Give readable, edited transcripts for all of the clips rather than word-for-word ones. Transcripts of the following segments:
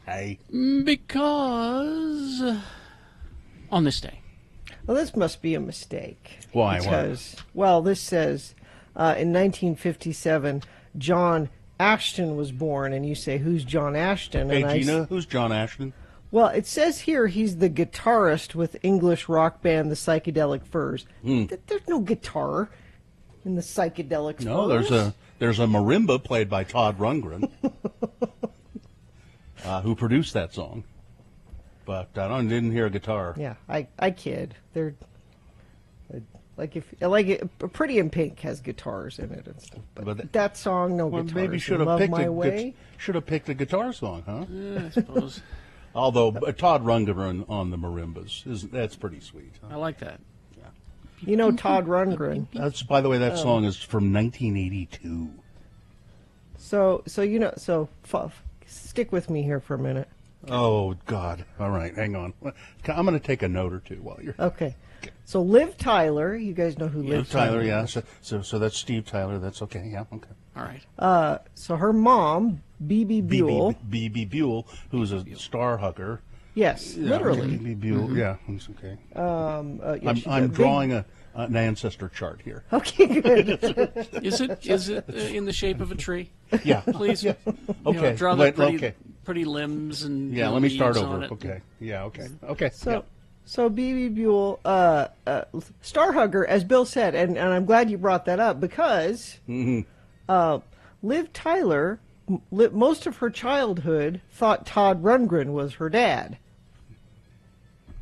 Hey. Because on this day. Well, this must be a mistake. Why? Because, well, this says in 1957, John Ashton was born, and you say, who's John Ashton? Hey, And Gina, who's John Ashton? well, it says here he's the guitarist with English rock band The Psychedelic Furs. There's no guitar in The Psychedelic Furs. No, there's a marimba played by Todd Rundgren, who produced that song. But I didn't hear a guitar. Yeah, I kid. They're Pretty in Pink has guitars in it and stuff. But that song, no guitars. Maybe should Love have My Way. picked a guitar song, huh? Yeah, I suppose. Although Todd Rundgren on the marimbas that's pretty sweet. Huh? I like that. You know Todd Rundgren. That's, by the way, that song is from 1982. So stick with me here for a minute. Oh God! All right, hang on. I'm going to take a note or two while you're. Okay. So Liv Tyler, you guys know who Liv Tyler Tyler, is. yeah. So that's Steve Tyler. That's okay. Yeah, okay. All right. So her mom, B.B. Buell. B.B. Buell, who's a star hugger. Yes, literally. B.B. Buell. Yeah, it's okay. Yeah, she's I'm a big- drawing an ancestor chart here. Okay, good. Is it in the shape of a tree? Yeah. Please. Yeah. You know, Okay. draw the okay. pretty limbs and Yeah. Let me start leaves on over. it. Okay. Yeah. Okay. Okay. So B.B. Buell, star hugger, as Bill said, and I'm glad you brought that up because Liv Tyler, most of her childhood, thought Todd Rundgren was her dad.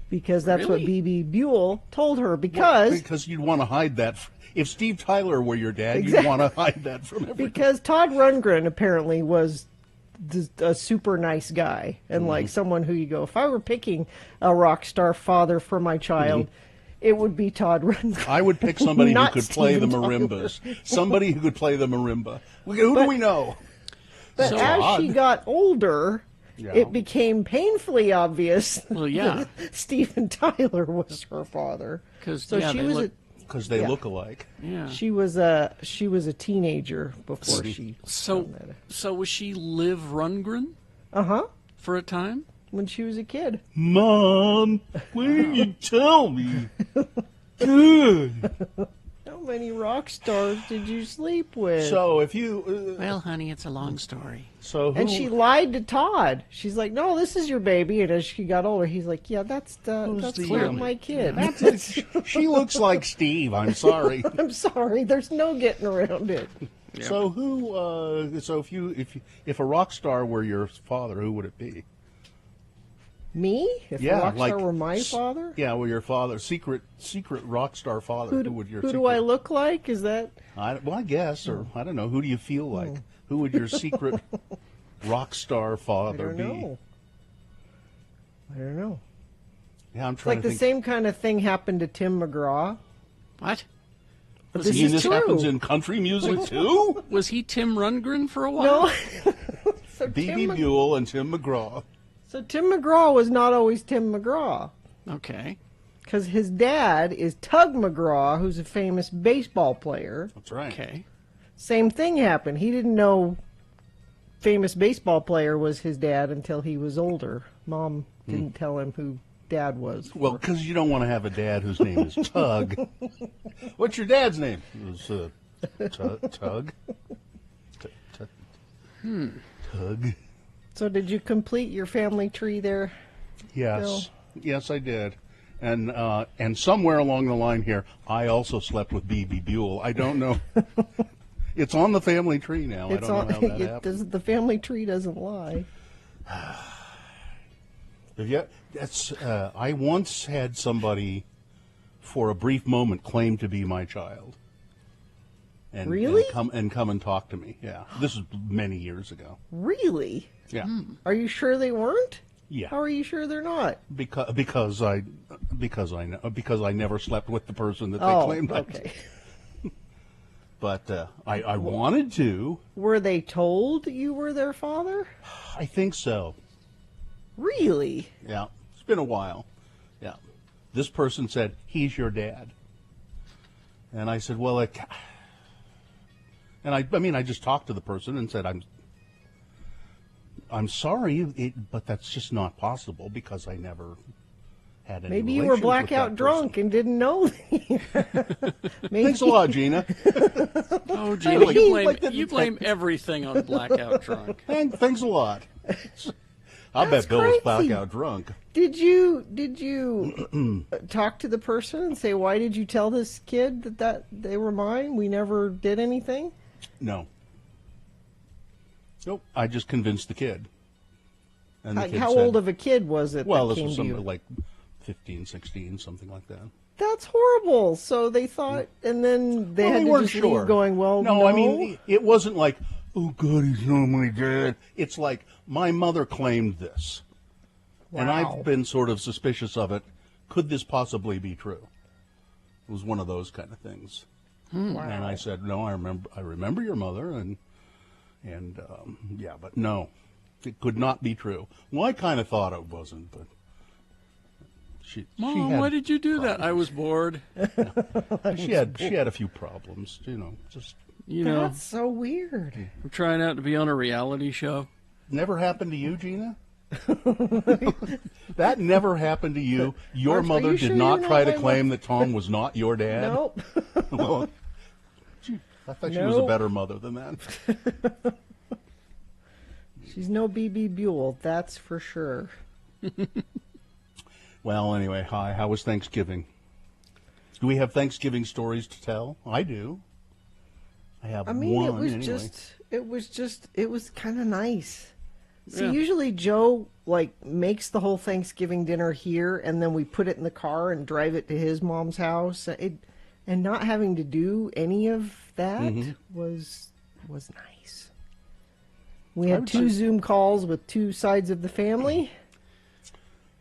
Because that's what Really? B.B. Buell told her. Because you'd want to hide that. If Steve Tyler were your dad, Exactly. you'd want to hide that from everyone. because Todd Rundgren apparently was a super nice guy and like someone who you go, if I were picking a rock star father for my child, it would be Todd Rundgren. I would pick somebody who Not could play the Steven Tyler. marimbas. Somebody who could play the marimba. Who do we know? But So as odd. she got older, Yeah. it became painfully obvious Well, yeah. that Steven Tyler was her father. 'Cause, So yeah, she they was look- Because they Yeah. look alike. Yeah. she was a teenager before she So was she Liv Rundgren for a time? when she was a kid. Mom, why didn't you tell me? Good. How many rock stars did you sleep with? So if you, Well, honey, it's a long story. so who, and she lied to Todd. She's like, "No, this is your baby." And as she got older, he's like, "Yeah, that's not my kid." she looks like Steve. I'm sorry. I'm sorry. There's no getting around it. So who? So if a rock star were your father, who would it be? Me? If a rock star were my father? Yeah, well, your father, secret rock star father. Who would your? Who secret, do I look like? Is that? I guess, or I don't know. Who do you feel like? Who would your secret rock star I father don't be? know. I don't know. Yeah, I'm It's trying like to the think. same kind of thing happened to Tim McGraw. What? But Was this he- is this true. happens in country music too. Was he Tim Rundgren for a while? No. So B.B. Tim, Buell and Tim McGraw. so Tim McGraw was not always Tim McGraw. Okay. Because his dad is Tug McGraw, who's a famous baseball player. That's right. Okay. Same thing happened. He didn't know famous baseball player was his dad until he was older. Mom didn't tell him who dad was. Well, because you don't want to have a dad whose name is Tug. What's your dad's name? It was Tug. Tug. So did you complete your family tree there? Yes. Bill? Yes, I did. And somewhere along the line here, I also slept with B.B. Buell. I don't know. It's on the family tree now. I don't know how that happened. The family tree doesn't lie. I once had somebody, for a brief moment, claim to be my child. And, Really? And come and talk to me. Yeah. This is many years ago. Really? Yeah. Are you sure they weren't? Yeah. How are you sure they're not? Because I never slept with the person that they Oh, claimed I okay. But I wanted to. Were they told you were their father? I think so. Really? Yeah. It's been a while. Yeah. This person said, he's your dad. And I said, well, I mean, I just talked to the person and said, I'm sorry, but that's just not possible because I never had any. Maybe you were blackout drunk and didn't know. Thanks a lot, Gina. Oh, Gina, you blame everything on blackout drunk. Thanks a lot. I bet Bill was blackout drunk. Did you talk to the person and say, why did you tell this kid that they were mine? We never did anything? No. Nope. I just convinced the kid. And the kid how said, old of a kid was it? Well, that this came was to you? something like 15, 16, something like that. That's horrible. So they thought, and then they had to just sure. leave going, well, no. I mean, it wasn't like, oh, God, he's not my dad. It's like, my mother claimed this. Wow. And I've been sort of suspicious of it. Could this possibly be true? It was one of those kind of things. Wow. And I said, no, I remember your mother, and yeah, but no, it could not be true. Well, I kind of thought it wasn't, but Mom, why did you do that? I was bored. She had a few problems, That's so weird. I'm trying out to be on a reality show. Never happened to you, Gina? That never happened to you. Your mother did not try to claim that Tom was not your dad? Nope. Well, I thought she was a better mother than that. She's no B.B. Buell, that's for sure. Well, anyway, hi. How was Thanksgiving? Do we have Thanksgiving stories to tell? I do. I have one anyway. It was kind of nice. So Yeah. usually Joe makes the whole Thanksgiving dinner here, and then we put it in the car and drive it to his mom's house. And not having to do any of that was nice. We had 2 Zoom calls with 2 sides of the family.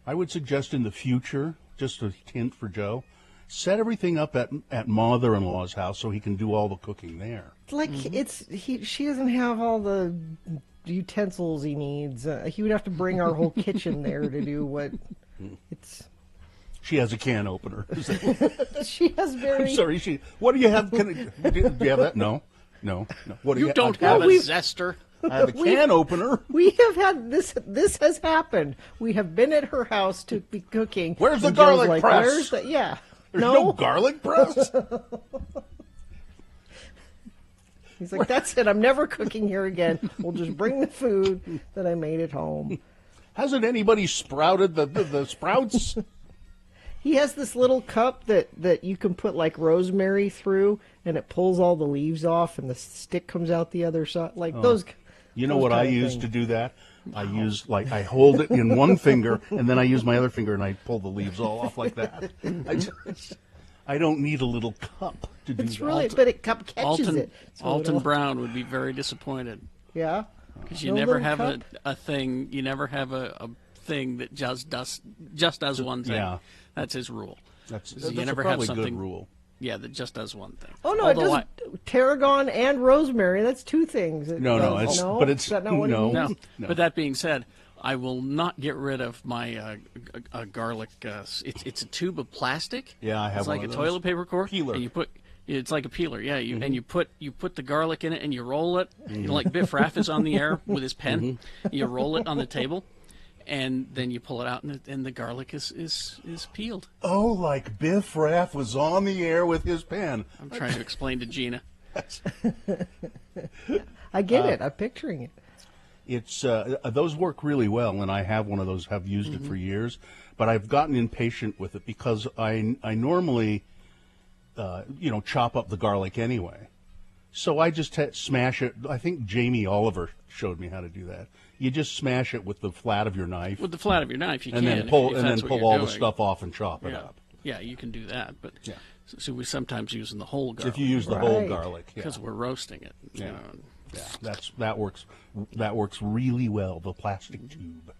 I would suggest in the future, just a hint for Joe, set everything up at mother-in-law's house so he can do all the cooking there. She doesn't have all the utensils he needs. He would have to bring our whole kitchen there to do what it's. She has a can opener. She has very. I'm sorry. What do you have? Do you have that? No. What do You don't have have a zester. I have a can opener. We have had this. This has happened. We have been at her house to be cooking. Where's the and Joe's garlic press? Where's the, yeah. There's no garlic press. He's like, that's it. I'm never cooking here again. We'll just bring the food that I made at home. Hasn't anybody sprouted the sprouts? He has this little cup that you can put rosemary through, and it pulls all the leaves off, and the stick comes out the other side. Those. You know what I use to do that? I use I hold it in one finger, and then I use my other finger, and I pull the leaves all off like that. I don't need a little cup to do It's that. really, but it catches it. So Alton Brown would be very disappointed. Yeah. Because you never have a thing. You never have a thing that just does one thing. Yeah. That's his rule. That's you never probably have a something. good rule. Yeah, that just does one thing. Oh no, it does tarragon and rosemary. That's 2 things. No, is that not what no. it means? No. But that being said, I will not get rid of my garlic. It's a tube of plastic. Yeah, I have It's one like of a those. toilet paper core. Peeler. And it's like a peeler. Yeah, and you put the garlic in it and you roll it. Like Biff Raff is on the air with his pen. You roll it on the table. And then you pull it out, and the garlic is peeled. Oh, like Biff Raff was on the air with his pen. I'm trying to explain to Gina. I get it. I'm picturing it. It's those work really well, and I have one of those. Have used it for years, but I've gotten impatient with it because I normally, chop up the garlic anyway. So I just smash it. I think Jamie Oliver showed me how to do that. You just smash it with the flat of your knife. With the flat of your knife, you and can. Then pull all the doing. stuff off and chop it up. Yeah, you can do that. But yeah. So we're sometimes using the whole garlic. If you use the whole garlic, because we're roasting it. Yeah. That works. That works really well. The plastic tube.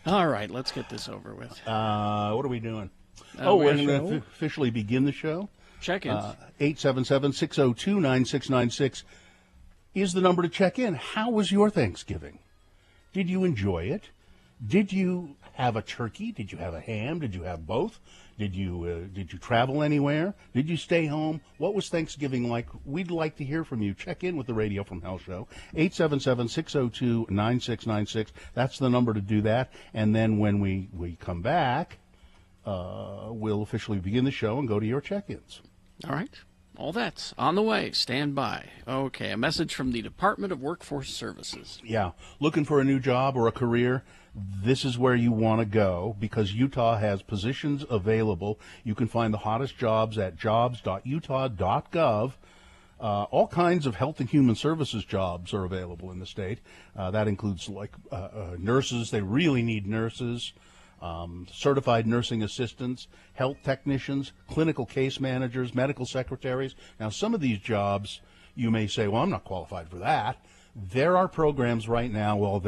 All right, let's get this over with. What are we doing? We're going to officially begin the show. Check-ins. 877-602-9696 is the number to check in. How was your Thanksgiving? Did you enjoy it? Did you have a turkey? Did you have a ham? Did you have both? Did you travel anywhere? Did you stay home? What was Thanksgiving like? We'd like to hear from you. Check in with the Radio from Hell show, 877-602-9696. That's the number to do that. And then when we come back, we'll officially begin the show and go to your check-ins. All right. All that's on the way. Stand by. Okay, a message from the Department of Workforce Services. Yeah, looking for a new job or a career? This is where you want to go because Utah has positions available. You can find the hottest jobs at jobs.utah.gov. All kinds of health and human services jobs are available in the state. That includes like nurses. They really need nurses. Certified nursing assistants, health technicians, clinical case managers, medical secretaries. Now, some of these jobs, you may say, well, I'm not qualified for that. There are programs right now where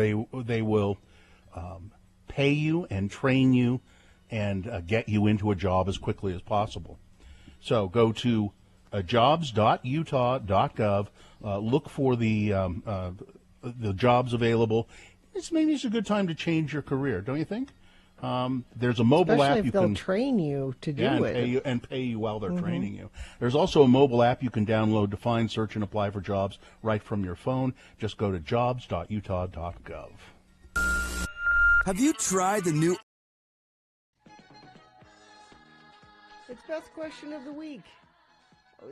they will pay you and train you and get you into a job as quickly as possible. So go to jobs.utah.gov, look for the jobs available. Maybe it's a good time to change your career, don't you think? There's a mobile Especially app if they'll train you to do it. and pay you while they're training you. There's also a mobile app you can download to find, search, and apply for jobs right from your phone. Just go to jobs.utah.gov. Have you tried the new... It's Beth's question of the week.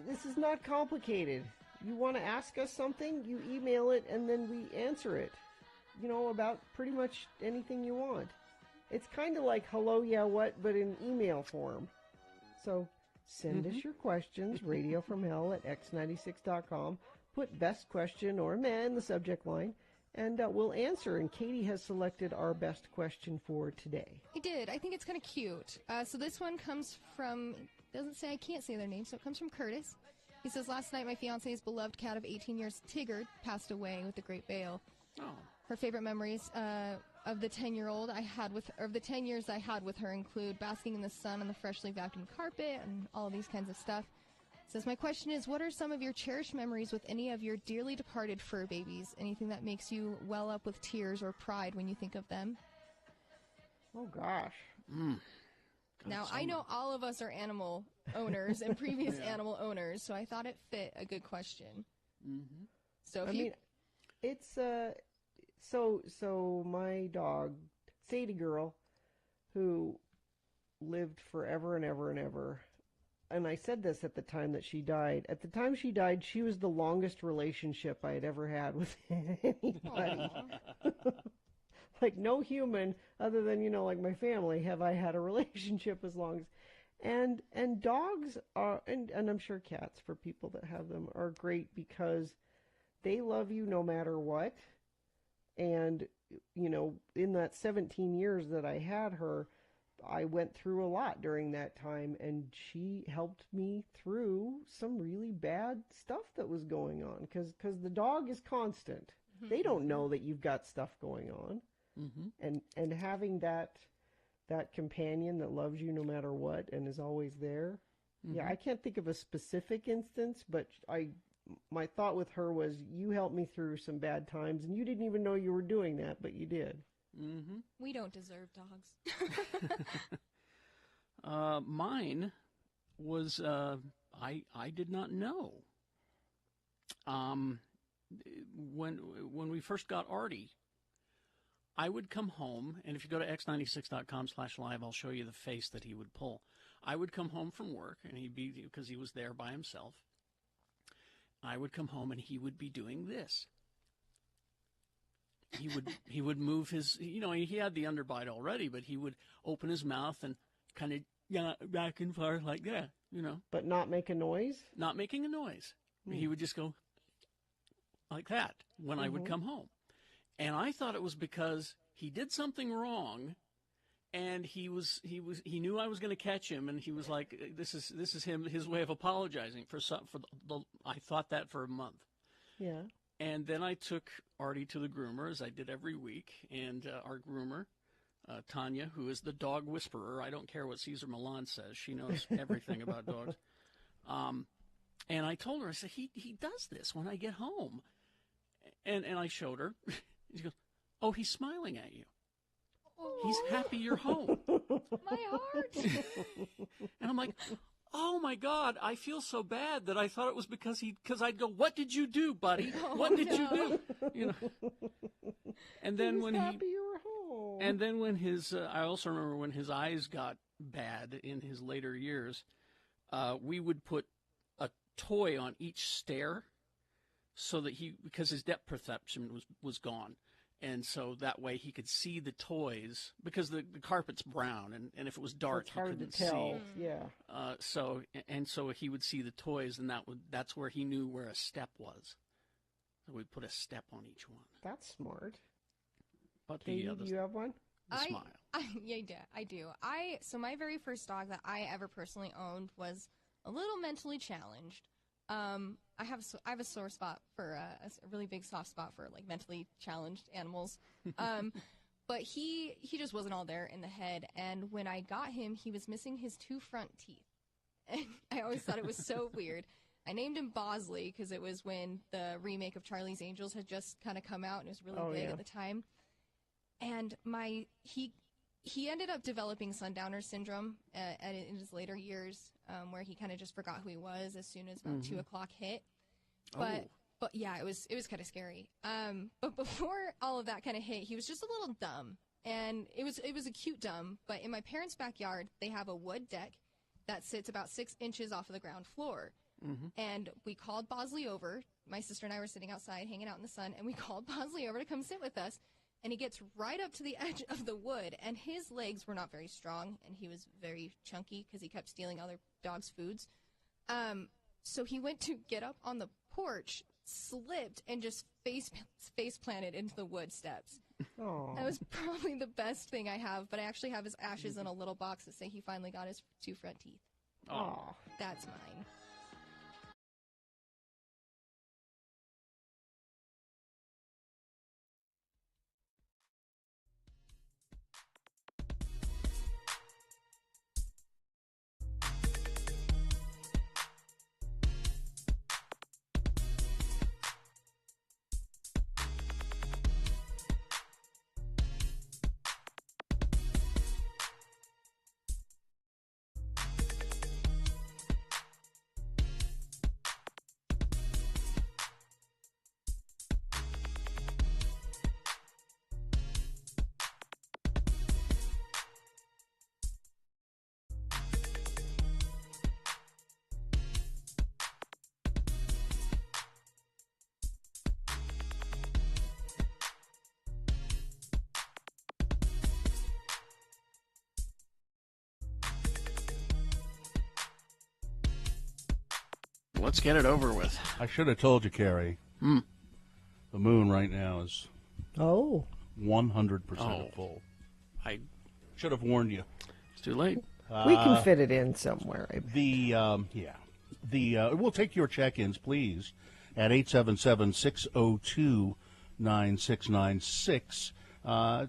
This is not complicated. You want to ask us something, you email it, and then we answer it. About pretty much anything you want. It's kind of like hello, yeah, what, but in email form. So send us your questions, radiofromhell at x96.com. Put best question or meh in the subject line, and we'll answer. And Katie has selected our best question for today. I did. I think it's kind of cute. So this one comes from, doesn't say, I can't say their name, so it comes from Curtis. He says, last night my fiance's beloved cat of 18 years, Tigger, passed away with the Great Bale. Oh. Her favorite memories of the 10 years I had with her include basking in the sun on the freshly vacuumed carpet and all of these kinds of stuff. It says, my question is, what are some of your cherished memories with any of your dearly departed fur babies? Anything that makes you well up with tears or pride when you think of them? Oh, gosh. Now, I know all of us are animal owners and previous animal owners, so I thought it fit a good question. Mm-hmm. So it's So my dog, Sadie Girl, who lived forever and ever and ever, and I said this at the time that she died. At the time she died, she was the longest relationship I had ever had with anybody. Like no human, other than, like my family, have I had a relationship as long as... And dogs are, and I'm sure cats, for people that have them, are great because they love you no matter what. And, in that 17 years that I had her, I went through a lot during that time, and she helped me through some really bad stuff that was going on, because the dog is constant. Mm-hmm. They don't know that you've got stuff going on. Mm-hmm. And having that companion that loves you no matter what and is always there. Mm-hmm. Yeah, I can't think of a specific instance, but my thought with her was, you helped me through some bad times, and you didn't even know you were doing that, but you did. Mm-hmm. We don't deserve dogs. Mine was, I did not know. When we first got Artie, I would come home, and if you go to x96.com/live, I'll show you the face that he would pull. I would come home from work, and because he was there by himself, I would come home and he would be doing this. He would move his, he had the underbite already, but he would open his mouth and kind of back and forth like that, But not make a noise? Not making a noise. He would just go like that when I would come home. And I thought it was because he did something wrong, and he knew I was going to catch him, and he was like, this is his way of apologizing I thought that for a month. Yeah. And then I took Artie to the groomer, as I did every week, and our groomer, Tanya, who is the dog whisperer. I don't care what Cesar Milan says. She knows everything about dogs. And I told her, I said, he does this when I get home. And I showed her. She goes, oh, he's smiling at you. He's happy you're home. My heart. And I'm like, oh my God, I feel so bad that I thought it was because I'd go, what did you do, buddy? What did you do? You know. And then when happy you were home. and then when his, I also remember when his eyes got bad in his later years, we would put a toy on each stair so that because his depth perception was gone. And so that way he could see the toys because the carpet's brown, and if it was dark, It's hard he couldn't to tell. see. Yeah. So he would see the toys, and that's where he knew where a step was. So we'd put a step on each one. That's smart. But Katie, do you have one? the smile. Yeah, I do. So my very first dog that I ever personally owned was a little mentally challenged. I have a sore spot for a really big soft spot for like mentally challenged animals. But he just wasn't all there in the head. And when I got him, he was missing his 2 front teeth. And I always thought it was so weird. I named him Bosley because it was when the remake of Charlie's Angels had just kind of come out and it was really big at the time. And he ended up developing sundowner syndrome in his later years, where he kind of just forgot who he was as soon as about 2 o'clock hit. But yeah, it was kind of scary. But before all of that kind of hit, he was just a little dumb, and it was a cute dumb. But in my parents' backyard, they have a wood deck that sits about 6 inches off of the ground floor. And we called Bosley over. My sister and I were sitting outside hanging out in the sun, and we called Bosley over to come sit with us. And he gets right up to the edge of the wood, and his legs were not very strong, and he was very chunky because he kept stealing other dogs' foods. So he went to get up on the porch, slipped, and just face planted into the wood steps. Oh. That was probably the best thing I have, but I actually have his ashes in a little box that say he finally got his 2 front teeth. Oh. That's mine. Let's get it over with. I should have told you, Carrie. The moon right now is 100% full. I Should have warned you. It's too late. We can fit it in somewhere. I bet. We'll take your check-ins, please, at 877-602-9696.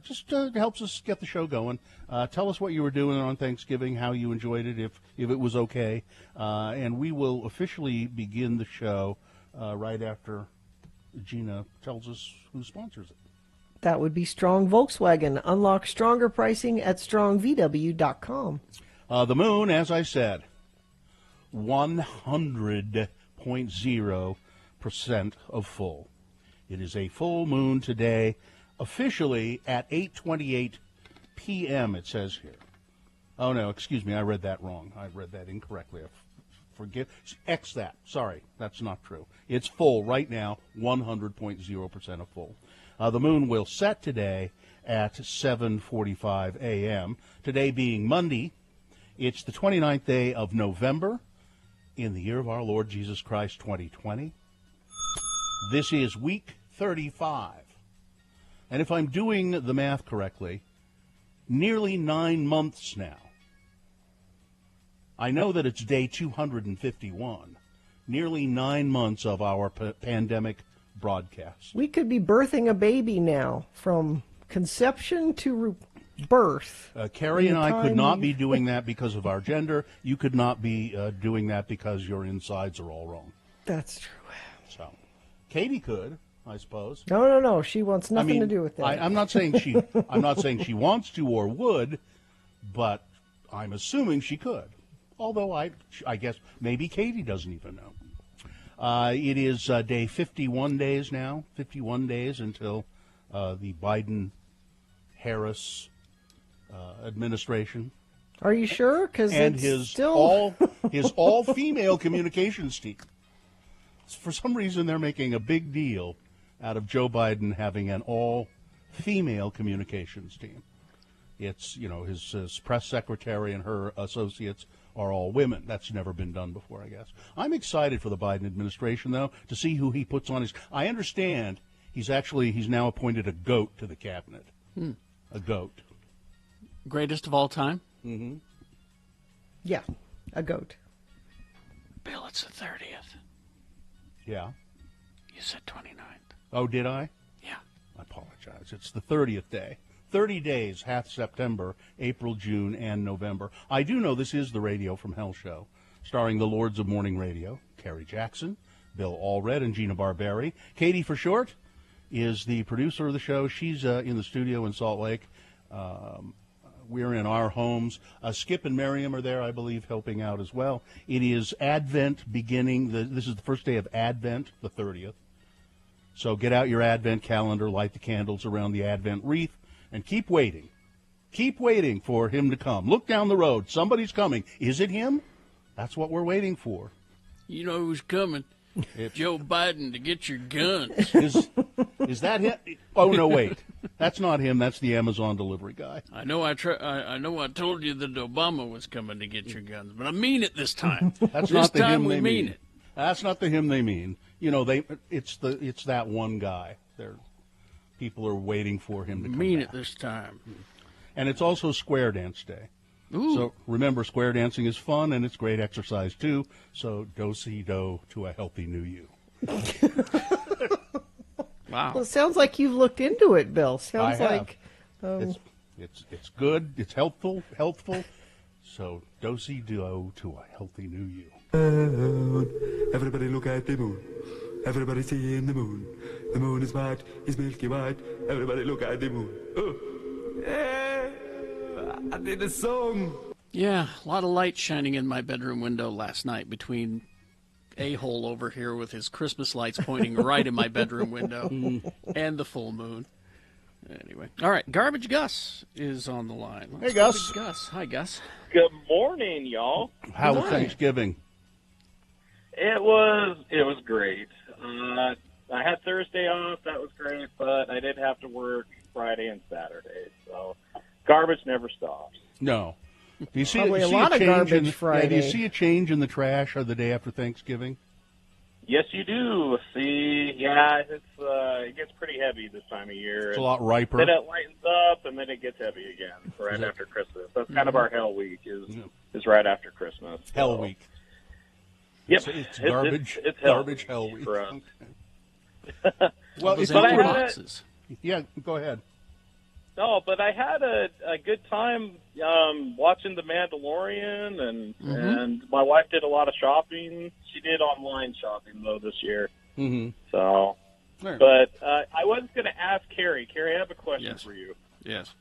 Just helps us get the show going. Tell us what you were doing on Thanksgiving, how you enjoyed it, if it was okay. And we will officially begin the show right after Gina tells us who sponsors it. That would be Strong Volkswagen. Unlock stronger pricing at strongvw.com. The moon, as I said, 100.0% of full. It is a full moon today, officially at 8:28 p.m., it says here. Oh, no, excuse me, I read that wrong. I read that incorrectly. X that. Sorry, that's not true. It's full right now, 100.0% of full. The moon will set today at 7:45 a.m. Today being Monday, it's the 29th day of November in the year of our Lord Jesus Christ, 2020. This is week 35. And if I'm doing the math correctly, nearly 9 months now. I know that it's day 251. Nearly 9 months of our pandemic broadcast. We could be birthing a baby now, from conception to birth. Carrie and I could not be doing that because of our gender. You could not be doing that because your insides are all wrong. That's true. So, Katie could. I suppose. No. She wants nothing I mean, to do with that. I'm not saying she. I'm not saying she wants to or would, but I'm assuming she could. Although I guess maybe Katie doesn't even know. It is day 51 days now. 51 days until the Biden-Harris administration Are you sure? Because and it's his still all-female communications team. For some reason, they're making a big deal out of Joe Biden having an all-female communications team. It's, his press secretary and her associates are all women. That's never been done before, I guess. I'm excited for the Biden administration, though, to see who he puts on his. I understand he's now appointed a goat to the cabinet. A goat. Greatest of all time? Mm-hmm. yeah, a goat. Bill, it's the 30th. Yeah. You said 29th. Oh, did I? Yeah. I apologize. It's the 30th day. 30 days, half September, April, June, and November. I do know this is the Radio from Hell show, starring the Lords of Morning Radio, Kerry Jackson, Bill Allred, and Gina Barberi. Katie, for short, is the producer of the show. She's in the studio in Salt Lake. We're in our homes. Skip and Miriam are there, I believe, helping out as well. It is Advent beginning. This is the first day of Advent, the 30th. So get out your Advent calendar, light the candles around the Advent wreath, and keep waiting. Keep waiting for him to come. Look down the road. Somebody's coming. Is it him? That's what we're waiting for. You know who's coming? Joe Biden to get your guns. Is that him? Oh, no, wait. That's not him. That's the Amazon delivery guy. I know I told you that Obama was coming to get your guns, but I mean it this time. That's this not the time him we they mean mean. it. That's not the him they mean. It's that one guy. People are waiting for him to come Mean back. it this time. And it's also Square Dance Day. Ooh. So remember, square dancing is fun and it's great exercise too. So do-si-do to a healthy new you. Wow. Well, it sounds like you've looked into it, Bill. Sounds I have. like It's good. It's healthful. So do-si-do to a healthy new you. Everybody look at the moon. Everybody seeing the moon. The moon is white, is milky white. Everybody look at the moon. Oh. Yeah, I did a song. Yeah, a lot of light shining in my bedroom window last night between a-hole over here with his Christmas lights pointing right in my bedroom window and the full moon. Anyway. All right, Garbage Gus is on the line. Hey, Gus. Gus. Hi, Gus. Good morning, y'all. How was Hi. Thanksgiving? It was great. I had Thursday off. That was great, but I did have to work Friday and Saturday. So garbage never stops. No. Do you see, Probably you a see lot of change garbage in, Yeah, do Friday. you see a change in the trash or the day after Thanksgiving? Yes, you do. See, yeah, it gets pretty heavy this time of year. It's a lot riper. Then it lightens up, and then it gets heavy again right after Christmas. That's kind of our hell week is right after Christmas. Hell So, week. Yep, It's garbage. It's hell Garbage hell week. for us. Well, Those it's But I empty had a- boxes. Yeah, go ahead. No, but I had a good time watching The Mandalorian, and my wife did a lot of shopping. She did online shopping, though, this year. Mm-hmm. So, Right. but I was going to ask Carrie. Carrie, I have a question Yes. for you. Yes.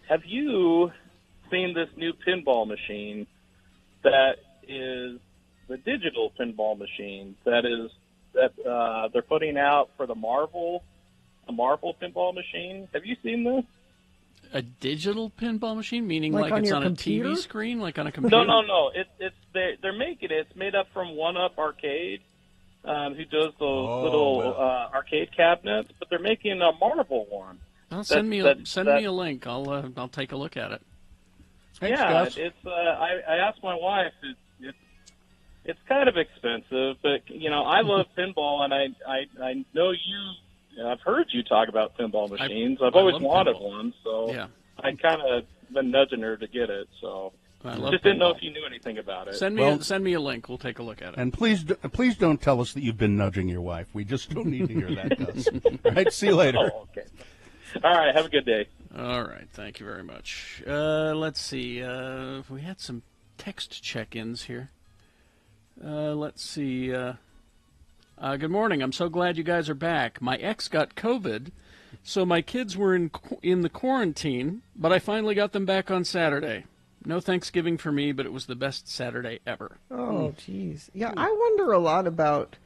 Have you seen this new pinball machine that is the digital pinball machine that they're putting out for the Marvel pinball machine? Have you seen this? A digital pinball machine, meaning Like like, on it's your on computer? a TV screen, like on a computer? No. They're making it. It's made up from One Up Arcade, who does those little arcade cabinets, but they're making a Marvel one. Well, send me a link. I'll take a look at it. Thanks, Yeah, Gus. it's. I asked my wife. It's kind of expensive, but I love pinball, and I know you. I've heard you talk about pinball machines. I've I always love wanted pinball. one, so Yeah. I kind of been nudging her to get it. So I love just didn't know pinball. if you knew anything about it. Send me a link. We'll take a look at it. And please don't tell us that you've been nudging your wife. We just don't need to hear that, Gus. All right, see you later. Oh, okay. All right. Have a good day. All right, thank you very much. Let's see. We had some text check-ins here. Let's see. Good morning. I'm so glad you guys are back. My ex got COVID, so my kids were in the quarantine, but I finally got them back on Saturday. No Thanksgiving for me, but it was the best Saturday ever. Oh, geez. Yeah, I wonder a lot about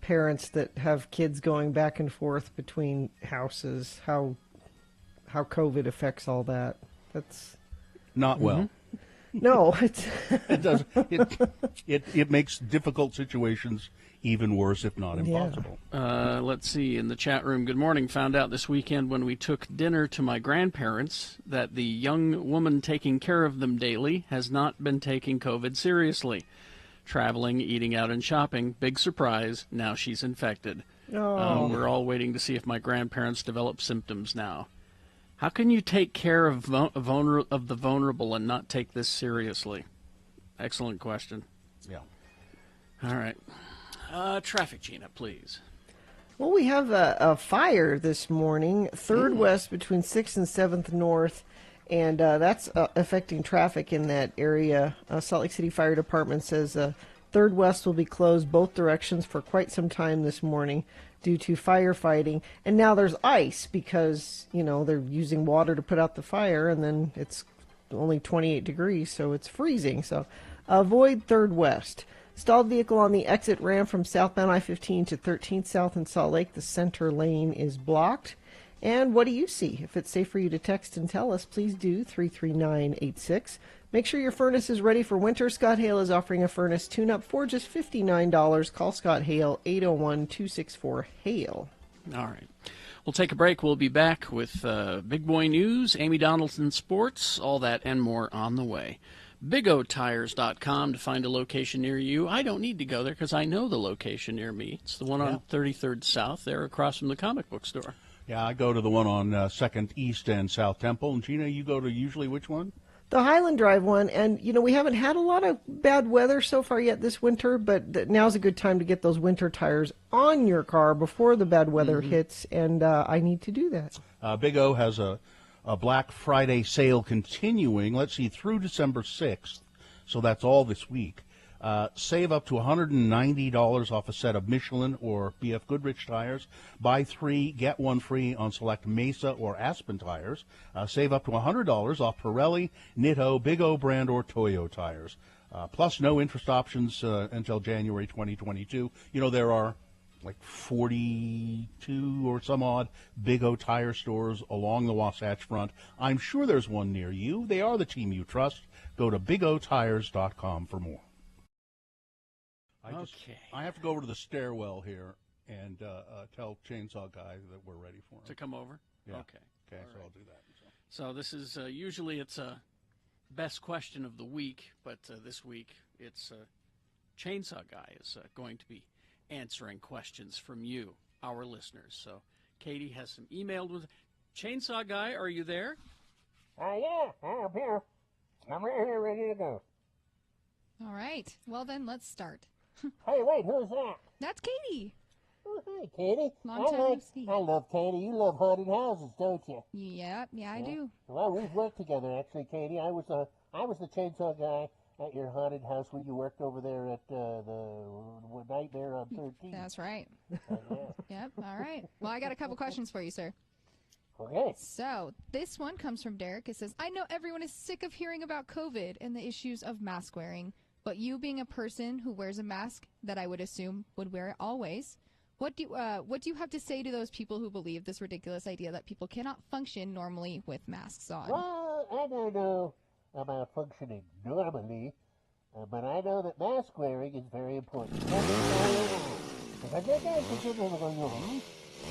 parents that have kids going back and forth between houses, how COVID affects all that. That's Not well. no, it's It does. It makes difficult situations even worse, if not impossible. Let's see, in the chat room, good morning. Found out this weekend when we took dinner to my grandparents that the young woman taking care of them daily has not been taking COVID seriously. Traveling, eating out, and shopping. Big surprise, now she's infected. We're all waiting to see if my grandparents develop symptoms now. How can you take care of the vulnerable and not take this seriously? Excellent question. Yeah. All right. Traffic, Gina, please. Well, we have a fire this morning, 3rd West between 6th and 7th North, and that's affecting traffic in that area. Salt Lake City Fire Department says 3rd West will be closed both directions for quite some time this morning due to firefighting. And now there's ice because, they're using water to put out the fire, and then it's only 28 degrees, so it's freezing. So avoid 3rd West. Stalled vehicle on the exit ramp from southbound I-15 to 13th South in Salt Lake. The center lane is blocked. And what do you see? If it's safe for you to text and tell us, please do 33986. Make sure your furnace is ready for winter. Scott Hale is offering a furnace tune-up for just $59. Call Scott Hale, 801-264-HALE. All right. We'll take a break. We'll be back with Big Boy News, Amy Donaldson Sports, all that and more on the way. BigOTires.com to find a location near you. I don't need to go there because I know the location near me. It's the one on 33rd South there across from the comic book store. Yeah, I go to the one on 2nd East and South Temple. And Gina, you go to usually which one? The Highland Drive one. And, we haven't had a lot of bad weather so far yet this winter, but now's a good time to get those winter tires on your car before the bad weather hits, and I need to do that. Big O has a Black Friday sale continuing, let's see, through December 6th, so that's all this week. Save up to $190 off a set of Michelin or BF Goodrich tires. Buy 3, get 1 free on select Mesa or Aspen tires. Save up to $100 off Pirelli, Nitto, Big O brand, or Toyo tires. Plus no interest options until January 2022. There are like 42 or some odd Big O tire stores along the Wasatch Front. I'm sure there's one near you. They are the team you trust. Go to BigOTires.com for more. I have to go over to the stairwell here and tell Chainsaw Guy that we're ready for him. To come over? Yeah. Okay. So right. I'll do that. So this is usually it's a best question of the week, but this week it's Chainsaw Guy is going to be answering questions from you, our listeners. So Katie has some emailed with Chainsaw Guy. Are you there? Yeah, I'm here. I'm right here, ready to go. All right. Well, then let's start. Hey, wait, who's that? That's Katie. Oh, hey, Katie. Long time no see. I love Katie. You love haunted houses, don't you? Yeah, I do. Well, we've worked together, actually, Katie. I was the chainsaw guy at your haunted house when you worked over there at the Nightmare on 13th. That's right. Yeah. Yep, all right. Well, I got a couple questions for you, sir. Okay. So, this one comes from Derek. It says, I know everyone is sick of hearing about COVID and the issues of mask wearing, but you being a person who wears a mask that I would assume would wear it always, what do you have to say to those people who believe this ridiculous idea that people cannot function normally with masks on? Well, I don't know about functioning normally, but I know that mask wearing is very important. And I think I should give them a go,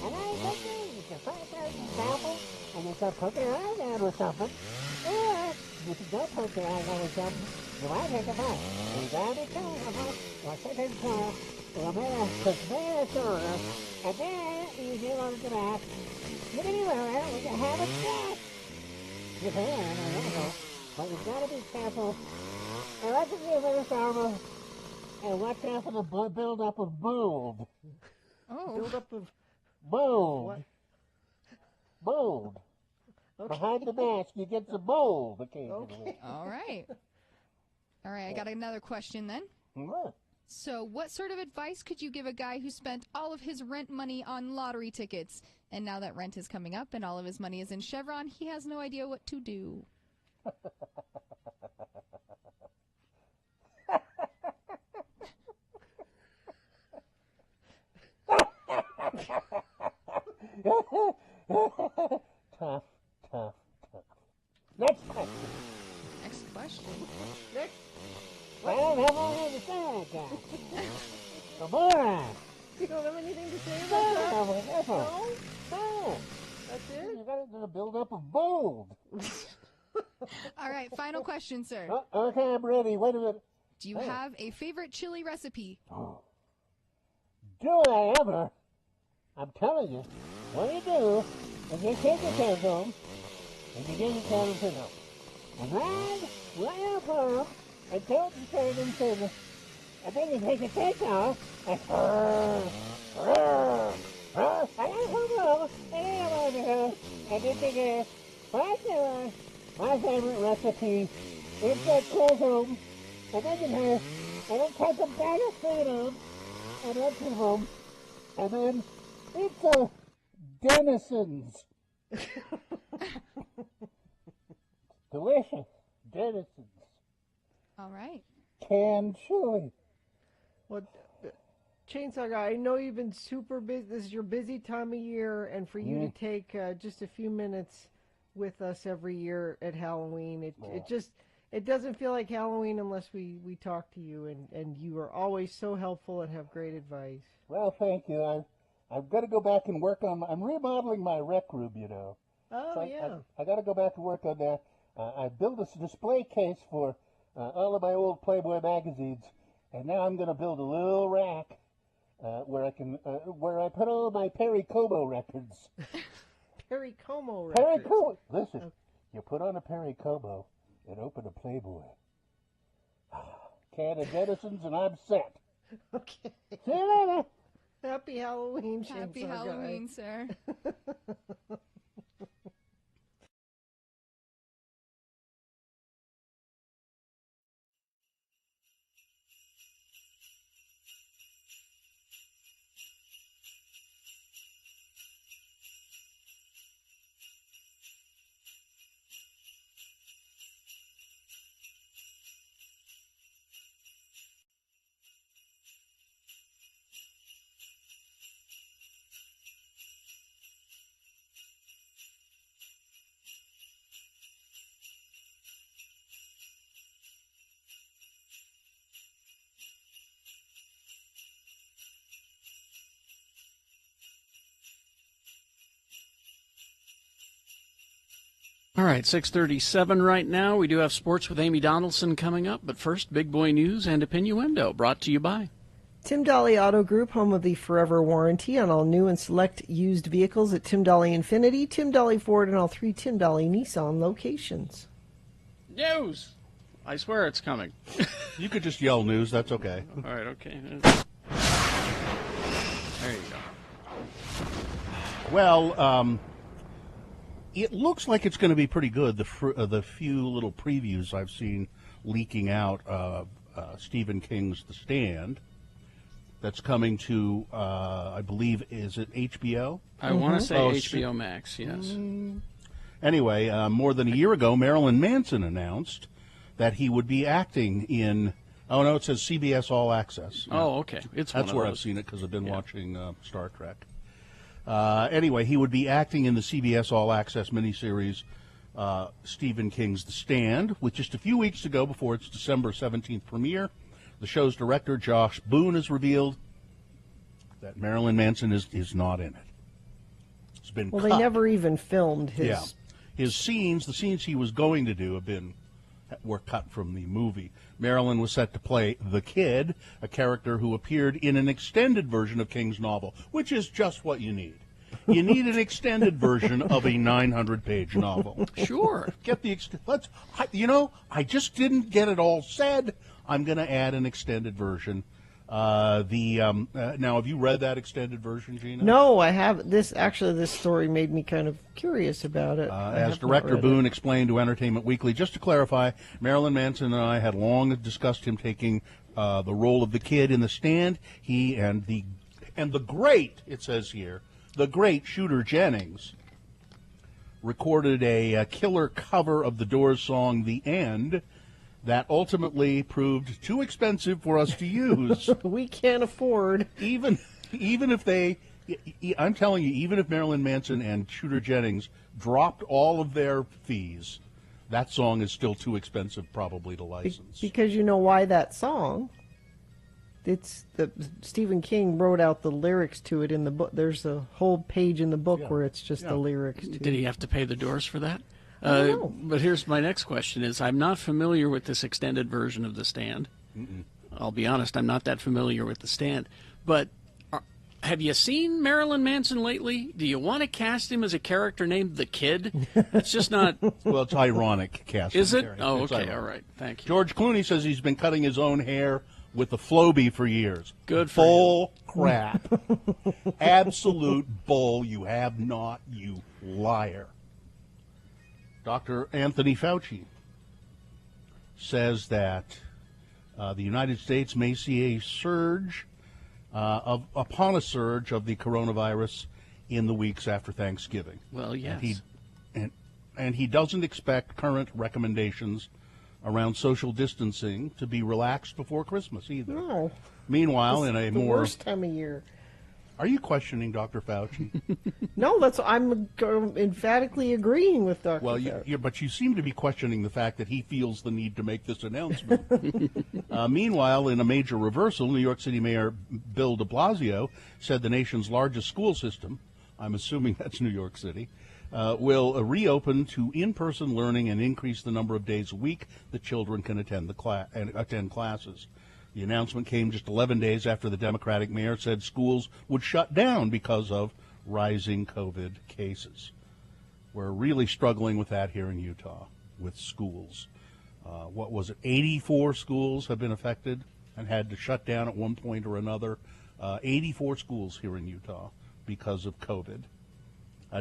and I think you can find out an example, and you can put your eye down or something, or if you don't put your eye down or something, you might take a bite. You gotta be careful, or something cool, or and then you get on the mask, you can wear it, we can have a chat. You can, but you've got to be careful. And let's give you a little example. And watch out for the build-up of mold. Oh. Build-up of Mold. what? Mold. Okay. Behind the mask, you get some mold occasionally. Okay. All right. All right, I got another question then. What? So, what sort of advice could you give a guy who spent all of his rent money on lottery tickets? And now that rent is coming up and all of his money is in Chevron, he has no idea what to do. Tough. Next question. Next question. Next. I don't have anything to say like that. Come on. You don't have anything to say No, about that? whatever. No? No. That's it? You got to build up of bold. All right, final question, sir. Okay, I'm ready. Wait a minute. Do you have a favorite chili recipe? Do I ever? I'm telling you, what you do is you take the cans home and you get the cans in them. And then, when you put them, and tilt the can in sugar. And then you take the cake off and and then take a my favorite recipe is that close them, and then you have, and then take a bag of food on, and empty them, and then it's a Denison's. Delicious Denison's All right. canned chili. Well, Chainsaw Guy, I know you've been super busy. This is your busy time of year, and for you to take just a few minutes with us every year at Halloween, it doesn't feel like Halloween unless we talk to you, and you are always so helpful and have great advice. Well, thank you. I've got to go back and work on. I'm remodeling my rec room, you know. Oh, So yeah. I got to go back to work on that. I built a display case for all of my old Playboy magazines, and now I'm going to build a little rack where I can where I put all my Perry Como records. Perry Como Perry records. Como. Listen, you put on a Perry Como and open a Playboy. Can of Denison's and I'm set. Okay. See you later. Happy Halloween, Happy Chainsaw Guy. Halloween, sir. All right, 6:37 right now. We do have sports with Amy Donaldson coming up, but first, Big Boy News and Opinnuendo, brought to you by Tim Dolly Auto Group, home of the Forever Warranty on all new and select used vehicles at Tim Dolly Infiniti, Tim Dolly Ford, and all 3 Tim Dolly Nissan locations. News. I swear it's coming. You could just yell news. That's okay. All right, okay. There you go. Well, it looks like it's going to be pretty good. The few little previews I've seen leaking out of Stephen King's The Stand. That's coming to, I believe, is it HBO? I want to say HBO Max, yes. Anyway, more than a year ago, Marilyn Manson announced that he would be acting in. Oh no, it says CBS All Access. Oh, okay. It's That's one of where those. I've seen it because I've been watching Star Trek. Anyway, he would be acting in the CBS All Access miniseries Stephen King's The Stand, with just a few weeks to go before its December 17th premiere. The show's director, Josh Boone, has revealed that Marilyn Manson is not in it. It's been Well, cut. they never even filmed his. Yeah. His scenes, the scenes he was going to do, were cut from the movie. Marilyn was set to play the Kid, a character who appeared in an extended version of King's novel, which is just what you need. You need an extended version of a 900-page novel. Sure. Get the I just didn't get it all said. I'm going to add an extended version Now, have you read that extended version, Gina? No, I have. This story made me kind of curious about it. As Director Boone explained to Entertainment Weekly, just to clarify, Marilyn Manson and I had long discussed him taking the role of the kid in The Stand. He and the great, it says here, the great Shooter Jennings recorded a killer cover of the Doors song "The End" that ultimately proved too expensive for us to use. We can't afford. Even if they, I'm telling you, even if Marilyn Manson and Shooter Jennings dropped all of their fees, that song is still too expensive probably to license. Because you know why that song? It's Stephen King wrote out the lyrics to it in the book. There's a whole page in the book where it's just the lyrics to Did he have to pay the Doors for that? I don't know. But here's my next question: I'm not familiar with this extended version of The Stand. I'll be honest, I'm not that familiar with The Stand. But have you seen Marilyn Manson lately? Do you want to cast him as a character named the Kid? It's just not. Well, it's ironic casting. Is it? Terry. Oh, It's okay, ironic. all right, thank you. George Clooney says he's been cutting his own hair with the Flowbee for years. Good for Bull crap. Absolute bull. You have not, you liar. Dr. Anthony Fauci says that the United States may see a surge upon a surge of the coronavirus in the weeks after Thanksgiving. Well, yes. And he doesn't expect current recommendations around social distancing to be relaxed before Christmas either. No. Meanwhile, It's in a the more... worst time of year. Are you questioning Dr. Fauci? No, I'm emphatically agreeing with Dr. Fauci. But you seem to be questioning the fact that he feels the need to make this announcement. Meanwhile, in a major reversal, New York City Mayor Bill de Blasio said the nation's largest school system, I'm assuming that's New York City, will reopen to in-person learning and increase the number of days a week that children can attend classes. The announcement came just 11 days after the Democratic mayor said schools would shut down because of rising COVID cases. We're really struggling with that here in Utah, with schools. 84 schools have been affected and had to shut down at one point or another. 84 schools here in Utah because of COVID.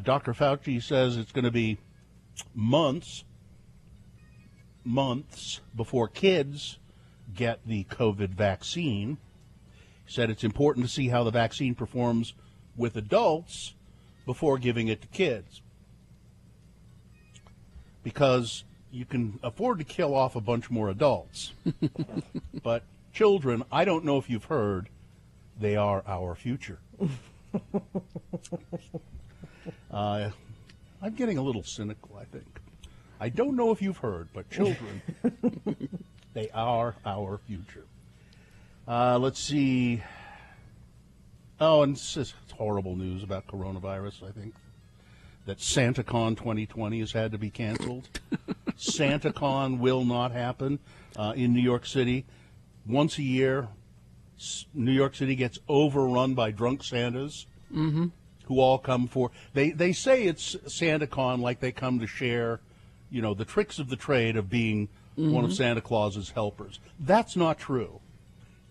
Dr. Fauci says it's going to be months before kids get the COVID vaccine. He said it's important to see how the vaccine performs with adults before giving it to kids, because you can afford to kill off a bunch more adults. But children, I don't know if you've heard, they are our future. I'm getting a little cynical, I think. I don't know if you've heard, but children, they are our future. Let's see. Oh, and this is horrible news about coronavirus, I think, that SantaCon 2020 has had to be canceled. SantaCon will not happen in New York City. Once a year, New York City gets overrun by drunk Santas who all come for... They say it's SantaCon like they come to share, the tricks of the trade of being one of Santa Claus's helpers. That's not true.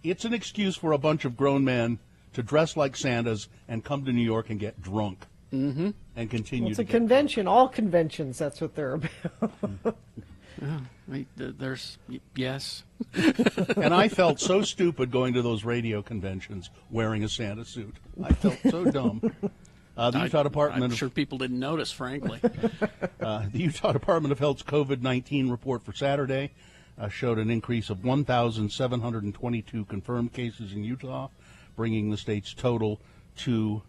It's an excuse for a bunch of grown men to dress like Santas and come to New York and get drunk and continue It's to a get convention. All conventions, that's what they're about. Yes. And I felt so stupid going to those radio conventions wearing a Santa suit. I felt so dumb. The Utah Department I'm of sure people didn't notice, frankly. The Utah Department of Health's COVID-19 report for Saturday showed an increase of 1,722 confirmed cases in Utah, bringing the state's total to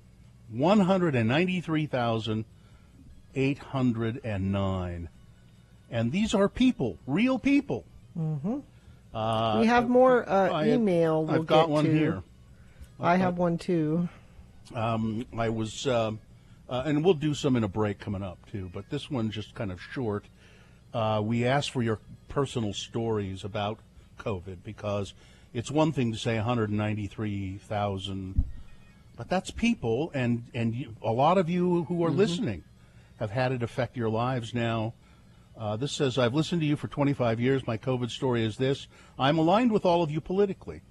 193,809. And these are people, real people. We have more email. We'll I've got get one to. here. I have one too. I was, and we'll do some in a break coming up too, but this one's just kind of short. We asked for your personal stories about COVID, because it's one thing to say 193,000, but that's people, and a lot of you who are listening have had it affect your lives now. This says, I've listened to you for 25 years. My COVID story is this. I'm aligned with all of you politically.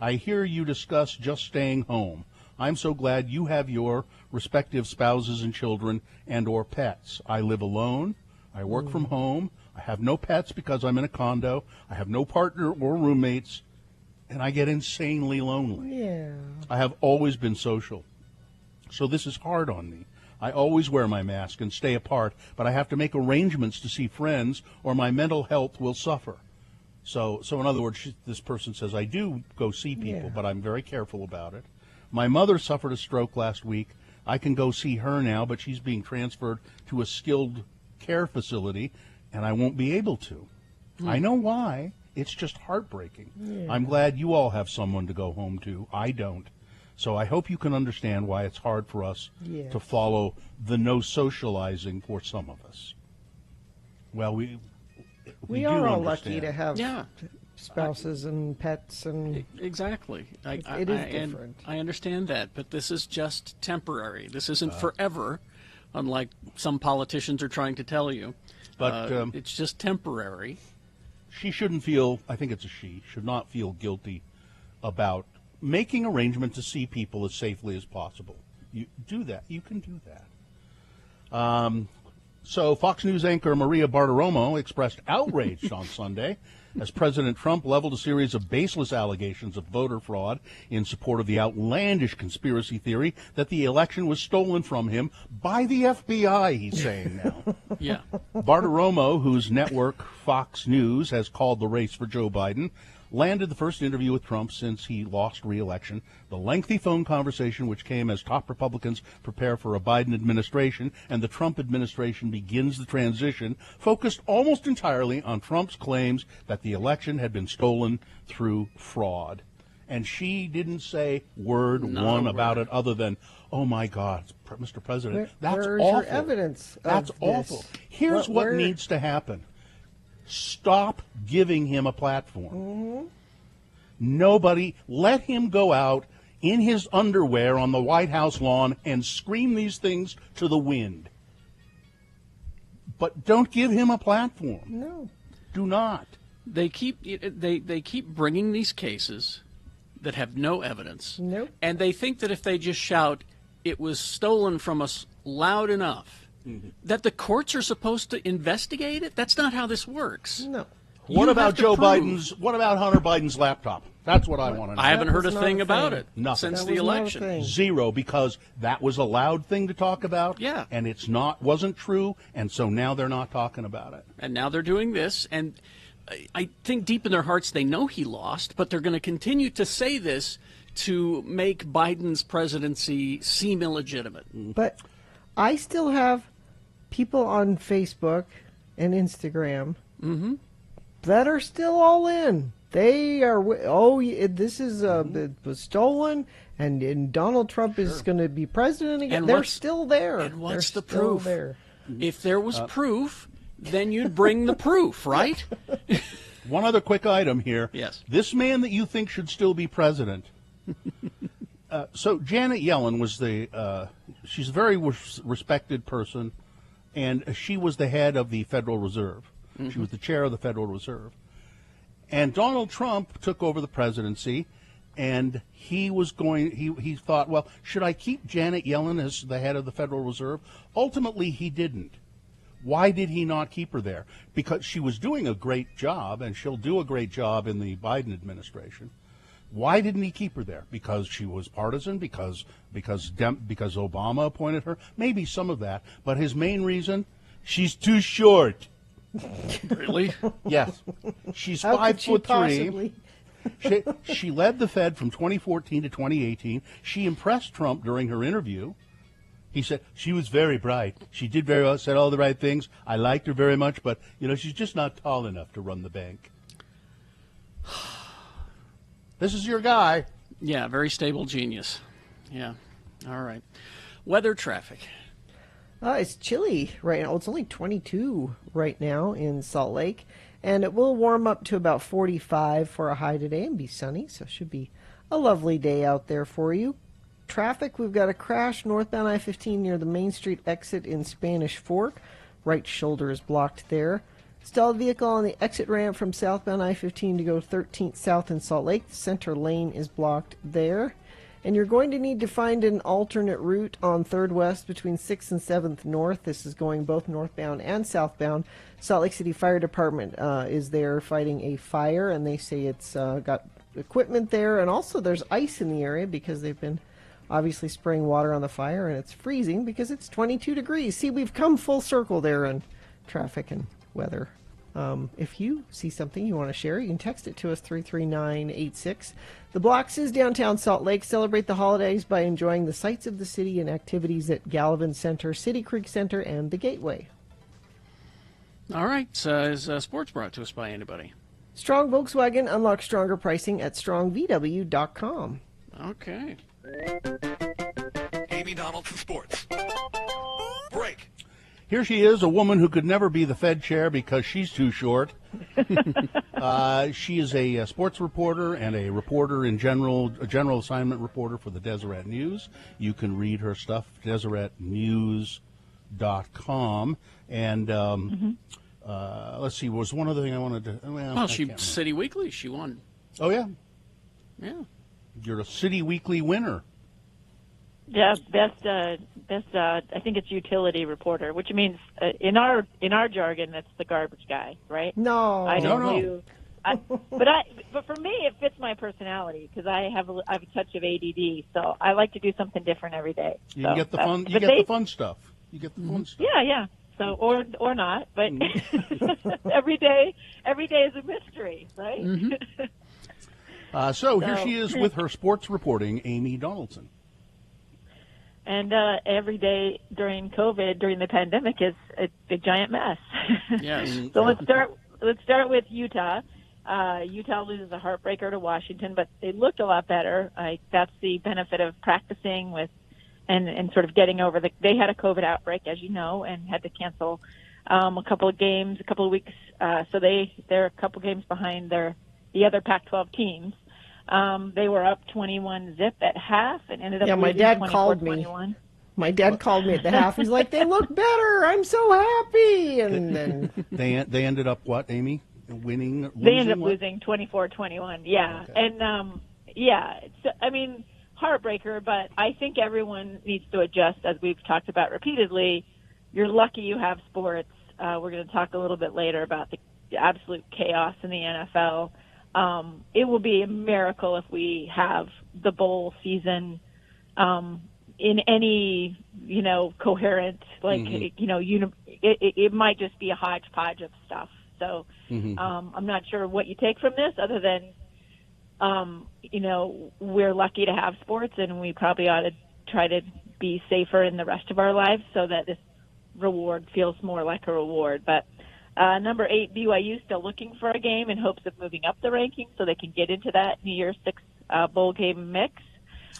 I hear you discuss just staying home. I'm so glad you have your respective spouses and children and or pets. I live alone. I work from home. I have no pets because I'm in a condo. I have no partner or roommates, and I get insanely lonely. Yeah. I have always been social, so this is hard on me. I always wear my mask and stay apart, but I have to make arrangements to see friends or my mental health will suffer. So in other words, this person says, I do go see people, but I'm very careful about it. My mother suffered a stroke last week. I can go see her now, but she's being transferred to a skilled care facility, and I won't be able to. I know why. It's just heartbreaking. Yeah. I'm glad you all have someone to go home to. I don't. So I hope you can understand why it's hard for us to follow the no socializing for some of us. Well, we are all understand. lucky to have spouses and pets, and exactly. It is different. I understand that, but this is just temporary. This isn't forever, unlike some politicians are trying to tell you. But it's just temporary. She shouldn't feel, I think it's a she, should not feel guilty about making arrangements to see people as safely as possible. You do that. You can do that. So Fox News anchor Maria Bartiromo expressed outrage on Sunday as President Trump leveled a series of baseless allegations of voter fraud in support of the outlandish conspiracy theory that the election was stolen from him by the FBI, he's saying now. Yeah. Bartiromo, whose network Fox News has called the race for Joe Biden, landed the first interview with Trump since he lost re-election. The lengthy phone conversation, which came as top Republicans prepare for a Biden administration and the Trump administration begins the transition, focused almost entirely on Trump's claims that the election had been stolen through fraud. And she didn't say one about it other than, oh, my God, Mr. President, that's where's awful. Your evidence that's of awful. This? Here's what needs to happen. Stop giving him a platform. Mm-hmm. Nobody, let him go out in his underwear on the White House lawn and scream these things to the wind. But don't give him a platform. No. Do not. They keep bringing these cases that have no evidence. Nope. And they think that if they just shout, it was stolen from us loud enough, that the courts are supposed to investigate it? That's not how this works. No. What about what about Hunter Biden's laptop? That's what I want to know. I haven't heard a thing about it Nothing. since the election. Zero, because that was a loud thing to talk about. Yeah. And wasn't true, and so now they're not talking about it. And now they're doing this, and I think deep in their hearts they know he lost, but they're going to continue to say this to make Biden's presidency seem illegitimate. But I still have people on Facebook and Instagram that are still all in. They are, this is it was stolen, and Donald Trump is going to be president again. They're still there. And what's They're the proof? Still there. If there was proof, then you'd bring the proof, right? One other quick item here. Yes. This man that you think should still be president. So Janet Yellen was she's a very respected person, and she was the head of the Federal Reserve. Mm-hmm. She was the chair of the Federal Reserve. And Donald Trump took over the presidency, and he thought, well, should I keep Janet Yellen as the head of the Federal Reserve? Ultimately, he didn't. Why did he not keep her there? Because she was doing a great job, and she'll do a great job in the Biden administration. Why didn't he keep her there? Because she was partisan? Because Obama appointed her? Maybe some of that. But his main reason, she's too short. Really? Yes. She's How 5'3". She led the Fed from 2014 to 2018. She impressed Trump during her interview. He said she was very bright. She did very well, said all the right things. I liked her very much, but, she's just not tall enough to run the bank. This is your guy. Yeah, very stable genius. Yeah. All right. Weather, traffic. It's chilly right now. It's only 22 right now in Salt Lake, and it will warm up to about 45 for a high today and be sunny, so it should be a lovely day out there for you. Traffic, we've got a crash northbound I-15 near the Main Street exit in Spanish Fork. Right shoulder is blocked there. Stalled vehicle on the exit ramp from southbound I-15 to go 13th south in Salt Lake. Center lane is blocked there. And you're going to need to find an alternate route on 3rd West between 6th and 7th North. This is going both northbound and southbound. Salt Lake City Fire Department is there fighting a fire, and they say it's got equipment there. And also there's ice in the area because they've been obviously spraying water on the fire, and it's freezing because it's 22 degrees. See, we've come full circle there in traffic and weather. If you see something you want to share, you can text it to us, 33986. The Blocks is downtown Salt Lake. Celebrate the holidays by enjoying the sights of the city and activities at Gallivan Center, City Creek Center, and the Gateway. All right. Is sports brought to us by anybody? Strong Volkswagen. Unlock stronger pricing at strongvw.com. Okay. Amy Donaldson Sports. Break. Here she is, a woman who could never be the Fed chair because she's too short. She is a sports reporter and a reporter in general, a general assignment reporter for the Deseret News. You can read her stuff, DeseretNews.com. And let's see, was one other thing I wanted to... Well, City Weekly, she won. Oh, yeah? Yeah. You're a City Weekly winner. Yeah, best. I think it's utility reporter, which means in our jargon, that's the garbage guy, right? No, but for me, it fits my personality because I have a touch of ADD, so I like to do something different every day. You get the fun. You get the fun stuff. You get the fun stuff. Yeah. So or not, but every day is a mystery, right? So here she is with her sports reporting, Amy Donaldson. And every day during COVID, during the pandemic, is a big giant mess. Yes. So let's start with Utah. Utah loses a heartbreaker to Washington, but they looked a lot better. That's the benefit of practicing with and sort of getting over they had a COVID outbreak, as you know, and had to cancel a couple of games, a couple of weeks. So they're a couple games behind the other Pac-12 teams. They were up 21-0 at half and ended up my dad called me. My dad called me at the half. He's like, "They look better. I'm so happy." And then they ended up what, Amy? Winning? They ended up losing 24-21. Yeah, okay. And it's, I mean, heartbreaker. But I think everyone needs to adjust, as we've talked about repeatedly. You're lucky you have sports. We're going to talk a little bit later about the absolute chaos in the NFL. It will be a miracle if we have the bowl season in any, coherent, it might just be a hodgepodge of stuff. So I'm not sure what you take from this other than, we're lucky to have sports and we probably ought to try to be safer in the rest of our lives so that this reward feels more like a reward. But number 8, BYU still looking for a game in hopes of moving up the rankings so they can get into that New Year's 6 bowl game mix.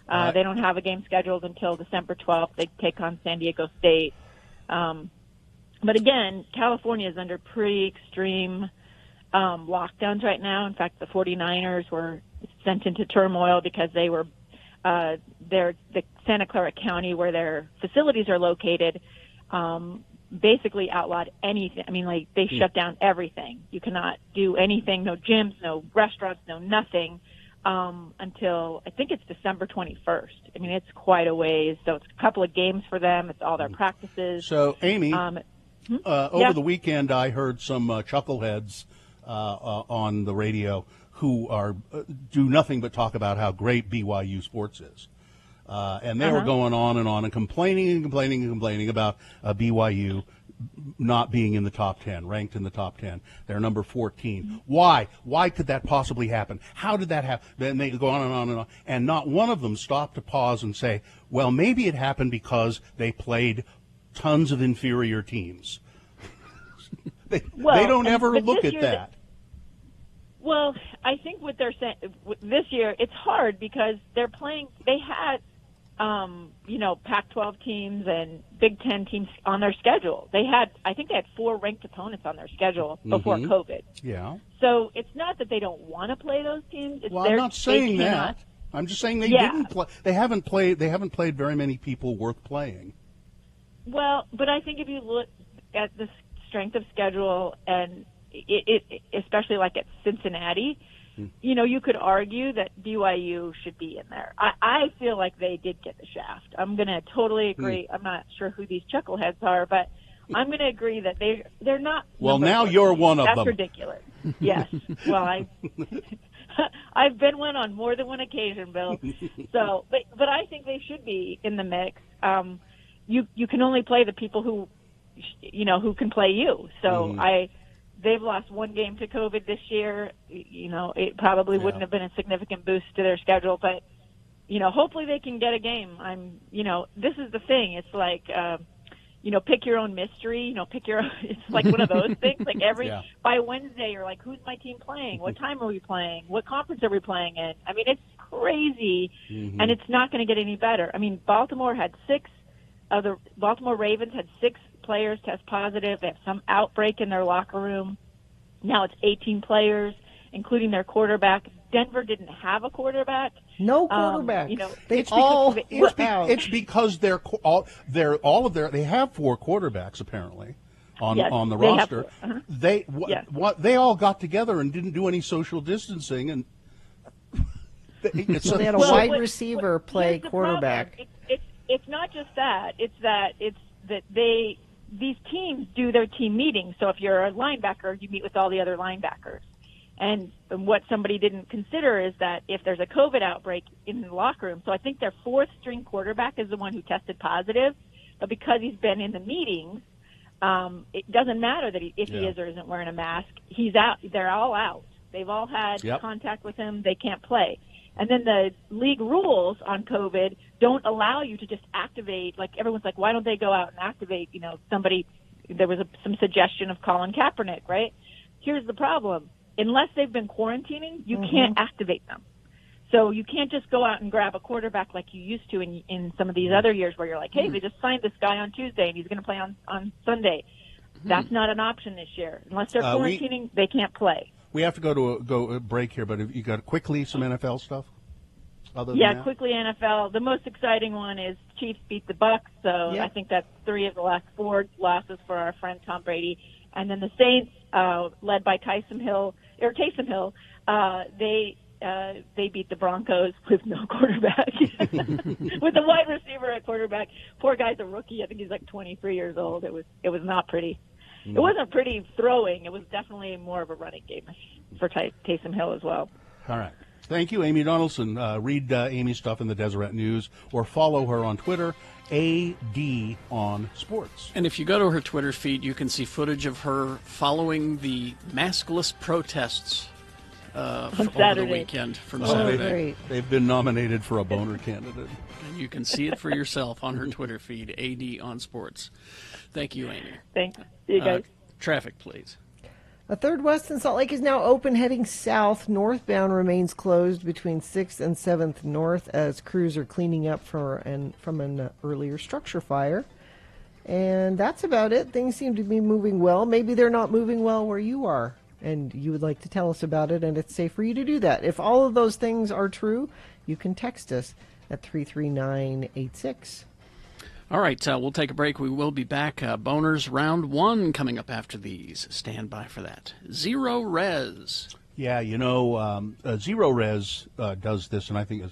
They don't have a game scheduled until December 12th. They take on San Diego State. But again, California is under pretty extreme lockdowns right now. In fact, the 49ers were sent into turmoil because they were the Santa Clara County, where their facilities are located, basically outlawed anything. I mean, they shut down everything. You cannot do anything, no gyms, no restaurants, no nothing, until I think it's December 21st. I mean, it's quite a ways. So it's a couple of games for them. It's all their practices. So, Amy, over the weekend I heard some chuckleheads on the radio who do nothing but talk about how great BYU sports is. And they were going on and complaining about BYU not being in the top 10, ranked in the top 10. They're number 14. Why? Why could that possibly happen? How did that happen? Then they go on and on and on. And not one of them stopped to pause and say, well, maybe it happened because they played tons of inferior teams. They don't ever look at that. Well, I think what they're saying this year, it's hard because they're playing. They had, Pac-12 teams and Big Ten teams on their schedule. I think they had 4 ranked opponents on their schedule before COVID. Yeah. So it's not that they don't want to play those teams. Well, I'm not saying that. I'm just saying they didn't play. They haven't played very many people worth playing. Well, but I think if you look at the strength of schedule, and it especially like at Cincinnati, you know, you could argue that BYU should be in there. I feel like they did get the shaft. I'm going to totally agree. I'm not sure who these chuckleheads are, but I'm going to agree that they're not. Well, now you're one of them. That's ridiculous. Yes. Well, I've been one on more than one occasion, Bill. So, but I think they should be in the mix. You can only play the people who, you know, who can play you. So they've lost one game to COVID this year. You know, it probably wouldn't have been a significant boost to their schedule, but, you know, hopefully they can get a game. You know, this is the thing. It's like, you know, pick your own mystery, you know, it's like one of those things. Like by Wednesday, you're like, who's my team playing? What time are we playing? What conference are we playing in? I mean, it's crazy, and it's not going to get any better. I mean, Baltimore Ravens had 6 players test positive. They have some outbreak in their locker room. Now it's 18 players, including their quarterback. Denver didn't have a quarterback. No quarterback. You know, they all out. It's because they have 4 quarterbacks apparently on the roster. They all got together and didn't do any social distancing, and so they had a wide receiver play quarterback. It's not just that. It's that these teams do their team meetings. So if you're a linebacker, you meet with all the other linebackers. And what somebody didn't consider is that if there's a COVID outbreak in the locker room, so I think their 4th string quarterback is the one who tested positive, but because he's been in the meetings, it doesn't matter that if he is or isn't wearing a mask. He's out. They're all out. They've all had contact with him. They can't play. And then the league rules on COVID don't allow you to just activate. Like, everyone's like, why don't they go out and activate, you know, somebody? There was some suggestion of Colin Kaepernick, right? Here's the problem. Unless they've been quarantining, you can't activate them. So you can't just go out and grab a quarterback like you used to in some of these other years where you're like, hey, they just signed this guy on Tuesday and he's going to play on Sunday. That's not an option this year. Unless they're quarantining, they can't play. We have to go a break here, but have you got quickly some NFL stuff? Other than that? Quickly NFL. The most exciting one is Chiefs beat the Bucks, so I think that's 3 of the last 4 losses for our friend Tom Brady. And then the Saints, led by Taysom Hill, they beat the Broncos with no quarterback, with the wide receiver at quarterback. Poor guy's a rookie. I think he's like 23 years old. It was not pretty. It wasn't pretty throwing. It was definitely more of a running game for Taysom Hill as well. All right. Thank you, Amy Donaldson. Read Amy's stuff in the Deseret News or follow her on Twitter, AD on Sports. And if you go to her Twitter feed, you can see footage of her following the maskless protests over the weekend from Saturday. They've been nominated for a boner candidate. And you can see it for yourself on her Twitter feed, AD on Sports. Thank you, Amy. Thanks. See you guys. Traffic, please. A third west in Salt Lake is now open heading south. Northbound remains closed between 6th and 7th North as crews are cleaning up from an earlier structure fire. And that's about it. Things seem to be moving well. Maybe they're not moving well where you are, and you would like to tell us about it, and it's safe for you to do that. If all of those things are true, you can text us at 33986. All right, we'll take a break. We will be back. Boners round 1 coming up after these. Stand by for that. Zero Res. Yeah, you know, Zero Res does this, and I think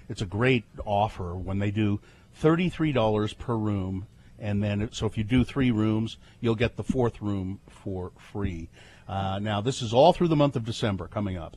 it's a great offer when they do $33 per room, and then so if you do 3 rooms, you'll get the 4th room for free. Now, this is all through the month of December coming up.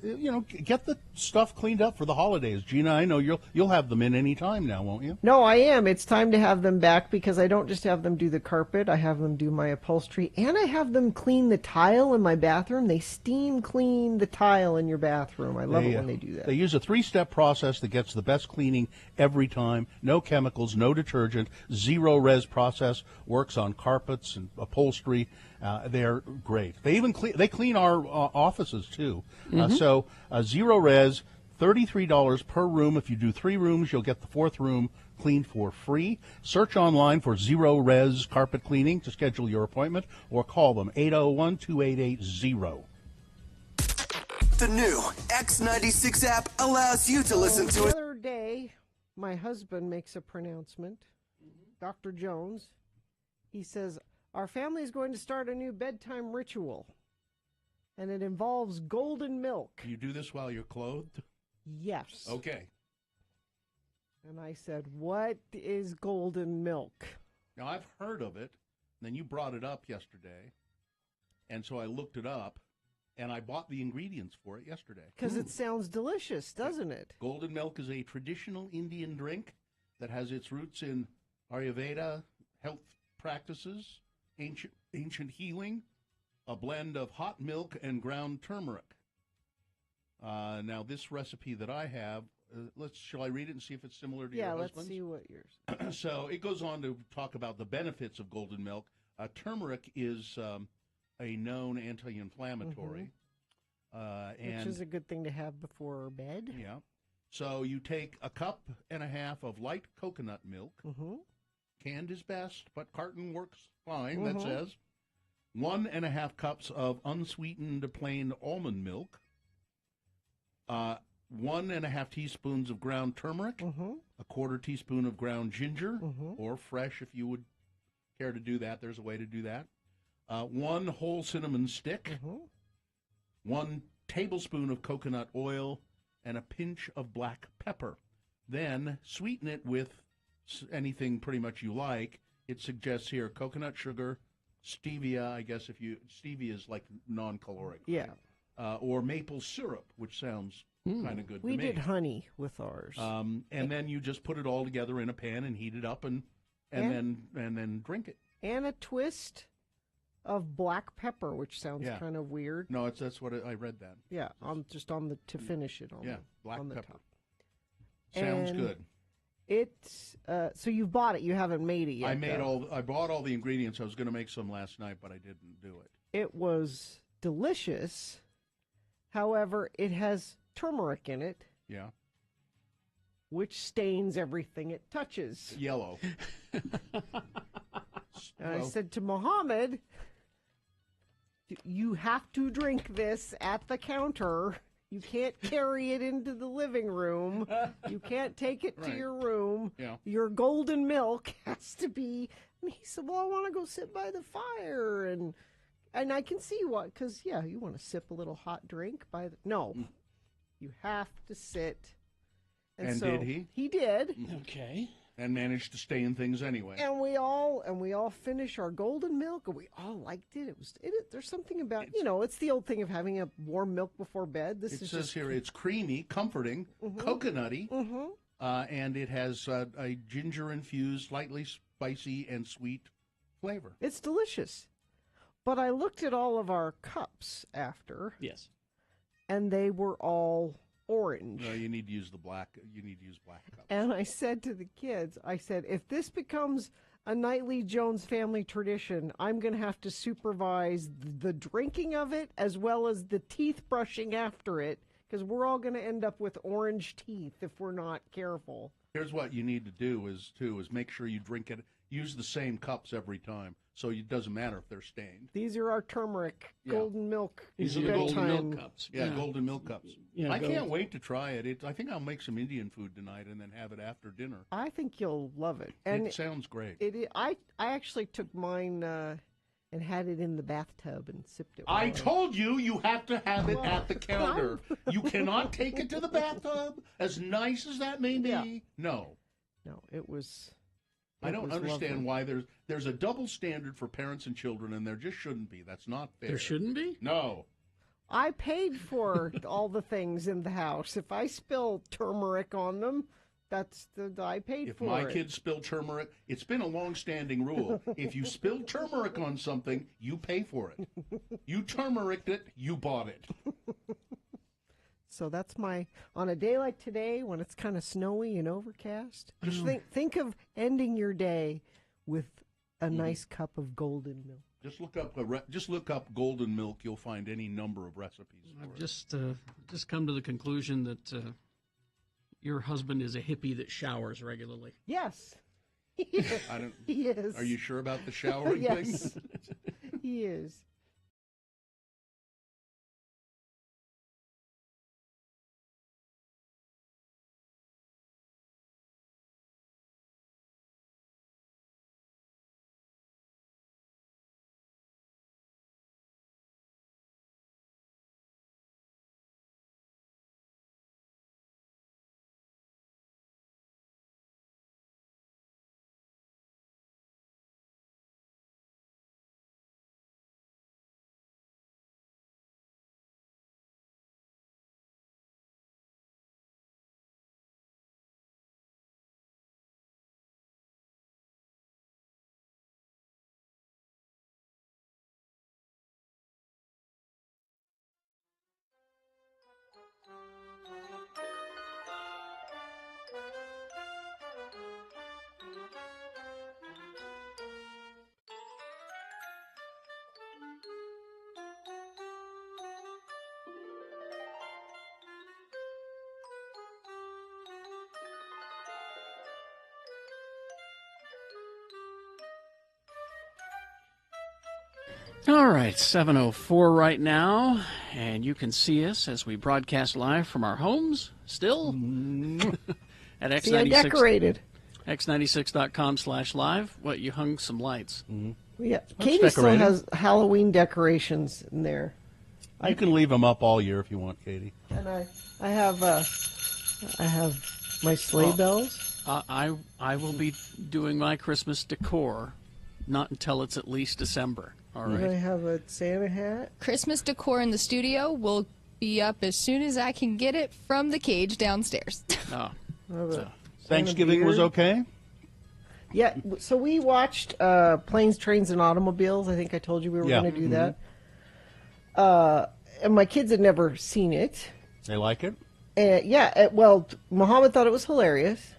You know, get the stuff cleaned up for the holidays. Gina, I know you'll have them in any time now, won't you? No, I am. It's time to have them back because I don't just have them do the carpet. I have them do my upholstery, and I have them clean the tile in my bathroom. They steam clean the tile in your bathroom. I love it when they do that. They use a 3-step process that gets the best cleaning every time. No chemicals, no detergent. Zero Res process works on carpets and upholstery. They're great. They even clean our offices too. So Zero Res, $33 per room. If you do 3 rooms, you'll get the 4th room cleaned for free. Search online for Zero Res carpet cleaning to schedule your appointment, or call them 801-2880. The new X96 app allows you to listen to it. The other day, my husband makes a pronouncement. Dr. Jones, he says, Our family is going to start a new bedtime ritual, and it involves golden milk. You do this while you're clothed? Yes. Okay. And I said, what is golden milk? Now, I've heard of it. Then you brought it up yesterday. And so I looked it up, and I bought the ingredients for it yesterday. Because it sounds delicious, doesn't it? Golden milk is a traditional Indian drink that has its roots in Ayurveda, health practices, ancient healing, a blend of hot milk and ground turmeric. Now, this recipe that I have, shall I read it and see if it's similar to your husband's? Yeah, let's see what yours. So it goes on to talk about the benefits of golden milk. Turmeric is a known anti-inflammatory. Which is a good thing to have before bed. Yeah. So you take a cup and a half of light coconut milk. Canned is best, but carton works fine, that says. 1.5 cups of unsweetened plain almond milk. 1.5 teaspoons of ground turmeric. A quarter teaspoon of ground ginger, or fresh if you would care to do that. There's a way to do that. 1 whole cinnamon stick. 1 tablespoon of coconut oil, and a pinch of black pepper. Then sweeten it with anything pretty much you like. It suggests here coconut sugar, stevia, I guess stevia is like non-caloric. Yeah. Right? Or maple syrup, which sounds kind of good to me. We did honey with ours. And then you just put it all together in a pan and heat it up and then drink it. And a twist of black pepper, which sounds kind of weird. No, that's what I read that. Yeah, to finish it on black on the pepper. top. Sounds And good. It's so you've bought it. You haven't made it yet. I bought all the ingredients. I was going to make some last night, but I didn't do it. It was delicious. However, it has turmeric in it. Yeah. Which stains everything it touches. Yellow. And I said to Mohammed, you have to drink this at the counter. You can't carry it into the living room. You can't take it to your room. Yeah. Your golden milk has to be. And he said, well, I want to go sit by the fire. And I can see what, because, you want to sip a little hot drink by the. No, you have to sit. And so did he? He did. Okay. And managed to stay in things anyway. And we all finished our golden milk, and we all liked it. There's something about it's the old thing of having a warm milk before bed. It says here it's creamy, comforting, coconutty, and it has a ginger infused, slightly spicy and sweet flavor. It's delicious. But I looked at all of our cups after. Yes. And they were all orange. No, you need to use black cups. And I said to the kids, if this becomes a nightly Jones family tradition, I'm going to have to supervise the drinking of it as well as the teeth brushing after it, because we're all going to end up with orange teeth if we're not careful. Here's what you need to do is make sure you drink it. Use the same cups every time, so it doesn't matter if they're stained. These are our turmeric golden milk. These are the golden milk cups. Yeah, golden milk cups. Yeah, I can't wait to try it. I think I'll make some Indian food tonight and then have it after dinner. I think you'll love it. And it sounds great. I actually took mine and had it in the bathtub and sipped it. I told you have to have it at the counter. You cannot take it to the bathtub, as nice as that may be. Yeah. No, it was. I don't understand lovely. why there's a double standard for parents and children, and there just shouldn't be. That's not fair. There shouldn't be? No. I paid for all the things in the house. If I spill turmeric on them, I paid If for my it. kids spill turmeric, it's been a long-standing rule. If you spill turmeric on something, you pay for it. You turmericed it, you bought it. So that's on a day like today when it's kind of snowy and overcast. Just think of ending your day with a nice cup of golden milk. Just look up golden milk. You'll find any number of recipes. I've just come to the conclusion that your husband is a hippie that showers regularly. Yes. He is. Are you sure about the showering yes. thing? He is. All right, 7:04 right now, and you can see us as we broadcast live from our homes still at X96. See, I decorated. X96.com/live. What, you hung some lights? Yeah, Katie still decorating. has Halloween decorations in there. You can leave them up all year if you want, Katie. And I have my sleigh bells. I will be doing my Christmas decor, not until it's at least December. All And I right. have a Santa hat. Christmas decor in the studio will be up as soon as I can get it from the cage downstairs. Oh. I have a Thanksgiving Santa was beard. okay? Yeah, so we watched Planes, Trains, and Automobiles. I think I told you we were Yeah. going to do that. And my kids had never seen it. They like it? Well, Muhammad thought it was hilarious.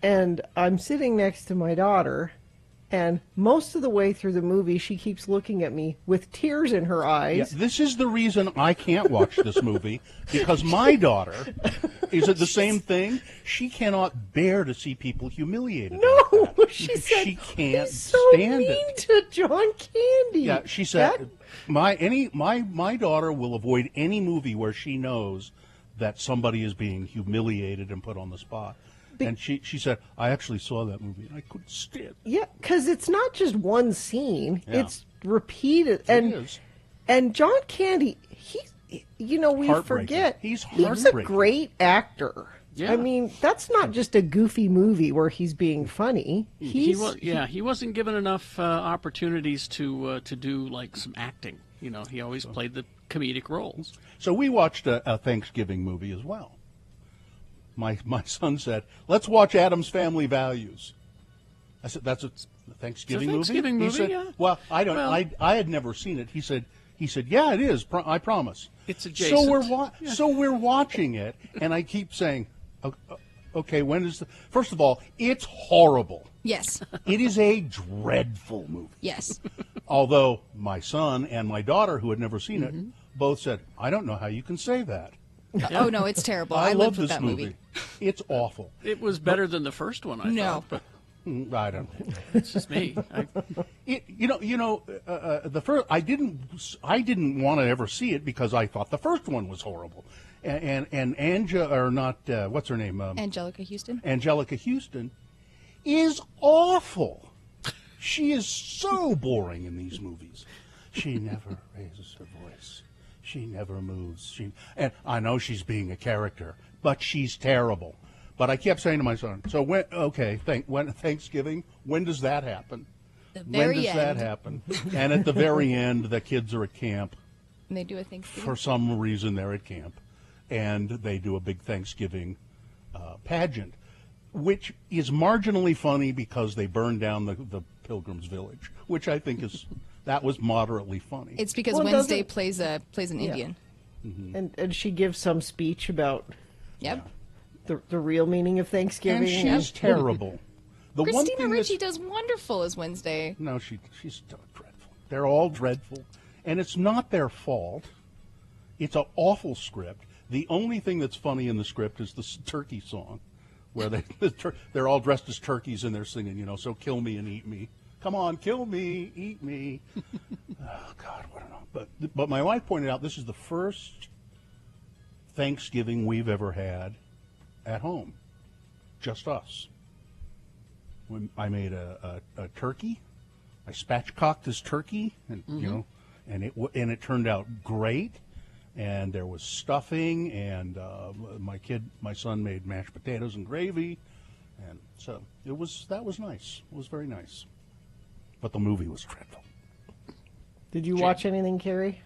And I'm sitting next to my daughter, and most of the way through the movie, she keeps looking at me with tears in her eyes. Yeah, this is the reason I can't watch this movie, because my daughter is it the same thing? She cannot bear to see people humiliated. No, she said she can't he's so stand mean it. to John Candy. Yeah, she said That- my daughter will avoid any movie where she knows that somebody is being humiliated and put on the spot. And she said, I actually saw that movie and I couldn't stand it. Yeah, because it's not just one scene; Yeah. it's repeated. It is. And John Candy, we Heartbreaking. forget He's a heartbreaking. great actor. Yeah. I mean, that's not just a goofy movie where he's being funny. He wasn't given enough opportunities to do like some acting. You know, he always played the comedic roles. So we watched a Thanksgiving movie as well. My son said, "Let's watch Addams Family Values." I said, "That's a Thanksgiving movie." Thanksgiving He movie, said, yeah. Well, I don't. Well- I had never seen it. He said, "Yeah, it is. I promise." It's adjacent. So we're watching it, and I keep saying, "Okay, when is the?" First of all, it's horrible. Yes. It is a dreadful movie. Yes. Although my son and my daughter, who had never seen it, both said, "I don't know how you can say that." Oh no, it's terrible. I love lived with this that movie. It's awful. It was better than the first one, I No. thought. But I don't know. it's just me. The first I didn't want to ever see it because I thought the first one was horrible, and what's her name? Angelica Houston. Angelica Houston is awful. She is so boring in these movies. She never raises her voice. She never moves. And I know she's being a character, but she's terrible. But I kept saying to my son, "So when Thanksgiving? When does that happen? Very when does end. that happen?" And at the very end, the kids are at camp. And they do a Thanksgiving. For some reason, they're at camp, and they do a big Thanksgiving pageant, which is marginally funny because they burn down the Pilgrim's Village, which I think was moderately funny. It's because Well, Wednesday doesn't- plays an Indian. And she gives some speech about Yep. the real meaning of Thanksgiving. And she's terrible. The one Christina thing Ricci that's, does wonderful as Wednesday. no, she's dreadful. They're all dreadful, and it's not their fault. It's an awful script. The only thing that's funny in the script is the turkey song, where they're all dressed as turkeys and they're singing, "So kill me and eat me. Come on, kill me, eat me." Oh God, I don't know. But my wife pointed out this is the first Thanksgiving we've ever had at home, just us. When I made a turkey, I spatchcocked this turkey, and and it turned out great. And there was stuffing, and my son made mashed potatoes and gravy, and so that was nice. It was very nice. But the movie was dreadful. Did you watch anything, Carrie?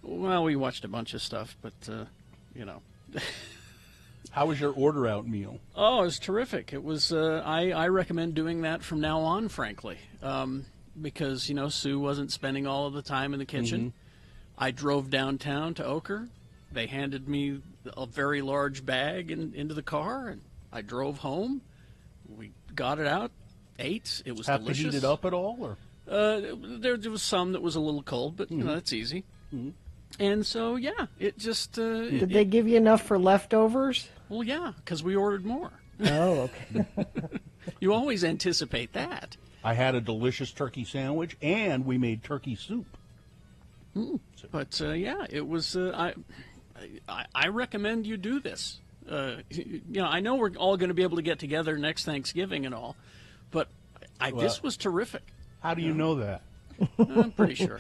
Well, we watched a bunch of stuff, but How was your order out meal? Oh, it was terrific. It was. I recommend doing that from now on, frankly, because Sue wasn't spending all of the time in the kitchen. I drove downtown to Oker. They handed me a very large bag into the car, and I drove home. We got it out, ate. It was Have delicious. to heat it up at all, or? There was some that was a little cold, but that's easy. And so, yeah, it just. Did they give you enough for leftovers? Well, yeah, because we ordered more. Oh, okay. You always anticipate that. I had a delicious turkey sandwich, and we made turkey soup. But yeah, it was. I recommend you do this. I know we're all going to be able to get together next Thanksgiving and all, but this was terrific. How do you know that? I'm pretty sure.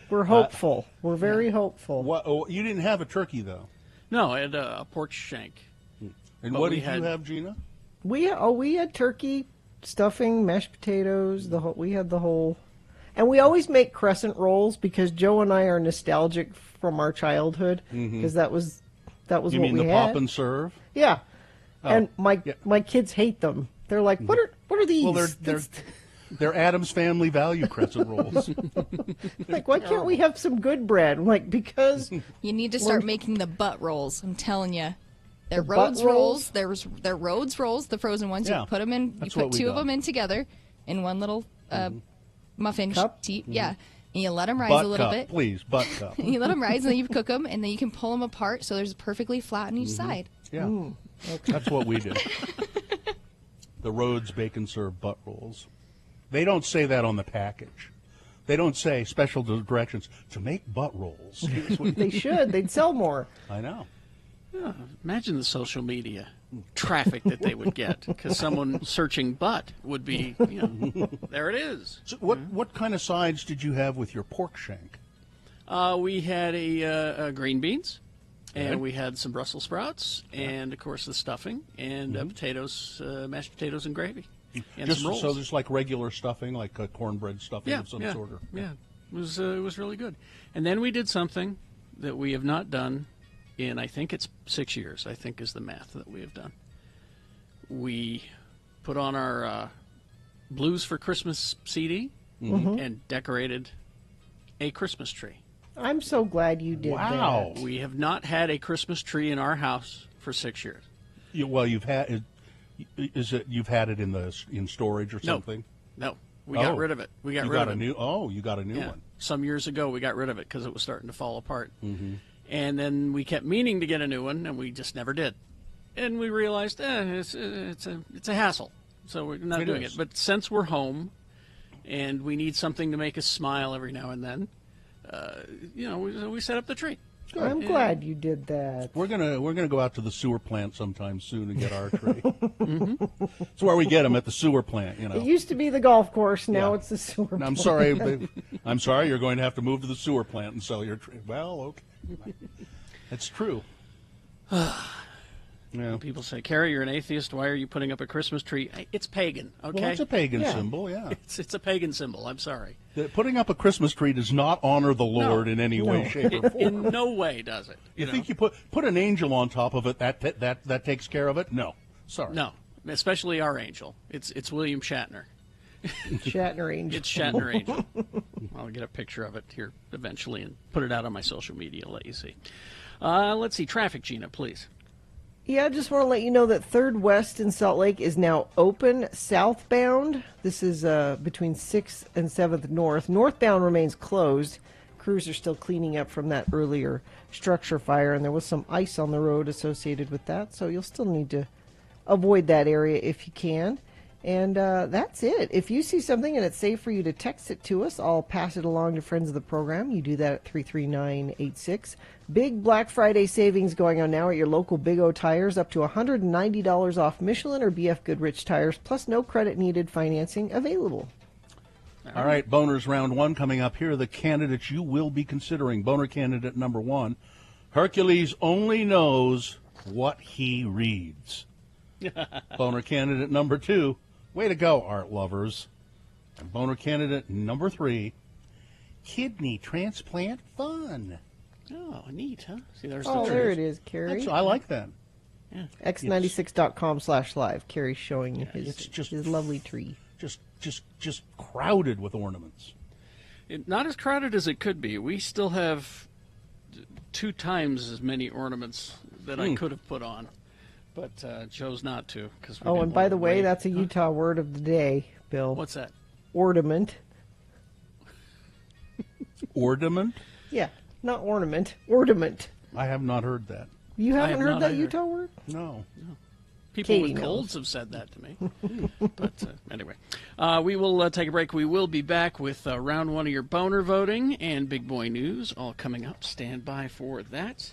We're hopeful. We're very hopeful. What? You didn't have a turkey though. No, I had a pork shank. And But what we did had- you have, Gina? We had turkey, stuffing, mashed potatoes. We had the whole, and we always make crescent rolls because Joe and I are nostalgic from our childhood because that was You what mean we the had. pop and serve? Yeah, Oh, and my yeah. kids hate them. They're like, what are these? Well, they're Adam's Family Value crescent rolls. like, why can't we have some good bread? I'm like, because You need to start making the butt rolls. I'm telling you. They're The butt Rhodes rolls. rolls? They're Rhodes rolls, the frozen ones. Yeah, You put them in. You that's what put we two of got. them in together in one little muffin Cup? Yeah, and you let them rise Butt a little cup, bit. please. Butt cup. And you let them rise, and then you cook them, and then you can pull them apart so there's perfectly flat on each side. Yeah, that's what we do. The Rhodes Bacon Serve butt rolls. They don't say that on the package. They don't say special directions to make butt rolls. Here's what- they should. They'd sell more. I know. Imagine the social media traffic that they would get because someone searching butt would be, there it is. So what kind of sides did you have with your pork shank? We had a green beans, and Good. we had some Brussels sprouts, and of course the stuffing, and potatoes, mashed potatoes and gravy, and Just some rolls. so there's like regular stuffing, like cornbread stuffing yeah, of some yeah, sort. yeah. It was really good. And then we did something that we have not done in, I think it's 6 years, I think is the math that we have done. We put on our Blues for Christmas CD and decorated a Christmas tree. I'm so glad you did Wow. that. We have not had a Christmas tree in our house for 6 years. You've had you've had it in storage or No. something? No, we got Oh. rid of it. We got You rid got of a it. new. Oh, you got a new Yeah. one. Some years ago, we got rid of it because it was starting to fall apart. And then we kept meaning to get a new one, and we just never did. And we realized it's a hassle, so we're not doing is. it. But since we're home, and we need something to make us smile every now and then, we set up the tree. I'm glad you did that. We're gonna go out to the sewer plant sometime soon and get our tree. It's where we get them, at the sewer plant. It used to be the golf course. Now Yeah. it's the sewer. And I'm plant. sorry. I'm sorry. You're going to have to move to the sewer plant and sell your tree. Well, okay. It's true. Yeah. People say, Carrie, you're an atheist. Why are you putting up a Christmas tree? It's pagan, okay? Well, it's a pagan Yeah. symbol. Yeah. It's a pagan symbol. I'm sorry. Putting up a Christmas tree does not honor the Lord in any way, shape, or form. In no way does it. You think you put an angel on top of it, that takes care of it? No. Sorry. No, especially our angel. It's William Shatner. Shatner Angel. It's Shatner Angel. I'll get a picture of it here eventually and put it out on my social media, let you see. Let's see. Traffic, Gina, please. Yeah, I just want to let you know that 3rd West in Salt Lake is now open southbound. This is between 6th and 7th North. Northbound remains closed. Crews are still cleaning up from that earlier structure fire, and there was some ice on the road associated with that, so you'll still need to avoid that area if you can. And that's it. If you see something and it's safe for you to text it to us, I'll pass it along to friends of the program. You do that at 33986. Big Black Friday savings going on now at your local Big O Tires, up to $190 off Michelin or BF Goodrich tires, plus no credit needed financing available. All right, Boners round 1 coming up. Here are the candidates you will be considering. Boner candidate number 1, Hercules only knows what he reads. Boner candidate number 2, way to go, art lovers. And boner candidate number 3, kidney transplant fun. Oh, neat, huh? See, there's Oh, the there truth. it is, Carrie. I like that. X96.com/live. Carrie's showing his, it's just- his lovely tree. Just crowded with ornaments. Not as crowded as it could be. We still have 2 times as many ornaments that I could have put on, but chose not to. Oh, and by the way, that's a Utah word of the day, Bill. What's that? Ornament. Ornament? Yeah, not ornament. Ornament. I have not heard that. You I haven't have heard not that either. Utah word? No. People Katie with knows. colds have said that to me. But anyway, we will take a break. We will be back with round one of your boner voting and big boy news all coming up. Stand by for that.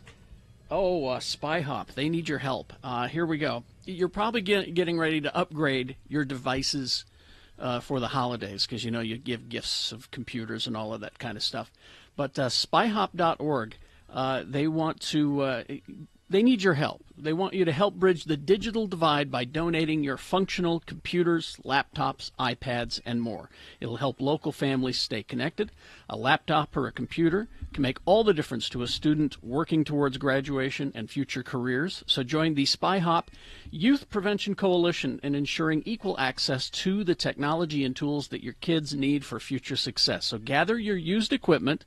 Oh, Spy Hop. They need your help. Here we go. You're probably getting ready to upgrade your devices for the holidays because, you give gifts of computers and all of that kind of stuff. But spyhop.org, they want to... They need your help. They want you to help bridge the digital divide by donating your functional computers, laptops, iPads, and more. It'll help local families stay connected. A laptop or a computer can make all the difference to a student working towards graduation and future careers. So join the SpyHop Youth Prevention Coalition in ensuring equal access to the technology and tools that your kids need for future success. So gather your used equipment.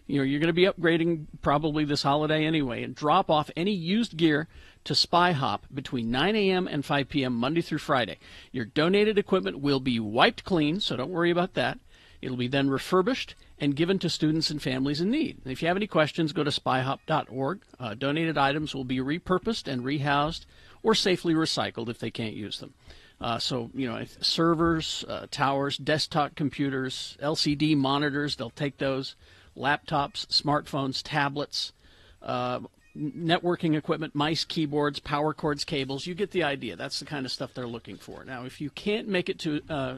You're going to be upgrading probably this holiday anyway, and drop off any used gear to SpyHop between 9 a.m. and 5 p.m. Monday through Friday. Your donated equipment will be wiped clean, so don't worry about that. It'll be then refurbished and given to students and families in need. If you have any questions, go to spyhop.org. Donated items will be repurposed and rehoused or safely recycled if they can't use them. Servers, towers, desktop computers, LCD monitors, they'll take those. Laptops, smartphones, tablets, networking equipment, mice, keyboards, power cords, cables. You get the idea. That's the kind of stuff they're looking for. Now, if you can't make it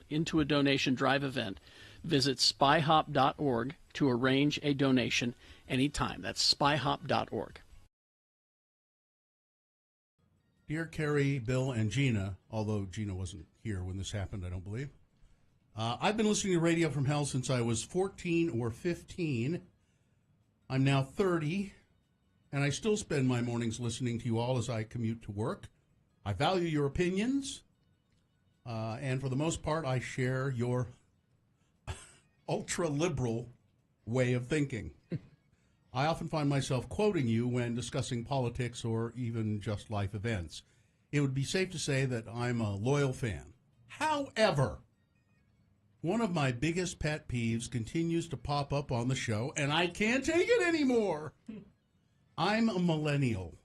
into a donation drive event, visit spyhop.org to arrange a donation anytime. That's spyhop.org. Dear Carrie, Bill, and Gina, although Gina wasn't here when this happened, I don't believe. I've been listening to Radio from Hell since I was 14 or 15. I'm now 30, and I still spend my mornings listening to you all as I commute to work. I value your opinions, and for the most part, I share your ultra-liberal way of thinking. I often find myself quoting you when discussing politics or even just life events. It would be safe to say that I'm a loyal fan. However, one of my biggest pet peeves continues to pop up on the show, and I can't take it anymore. I'm a millennial.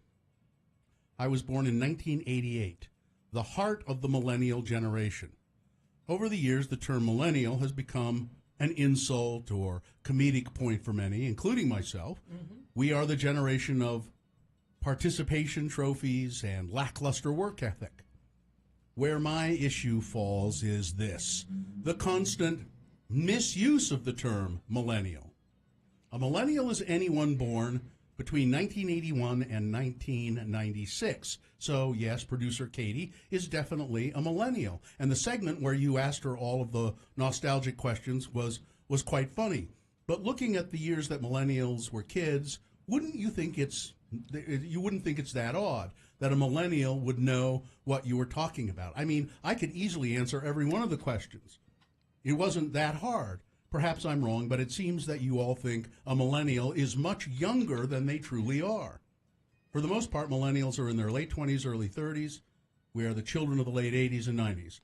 I was born in 1988, the heart of the millennial generation. Over the years, the term millennial has become an insult or comedic point for many, including myself. Mm-hmm. We are the generation of participation trophies and lackluster work ethic. Where my issue falls is this: the constant misuse of the term millennial. A millennial is anyone born between 1981 and 1996. So, yes, producer Katie is definitely a millennial. And the segment where you asked her all of the nostalgic questions was quite funny. But looking at the years that millennials were kids, wouldn't you think you wouldn't think it's that odd that a millennial would know what you were talking about? I mean, I could easily answer every one of the questions. It wasn't that hard. Perhaps I'm wrong, but it seems that you all think a millennial is much younger than they truly are. For the most part, millennials are in their late 20s, early 30s. We are the children of the late 80s and 90s.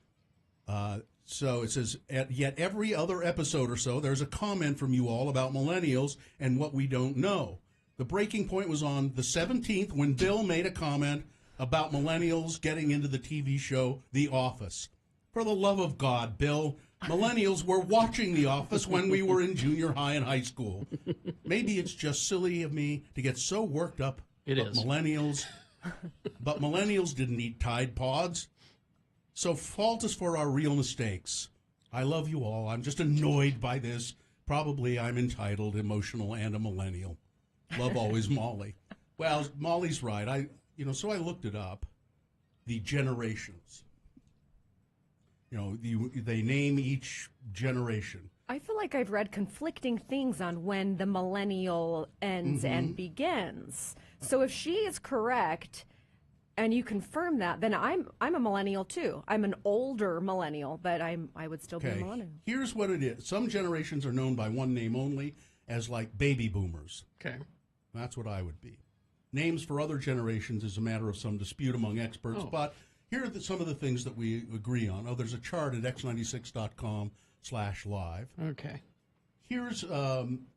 So it says, yet every other episode or so, there's a comment from you all about millennials and what we don't know. The breaking point was on the 17th when Bill made a comment about millennials getting into the TV show The Office. For the love of God, Bill, millennials were watching The Office when we were in junior high and high school. Maybe it's just silly of me to get so worked up. But millennials didn't eat Tide Pods. So fault is for our real mistakes. I love you all. I'm just annoyed by this. Probably I'm entitled, emotional, and a millennial. Love always, Molly. Well, Molly's right. So I looked it up. The generations. They name each generation. I feel like I've read conflicting things on when the millennial ends and begins. So if she is correct, and you confirm that, then I'm a millennial too. I'm an older millennial, but I would still be a millennial. Here's what it is. Some generations are known by one name only, as like baby boomers. Okay. That's what I would be. Names for other generations is a matter of some dispute among experts, but here are some of the things that we agree on. There's a chart at x96.com/live. Okay. Here's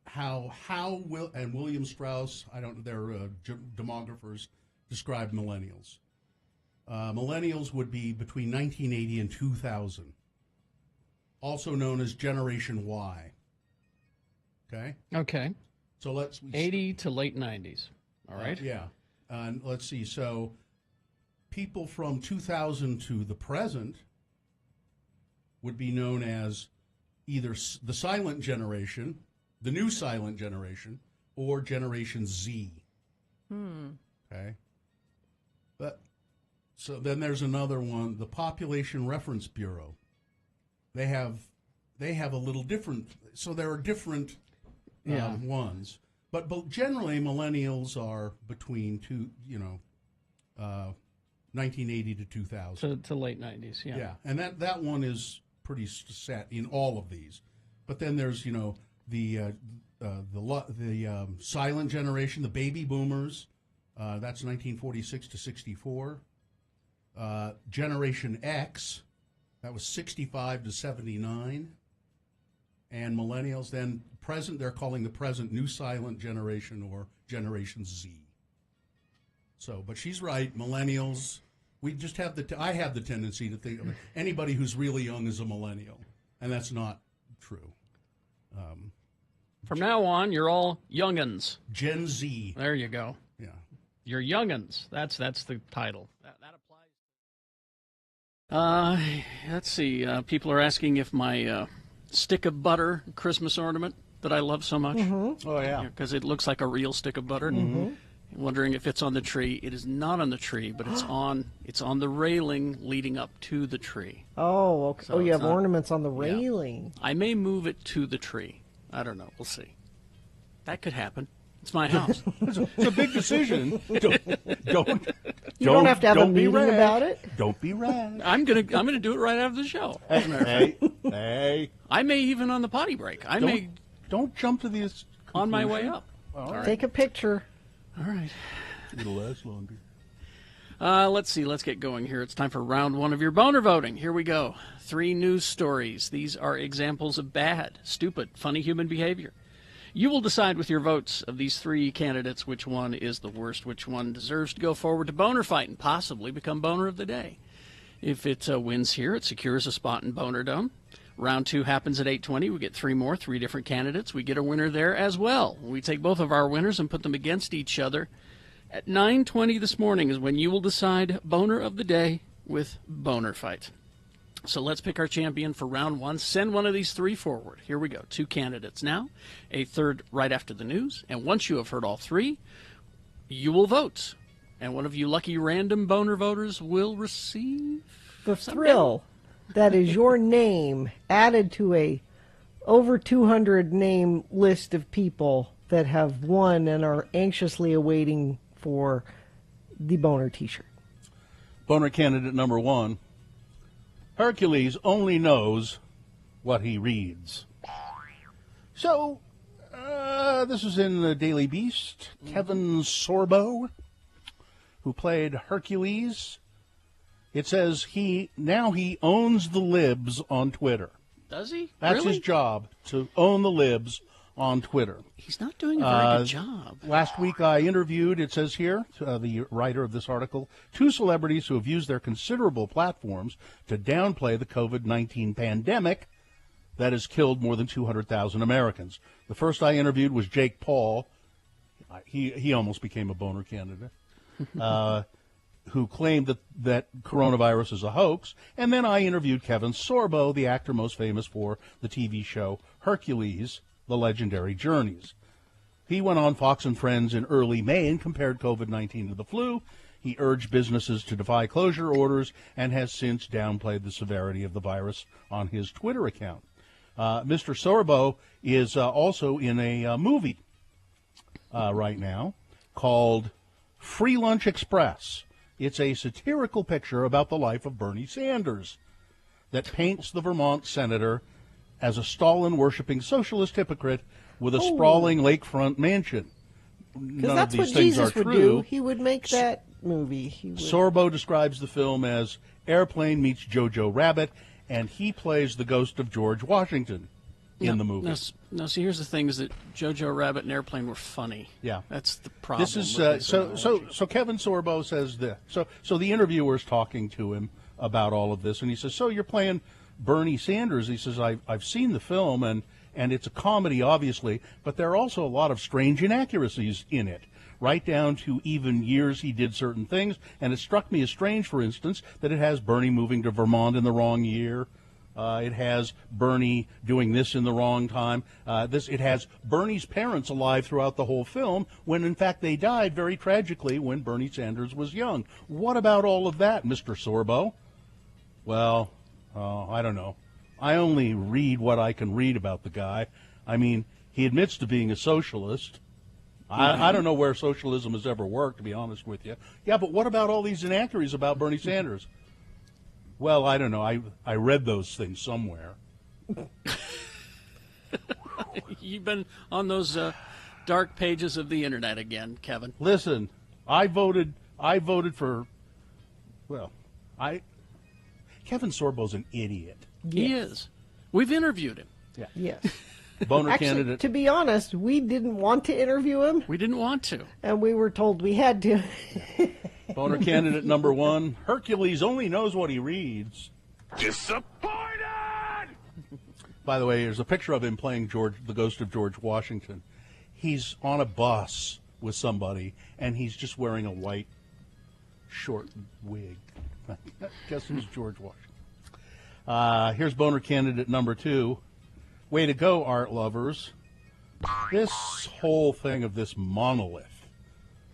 how Will and William Strauss, they're demographers, describe millennials. Millennials would be between 1980 and 2000, also known as Generation Y. Okay? Okay. So let's... 80 to late 90s. All right. Yeah. And let's see. So people from 2000 to the present would be known as either the silent generation, the new silent generation, or Generation Z. Okay. But so then there's another one, the Population Reference Bureau. They have a little different. So there are different ones, but generally millennials are between 1980 to 2000 to late 90s. Yeah. Yeah, and that one is pretty set in all of these. But then there's the silent generation, the baby boomers. That's 1946 to 64. Generation X, that was 65 to 79. And millennials, then they're calling the present new silent generation or Generation Z. So, but she's right, millennials, we just have I have the tendency to think of anybody who's really young is a millennial, and that's not true. From now on, you're all young'uns. Gen Z. There you go. Yeah. You're young'uns. That's the title. That applies. Let's see. People are asking if my stick of butter Christmas ornament that I love so much. Mm-hmm. Oh, yeah. Because it looks like a real stick of butter. Mm-hmm. Wondering if it's on the tree. It is not on the tree, but it's on the railing leading up to the tree. Oh, okay. So you it's have ornaments on the Yeah. railing. I may move it to the tree. I don't know. We'll see. That could happen. It's my house. It's a big decision. Don't You don't have to have a don't be meeting rash. about it. Don't be rash. I'm gonna do it right after the show. As a matter of fact. Hey. I may even on the potty break. Don't jump to these on my way conclusions. up. All right. Take a picture. All right. It'll last longer. Let's see. Let's get going here. It's time for round one of your boner voting. Here we go. 3 news stories. These are examples of bad, stupid, funny human behavior. You will decide with your votes of these 3 candidates which one is the worst, which one deserves to go forward to Boner Fight and possibly become Boner of the Day. If it wins here, it secures a spot in Boner Dome. Round 2 happens at 8:20. We get 3 different candidates. We get a winner there as well. We take both of our winners and put them against each other. At 9:20 this morning is when you will decide Boner of the Day with Boner Fight. So let's pick our champion for round 1. Send one of these 3 forward. Here we go. 2 candidates now, a third right after the news. And once you have heard all 3, you will vote. And one of you lucky random boner voters will receive The thrill that is your name added to a over 200 name list of people that have won and are anxiously awaiting for the Boner t-shirt. Boner candidate number 1. Hercules only knows what he reads. So, this is in the Daily Beast. Kevin Sorbo, who played Hercules, it says he owns the libs on Twitter. Does he? That's Really? his job, to own the libs on Twitter. He's not doing a very good job. Last week I interviewed, it says here, the writer of this article, 2 celebrities who have used their considerable platforms to downplay the COVID-19 pandemic that has killed more than 200,000 Americans. The first I interviewed was Jake Paul. He almost became a boner candidate. Who claimed that coronavirus is a hoax. And then I interviewed Kevin Sorbo, the actor most famous for the TV show Hercules, The Legendary Journeys. He went on Fox and Friends in early May and compared COVID-19 to the flu. He urged businesses to defy closure orders and has since downplayed the severity of the virus on his Twitter account. Mr. Sorbo is also in a movie right now called Free Lunch Express. It's a satirical picture about the life of Bernie Sanders that paints the Vermont senator as a Stalin-worshipping socialist hypocrite with a sprawling lakefront mansion. None that's of these what things Jesus are would true. do. He would make that movie. He would. Sorbo describes the film as Airplane meets Jojo Rabbit, and he plays the ghost of George Washington. in the movie. Now, see, here's the thing: is that Jojo Rabbit and Airplane were funny. Yeah, that's the problem. This is with so Kevin Sorbo says this. So the interviewer's talking to him about all of this, and he says, "So you're playing Bernie Sanders?" He says, "I've seen the film, and it's a comedy, obviously, but there are also a lot of strange inaccuracies in it, right down to even years he did certain things. And it struck me as strange, for instance, that it has Bernie moving to Vermont in the wrong year." It has Bernie doing this in the wrong time. It has Bernie's parents alive throughout the whole film, when in fact they died very tragically when Bernie Sanders was young. What about all of that, Mr. Sorbo? Well, I don't know. I only read what I can read about the guy. I mean, he admits to being a socialist. I don't know where socialism has ever worked, to be honest with you. Yeah, but what about all these inaccuracies about Bernie Sanders? Well, I don't know. I read those things somewhere. You've been on those dark pages of the internet again, Kevin. Listen, I voted for, Kevin Sorbo's an idiot. He is. We've interviewed him. Yeah. Yes. Boner Actually, candidate. to be honest, we didn't want to interview him. We didn't want to. And we were told we had to. Boner candidate number 1. Hercules only knows what he reads. Disappointed! By the way, there's a picture of him playing the ghost of George Washington. He's on a bus with somebody, and he's just wearing a white, short wig. Guess who's George Washington? Here's Boner candidate number 2. Way to go, art lovers. This whole thing of this monolith,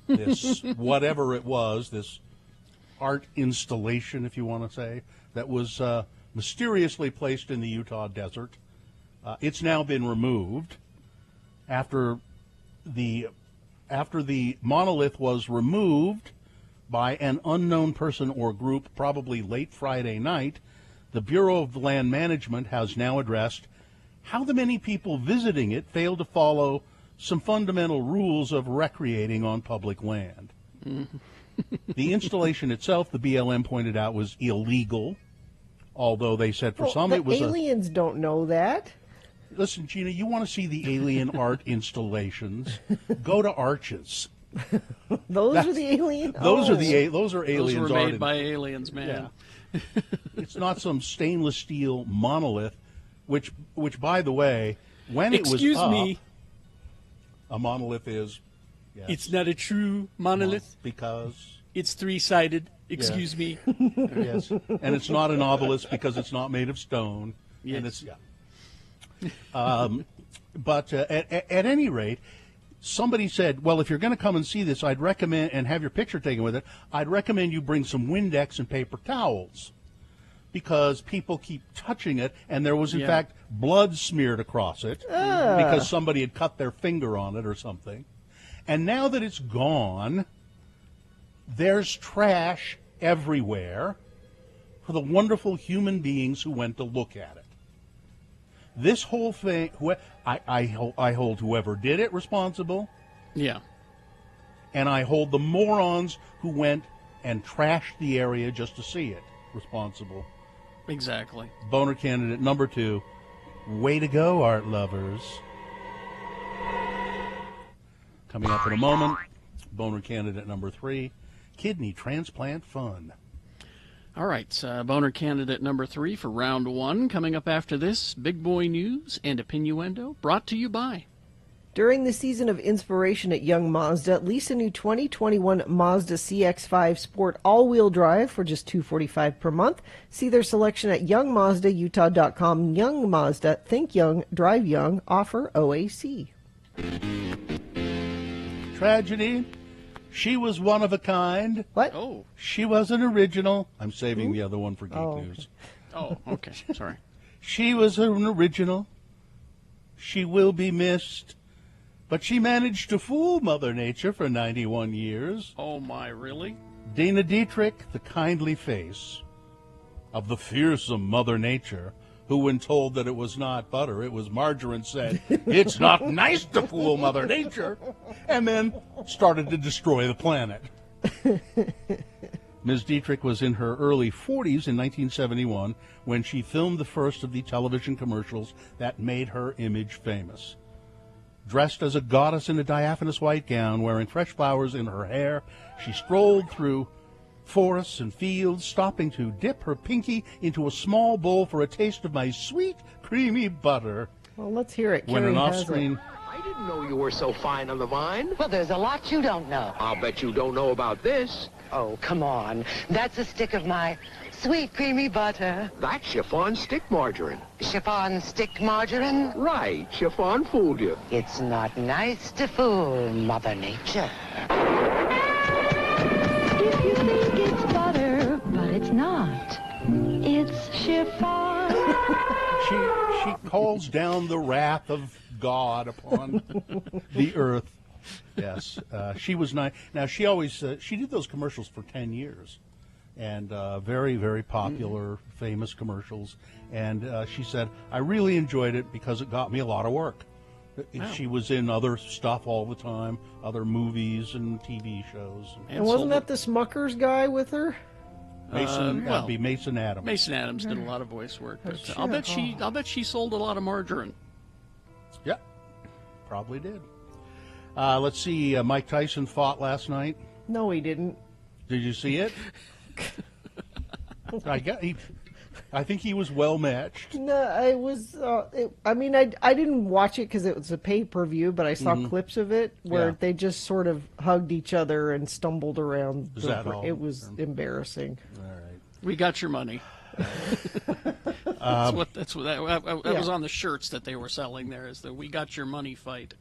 this whatever it was, this art installation, if you want to say, that was mysteriously placed in the Utah desert. It's now been removed. After the monolith was removed by an unknown person or group, probably late Friday night, the Bureau of Land Management has now addressed how the many people visiting it failed to follow some fundamental rules of recreating on public land. The installation itself, the BLM pointed out, was illegal, although they said for some it was aliens don't know that. Listen, Gina, you want to see the alien art installations? Go to Arches. Those are the aliens. Those are aliens. Those were made by aliens, man. Yeah. It's not some stainless steel monolith, which by the way, when it was Excuse up, me. A monolith is. Yes, it's not a true monolith because it's three-sided. Excuse me. Yes, and it's not an obelisk because it's not made of stone. Yes. And it's but at any rate, somebody said, well, if you're going to come and see this, I'd recommend, and have your picture taken with it, I'd recommend you bring some Windex and paper towels, because people keep touching it, and there was, in fact, blood smeared across it because somebody had cut their finger on it or something. And now that it's gone, there's trash everywhere for the wonderful human beings who went to look at it. This whole thing, I hold whoever did it responsible. Yeah. And I hold the morons who went and trashed the area just to see it responsible. Exactly. Boner candidate number 2. Way to go, art lovers. Coming up in a moment, boner candidate number 3. Kidney transplant fun. All right, boner candidate number 3 for round 1. Coming up after this, Big Boy News and Opinnuendo, brought to you by. During the season of inspiration at Young Mazda, lease a new 2021 Mazda CX-5 Sport all-wheel drive for just $245 per month. See their selection at youngmazdautah.com. Young Mazda, think young, drive young, offer OAC. Tragedy. She was one of a kind. What? Oh. She was an original. I'm saving the other one for Geek News. Oh, okay. Sorry. She was an original. She will be missed. But she managed to fool Mother Nature for 91 years. Oh, my, really? Dana Dietrich, the kindly face of the fearsome Mother Nature, who, when told that it was not butter, it was margarine, said, "It's not nice to fool Mother Nature," and then started to destroy the planet. Ms. Dietrich was in her early 40s in 1971 when she filmed the first of the television commercials that made her image famous. Dressed as a goddess in a diaphanous white gown, wearing fresh flowers in her hair, she strolled through forests and fields, stopping to dip her pinky into a small bowl for a taste of my sweet, creamy butter. Well, let's hear it. When Carrie an has off-screen... I didn't know you were so fine on the vine. Well, there's a lot you don't know. I'll bet you don't know about this. Oh, come on. That's a stick of my sweet creamy butter. That's chiffon stick margarine. Chiffon stick margarine? Right, chiffon fooled you. It's not nice to fool Mother Nature. If you think it's butter, but it's not. It's chiffon. She calls down the wrath of God upon the earth. Yes, she was nice. Now, she always, she did those commercials for 10 years. And very, very popular, famous commercials. And she said, I really enjoyed it because it got me a lot of work. Wow. She was in other stuff all the time, other movies and TV shows. And wasn't that the Smuckers guy with her? Mason, that'd be Mason Adams. Mason Adams did a lot of voice work, but Sure. I'll bet she sold a lot of margarine. Yeah, probably did. Let's see, Mike Tyson fought last night. No, he didn't. Did you see it? I think he was well matched. No, I was. I didn't watch it because it was a pay-per-view, but I saw clips of it where they just sort of hugged each other and stumbled around. Is that all? It was embarrassing. All right. We got your money. That was on the shirts that they were selling there. Is the "We got your money" fight.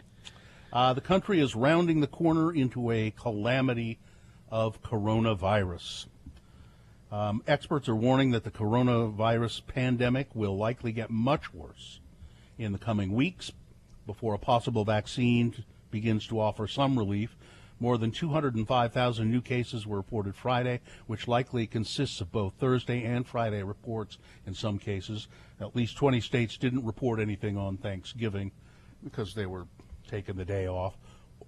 The country is rounding the corner into a calamity of coronavirus. Experts are warning that the coronavirus pandemic will likely get much worse in the coming weeks before a possible vaccine begins to offer some relief. More than 205,000 new cases were reported Friday, which likely consists of both Thursday and Friday reports in some cases. At least 20 states didn't report anything on Thanksgiving because they were taking the day off,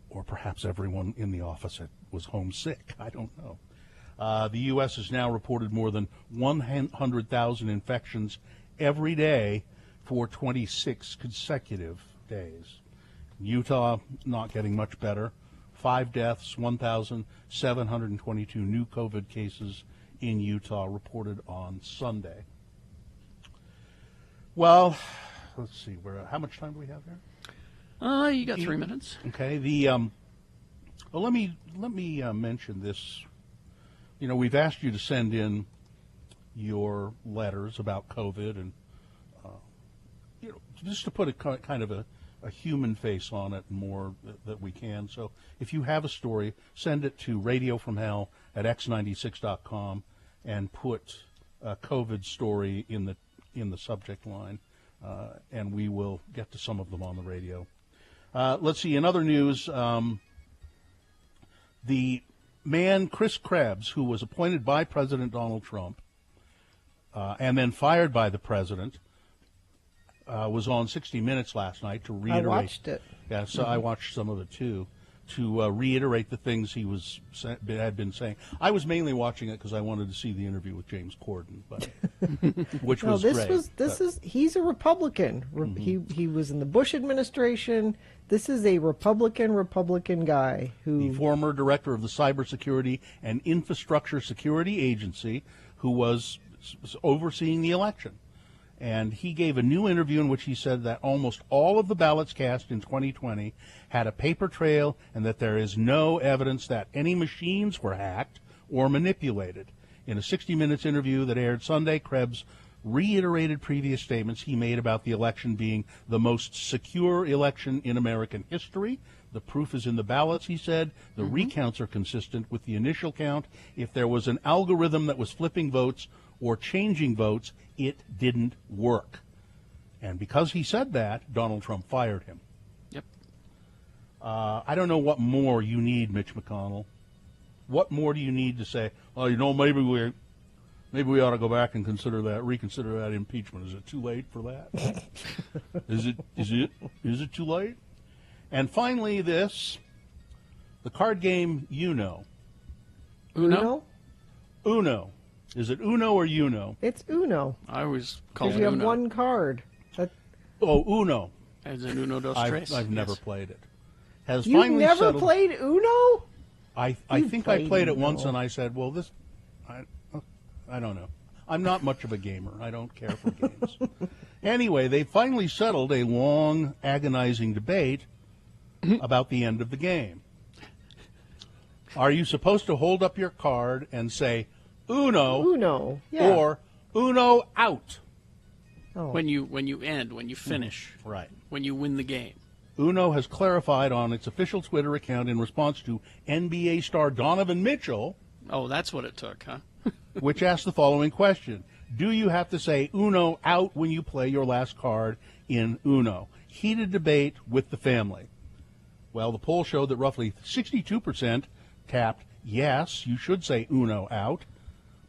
or perhaps everyone in the office was homesick. I don't know. The U.S. has now reported more than 100,000 infections every day for 26 consecutive days. Utah not getting much better. 5 deaths, 1,722 new COVID cases in Utah reported on Sunday. Well, let's see. How much time do we have here? You got 3 minutes. Okay. Well, let me mention this. You know, we've asked you to send in your letters about COVID, and just to put a kind of a human face on it more that we can. So, if you have a story, send it to radiofromhell@x96.com and put a COVID story in the subject line, and we will get to some of them on the radio. Let's see. In other news, the man, Chris Krebs, who was appointed by President Donald Trump and then fired by the president, was on 60 Minutes last night to reiterate. I watched it. Yeah, so I watched some of it too, to reiterate the things he had been saying. I was mainly watching it because I wanted to see the interview with James Corden, but which was great. He's a Republican. He was in the Bush administration. This is a Republican guy who... The former director of the Cybersecurity and Infrastructure Security Agency, who was overseeing the election. And he gave a new interview in which he said that almost all of the ballots cast in 2020 had a paper trail and that there is no evidence that any machines were hacked or manipulated. In a 60 Minutes interview that aired Sunday, Krebs reiterated previous statements he made about the election being the most secure election in American history. The proof is in the ballots, he said. The recounts are consistent with the initial count. If there was an algorithm that was flipping votes or changing votes, it didn't work. And because he said that, Donald Trump fired him. Yep. I don't know what more you need, Mitch McConnell. What more do you need to say, oh, maybe we ought to go back and reconsider that impeachment. Is it too late for that? Is it too late? And finally, the card game Uno. Uno? Uno. Is it Uno or Uno? It's Uno. I always call Because it you have Uno. one card. Oh, Uno. As in Uno dos I've tres. never Yes. played it. Has You've finally never settled. played Uno? I You've think I played it Uno. once, and I said, "Well, this, I don't know. I'm not much of a gamer. I don't care for games." Anyway, they finally settled a long, agonizing debate about the end of the game. Are you supposed to hold up your card and say "Uno"? Uno. Yeah. Or "Uno out"? When you end, when you finish, right? When you win the game. Uno has clarified on its official Twitter account in response to NBA star Donovan Mitchell. Oh, that's what it took, huh? Which asked the following question: do you have to say Uno out when you play your last card in Uno? Heated debate with the family. Well, the poll showed that roughly 62% tapped yes, you should say Uno out,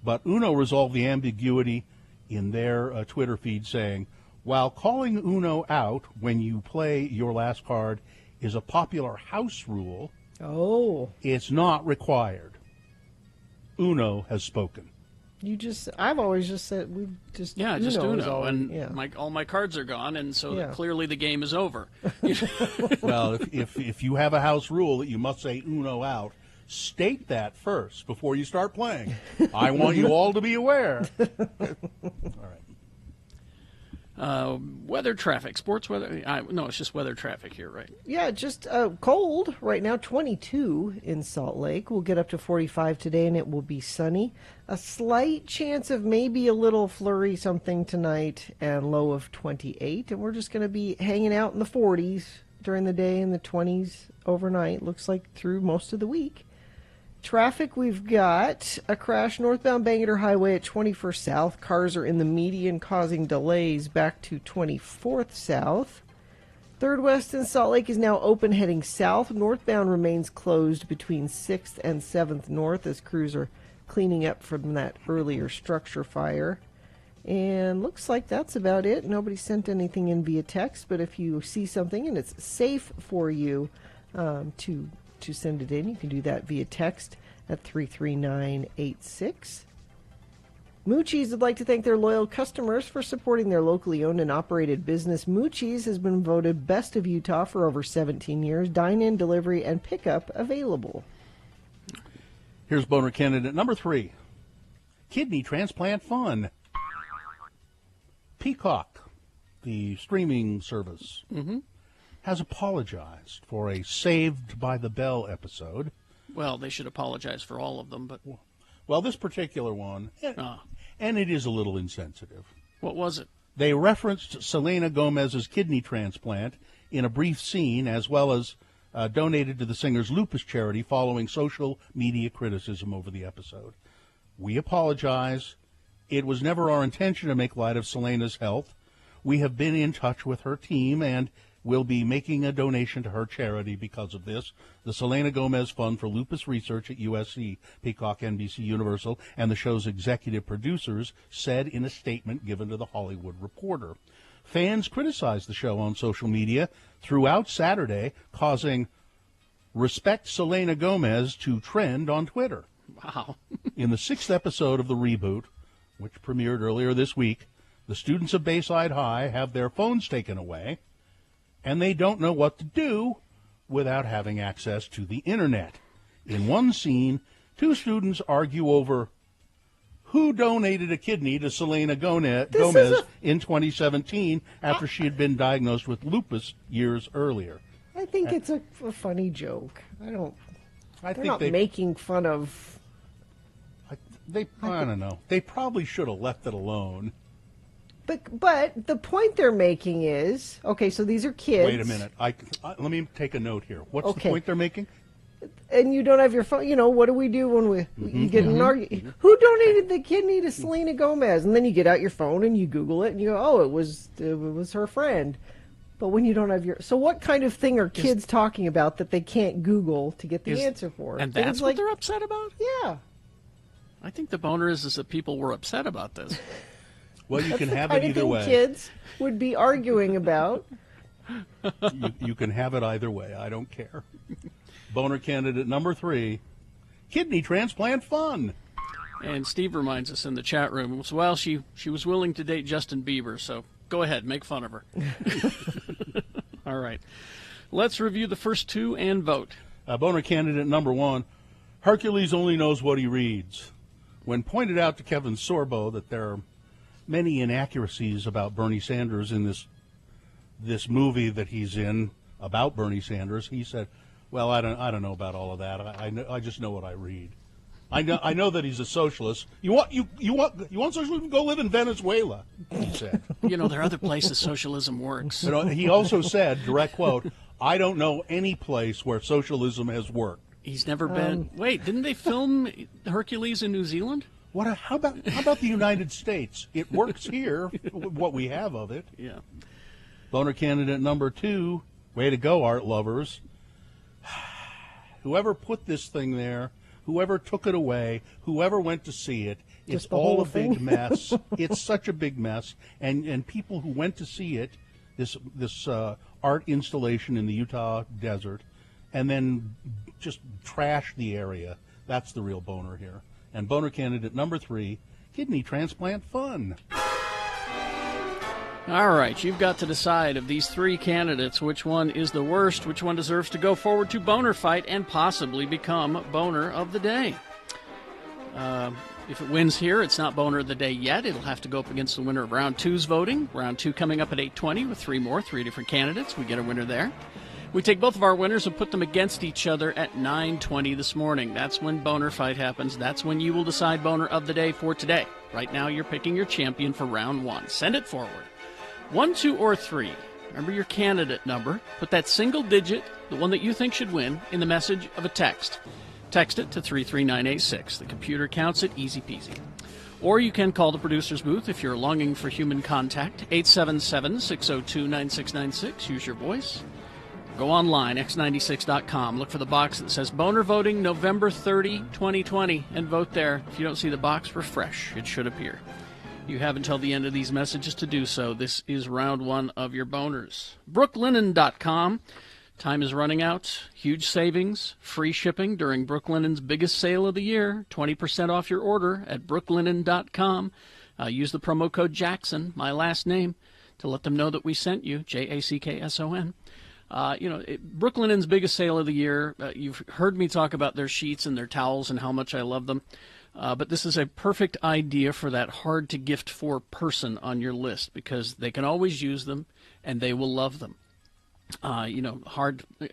but Uno resolved the ambiguity in their Twitter feed, saying, while calling Uno out when you play your last card is a popular house rule, it's not required. Uno has spoken. I've always just said we just Yeah, just is Uno, all- and yeah. all my cards are gone, and so Yeah. clearly the game is over. Well, if you have a house rule that you must say Uno out, state that first before you start playing. I want you all to be aware. Weather traffic, sports weather. No, it's just weather traffic here, right? Yeah, just cold right now, 22 in Salt Lake. We'll get up to 45 today, and it will be sunny. A slight chance of maybe a little flurry something tonight, and low of 28. And we're just going to be hanging out in the 40s during the day and the 20s overnight. Looks like through most of the week. Traffic, we've got a crash northbound Bangor Highway at 21st South. Cars are in the median causing delays back to 24th South. 3rd West in Salt Lake is now open heading south. Northbound remains closed between 6th and 7th North as crews are cleaning up from that earlier structure fire. And looks like that's about it. Nobody sent anything in via text, but if you see something and it's safe for you to send it in, you can do that via text at 33986. Moochie's would like to thank their loyal customers for supporting their locally owned and operated business. Moochie's has been voted Best of Utah for over 17 years. Dine-in, delivery, and pickup available. Here's Boner candidate number 3. Kidney transplant fun. Peacock, the streaming service, has apologized for a Saved by the Bell episode. Well, they should apologize for all of them, but... Well, this particular one, and it is a little insensitive. What was it? They referenced Selena Gomez's kidney transplant in a brief scene, as well as donated to the singer's lupus charity following social media criticism over the episode. We apologize. It was never our intention to make light of Selena's health. We have been in touch with her team and will be making a donation to her charity because of this. The Selena Gomez Fund for Lupus Research at USC, Peacock, NBC Universal, and the show's executive producers said in a statement given to The Hollywood Reporter. Fans criticized the show on social media throughout Saturday, causing Respect Selena Gomez to trend on Twitter. Wow. In the 6th episode of the reboot, which premiered earlier this week, the students of Bayside High have their phones taken away, and they don't know what to do without having access to the internet. In one scene, 2 students argue over who donated a kidney to Selena Gomez in 2017 after she had been diagnosed with lupus years earlier. I think it's a funny joke. They're think not making fun of... I don't know. They probably should have left it alone. But the point they're making is, okay, so these are kids. Wait a minute. Let me take a note here. What's the point they're making? And you don't have your phone. You know, what do we do when you get in an argument? Who donated the kidney to Selena Gomez? And then you get out your phone and you Google it and you go, oh, it was her friend. But when you don't have your... So what kind of thing are kids talking about that they can't Google to get the answer for? And that's what they're upset about? Yeah. I think the boner is that people were upset about this. Well, you can have Kind it of either thing way. kids would be arguing about. You can have it either way. I don't care. Boner candidate number 3, kidney transplant fun. And Steve reminds us in the chat room, well, she was willing to date Justin Bieber, so go ahead, make fun of her. All right. Let's review the first two and vote. Boner candidate number 1, Hercules only knows what he reads. When pointed out to Kevin Sorbo that there are many inaccuracies about Bernie Sanders in this movie that he's in about Bernie Sanders, he said, well, I don't know about all of that. I just know what I read. I know that he's a socialist. You want socialism? Go live in Venezuela, he said. There are other places socialism works. He also said, direct quote, I don't know any place where socialism has worked. He's never been. Wait, didn't they film Hercules in New Zealand? How about the United States? It works here, what we have of it. Yeah. Boner candidate number 2, way to go, art lovers. Whoever put this thing there, whoever took it away, whoever went to see it, it's all a big mess. It's such a big mess. And people who went to see it, this art installation in the Utah desert, and then just trash the area. That's the real boner here. And boner candidate number 3, kidney transplant fun. All right, you've got to decide of these 3 candidates which one is the worst, which one deserves to go forward to Boner Fight and possibly become Boner of the Day. If it wins here, it's not Boner of the Day yet. It'll have to go up against the winner of Round 2's voting. Round 2 coming up at 8:20 with 3 different candidates. We get a winner there. We take both of our winners and put them against each other at 9:20 this morning. That's when Boner Fight happens. That's when you will decide Boner of the Day for today. Right now, you're picking your champion for Round 1. Send it forward. 1, 2, or 3. Remember your candidate number. Put that single digit, the one that you think should win, in the message of a text. Text it to 33986. The computer counts it, easy peasy. Or you can call the producer's booth if you're longing for human contact. 877-602-9696. Use your voice. Go online, x96.com. Look for the box that says Boner Voting November 30, 2020, and vote there. If you don't see the box, refresh. It should appear. You have until the end of these messages to do so. This is round 1 of your boners. Brooklinen.com. Time is running out. Huge savings, free shipping during Brooklinen's biggest sale of the year. 20% off your order at brooklinen.com. Use the promo code Jackson, my last name, to let them know that we sent you, Jackson. Brooklinen's biggest sale of the year. You've heard me talk about their sheets and their towels and how much I love them. But this is a perfect idea for that hard-to-gift-for person on your list because they can always use them and they will love them.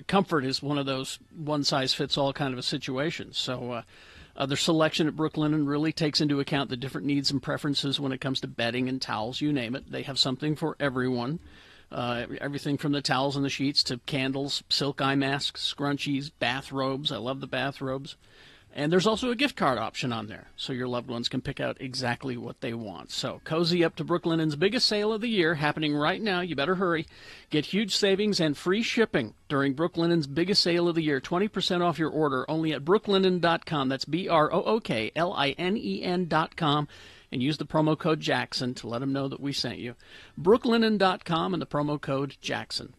Comfort is one of those one-size-fits-all kind of a situation. So their selection at Brooklinen really takes into account the different needs and preferences when it comes to bedding and towels, you name it. They have something for everyone. Everything from the towels and the sheets to candles, silk eye masks, scrunchies, bathrobes. I love the bathrobes. And there's also a gift card option on there, so your loved ones can pick out exactly what they want. So cozy up to Brooklinen's biggest sale of the year, happening right now. You better hurry. Get huge savings and free shipping during Brooklinen's biggest sale of the year. 20% off your order only at brooklinen.com. That's BROOKLINEN.com. And use the promo code Jackson to let them know that we sent you. brooklinen.com and the promo code Jackson.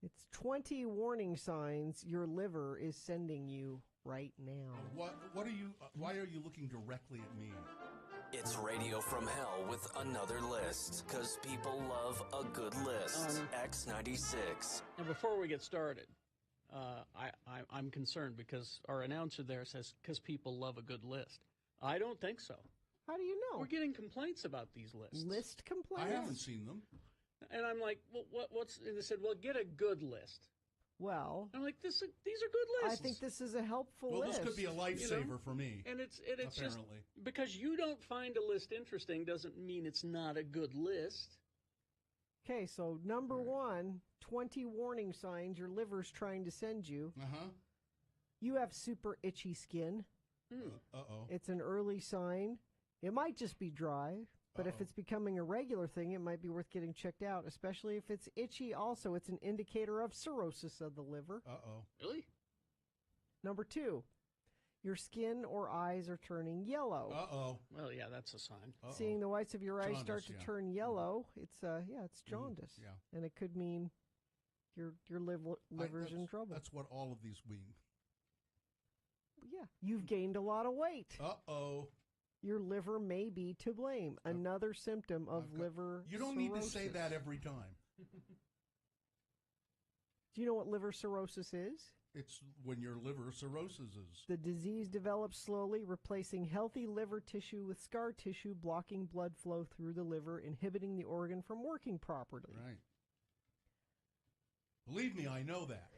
It's 20 warning signs your liver is sending you right now. Why are you looking directly at me? It's Radio from Hell with another list, because people love a good list. X96. And before we get started, I'm concerned because our announcer there says, because people love a good list. I don't think so. How do you know? We're getting complaints about these lists. List complaints? I haven't seen them. And I'm like, well, what's? And they said, well, get a good list. Well, I'm like, these are good lists. I think this is a helpful list. Well, this could be a lifesaver for me. And it's apparently. just because you don't find a list interesting doesn't mean it's not a good list. Okay, so number 1, 20 warning signs your liver's trying to send you. You have super itchy skin. Uh-oh. It's an early sign. It might just be dry, but if it's becoming a regular thing, it might be worth getting checked out, especially if it's itchy. Also, it's an indicator of cirrhosis of the liver. Uh-oh. Really? Number 2, your skin or eyes are turning yellow. Uh-oh. Well, yeah, that's a sign. Seeing the whites of your eyes start to turn yellow, it's jaundice. Yeah. And it could mean your liver's in trouble. That's what all of these mean. Yeah, you've gained a lot of weight. Uh-oh. Your liver may be to blame. Another symptom of liver You don't need to say that every time. Do you know what liver cirrhosis is? It's when your liver cirrhosis is. The disease develops slowly, replacing healthy liver tissue with scar tissue, blocking blood flow through the liver, inhibiting the organ from working properly. Right. Believe me, I know that.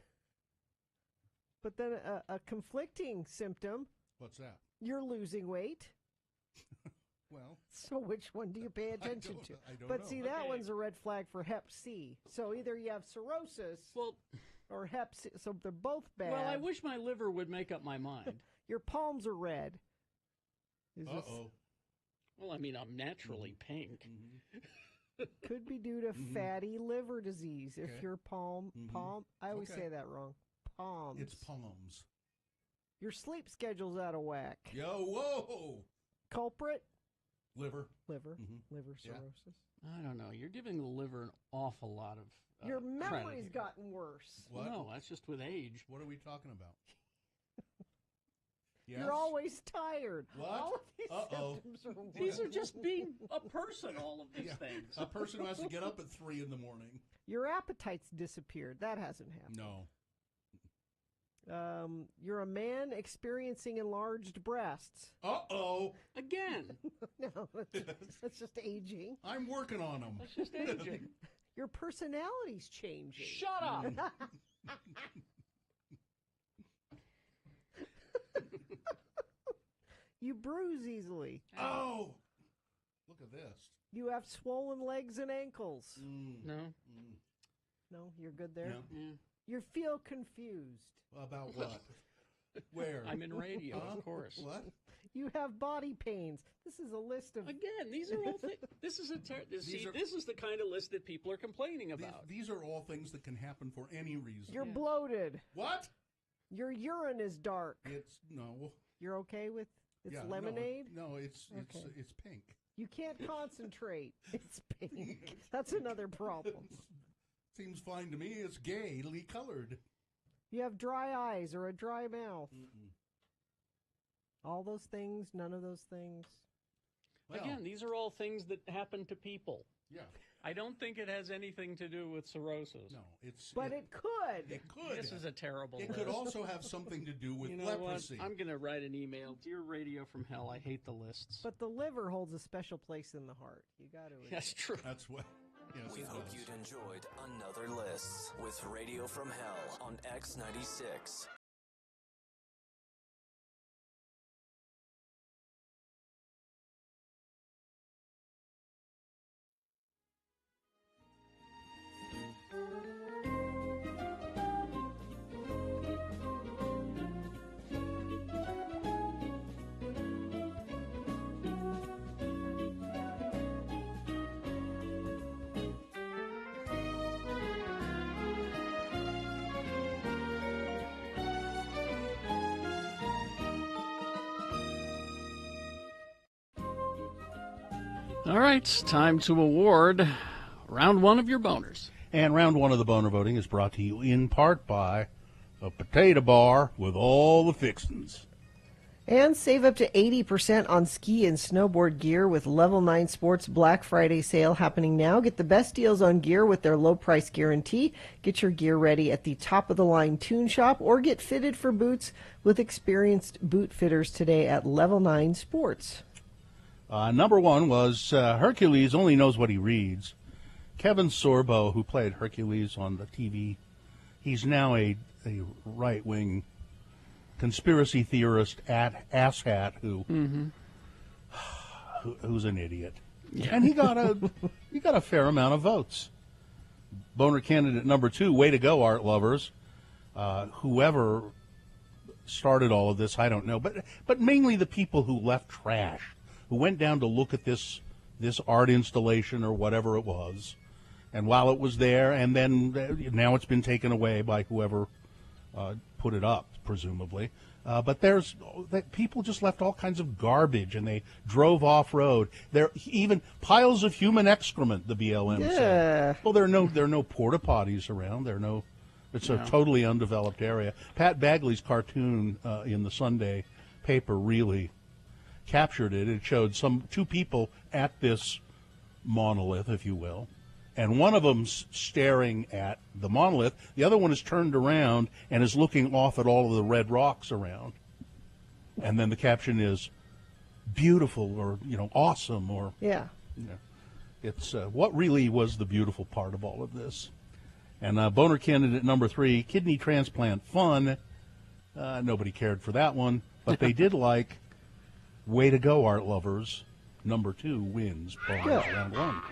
But then a conflicting symptom. What's that? You're losing weight. Well. So which one do you pay attention to? I don't But know. see, that one's a red flag for Hep C. So either you have cirrhosis or Hep C. So they're both bad. Well, I wish my liver would make up my mind. Your palms are red. Uh-oh. Well, I mean, I'm naturally pink. Could be due to fatty liver disease. If Okay. your palm, I always Okay. say that wrong. Palms. It's palms. Your sleep schedule's out of whack. Yo, whoa! Culprit? Liver. Liver Yeah. cirrhosis. I don't know. You're giving the liver an awful lot of Your credit memory's here. gotten worse. What? No, that's just with age. What are we talking about? You're always tired. What? All of these Uh-oh. symptoms are These are worse. just being a person, all of these things. A person who has to get up at 3 in the morning. Your appetite's disappeared. That hasn't happened. No. You're a man experiencing enlarged breasts. Uh-oh. Again. No, that's just aging. I'm working on them. That's just aging. Your personality's changing. Shut up. You bruise easily. Oh! Look at this. You have swollen legs and ankles. No. No, you're good there? No. Yeah. You feel confused. About what? Where? I'm in radio, of course. What? You have body pains. This is a list of... Again, these are all things. This is this is the kind of list that people are complaining about. These are all things that can happen for any reason. You're bloated. What? Your urine is dark. It's no. You're okay with... It's Yeah, lemonade? No, it's Okay. it's pink. You can't concentrate. It's pink. That's another problem. Seems fine to me. It's gaily colored. You have dry eyes or a dry mouth. All those things, none of those things. Well, Again, these are all things that happen to people. yeah. I don't think it has anything to do with cirrhosis. No, it's. But it could. It could. This is a terrible It list. could also have something to do with You know leprosy. what? I'm going to write an email. Dear Radio from Hell, I hate the lists. But the liver holds a special place in the heart. You got to. That's true. That's what. Yes, We it hope does. you'd enjoyed another list with Radio from Hell on X96. All right, it's time to award round one of your boners. And round one of the boner voting is brought to you in part by a potato bar with all the fixins. And save up to 80% on ski and snowboard gear with Level 9 Sports Black Friday sale happening now. Get the best deals on gear with their low price guarantee. Get your gear ready at the top of the line Tune Shop or get fitted for boots with experienced boot fitters today at Level 9 Sports. Number one was Hercules Only Knows What He Reads. Kevin Sorbo, who played Hercules on the TV, he's now a right-wing conspiracy theorist asshat who's an idiot. Yeah. And he got a fair amount of votes. Boner candidate number two, way to go, art lovers. Whoever started all of this, I don't know, but mainly the people who left trash, who went down to look at this art installation or whatever it was, and while it was there, and then now it's been taken away by whoever put it up, presumably. But people just left all kinds of garbage, and they drove off road. There even piles of human excrement. The BLM said. Well, there are no porta potties around. There are no It's a totally undeveloped area. Pat Bagley's cartoon in the Sunday paper really captured it. It showed two people at this monolith, if you will, and one of them's staring at the monolith. The other one is turned around and is looking off at all of the red rocks around. And then the caption is beautiful, or awesome, or it's what really was the beautiful part of all of this. And boner candidate number 3, kidney transplant fun. Nobody cared for that one, but they did like way to go, art lovers. Number 2 wins boners round 1.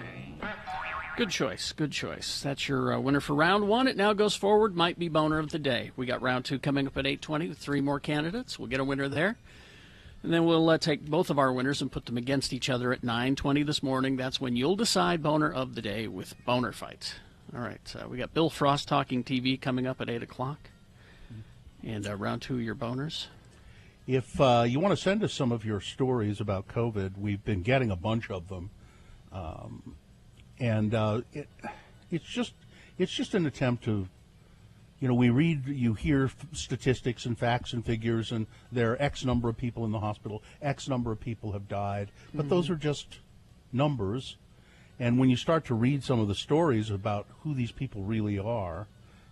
Good choice. Good choice. That's your winner for round 1. It now goes forward. Might be boner of the day. We got round 2 coming up at 8:20 with 3 more candidates. We'll get a winner there. And then we'll take both of our winners and put them against each other at 9:20 this morning. That's when you'll decide boner of the day with Boner Fight. All right. We got Bill Frost Talking TV coming up at 8 o'clock. And round 2, your boners. If you want to send us some of your stories about COVID, we've been getting a bunch of them. It's just an attempt to, you hear statistics and facts and figures, and there are X number of people in the hospital, X number of people have died, but those are just numbers. And when you start to read some of the stories about who these people really are,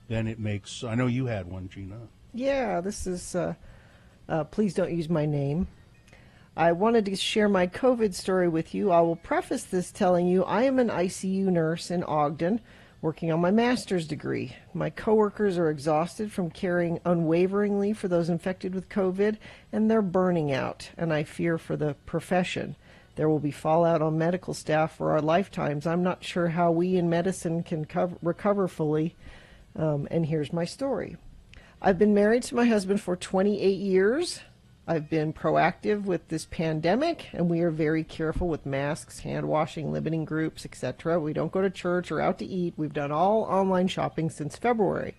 then it makes, I know you had one, Gina. Yeah, this is, please don't use my name. I wanted to share my COVID story with you. I will preface this telling you I am an ICU nurse in Ogden, working on my master's degree. My coworkers are exhausted from caring unwaveringly for those infected with COVID, and they're burning out, and I fear for the profession. There will be fallout on medical staff for our lifetimes. I'm not sure how we in medicine can recover fully, and here's my story. I've been married to my husband for 28 years. I've been proactive with this pandemic, and we are very careful with masks, hand washing, limiting groups, etc. We don't go to church or out to eat. We've done all online shopping since February.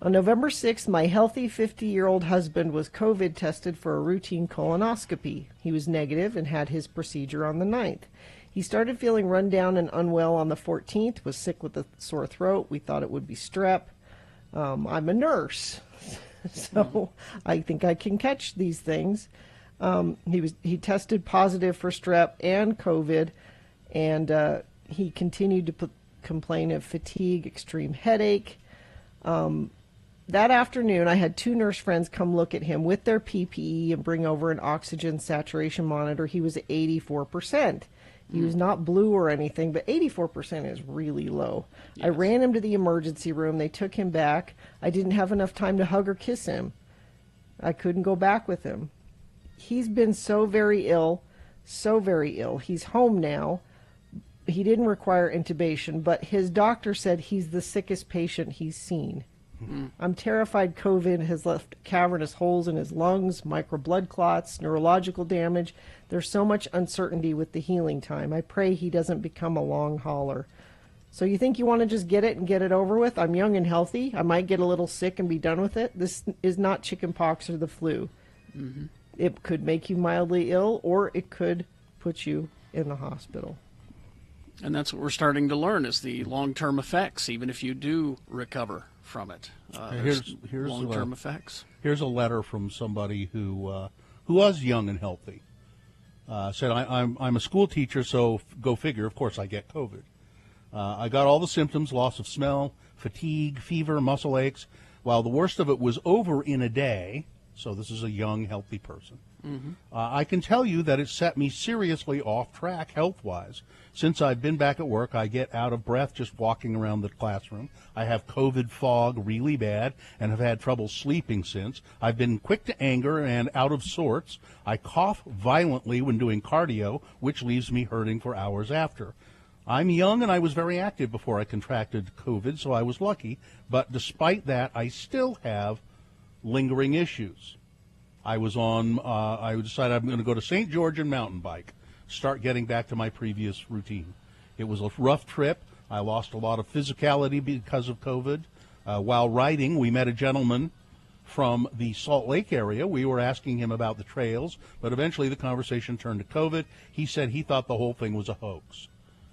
On November 6th, my healthy 50-year-old husband was COVID tested for a routine colonoscopy. He was negative and had his procedure on the 9th. He started feeling run down and unwell on the 14th, was sick with a sore throat. We thought it would be strep. I'm a nurse, so I think I can catch these things. He tested positive for strep and COVID, and he continued to complain of fatigue, extreme headache. That afternoon, I had 2 nurse friends come look at him with their PPE and bring over an oxygen saturation monitor. He was at 84%. He was not blue or anything, but 84% is really low. Yes. I ran him to the emergency room. They took him back. I didn't have enough time to hug or kiss him. I couldn't go back with him. He's been so very ill, so very ill. He's home now. He didn't require intubation, but his doctor said he's the sickest patient he's seen. I'm terrified COVID has left cavernous holes in his lungs, micro blood clots, neurological damage. There's so much uncertainty with the healing time. I pray he doesn't become a long hauler. So you think you want to just get it and get it over with? I'm young and healthy. I might get a little sick and be done with it. This is not chicken pox or the flu. It could make you mildly ill, or it could put you in the hospital. And that's what we're starting to learn is the long-term effects, even if you do recover from it. Here's long-term effects. Here's a letter from somebody who was young and healthy. Said, I'm a school teacher, so go figure, of course I get COVID. I got all the symptoms, loss of smell, fatigue, fever, muscle aches. While the worst of it was over in a day, so this is a young, healthy person, I can tell you that it set me seriously off track health-wise. Since I've been back at work, I get out of breath just walking around the classroom. I have COVID fog really bad and have had trouble sleeping since. I've been quick to anger and out of sorts. I cough violently when doing cardio, which leaves me hurting for hours after. I'm young and I was very active before I contracted COVID, so I was lucky. But despite that, I still have lingering issues. I decided I'm going to go to St. George and mountain bike, start getting back to my previous routine. It was a rough trip. I lost a lot of physicality because of COVID. While riding, we met a gentleman from the Salt Lake area. We were asking him about the trails, but eventually the conversation turned to COVID. He said he thought the whole thing was a hoax.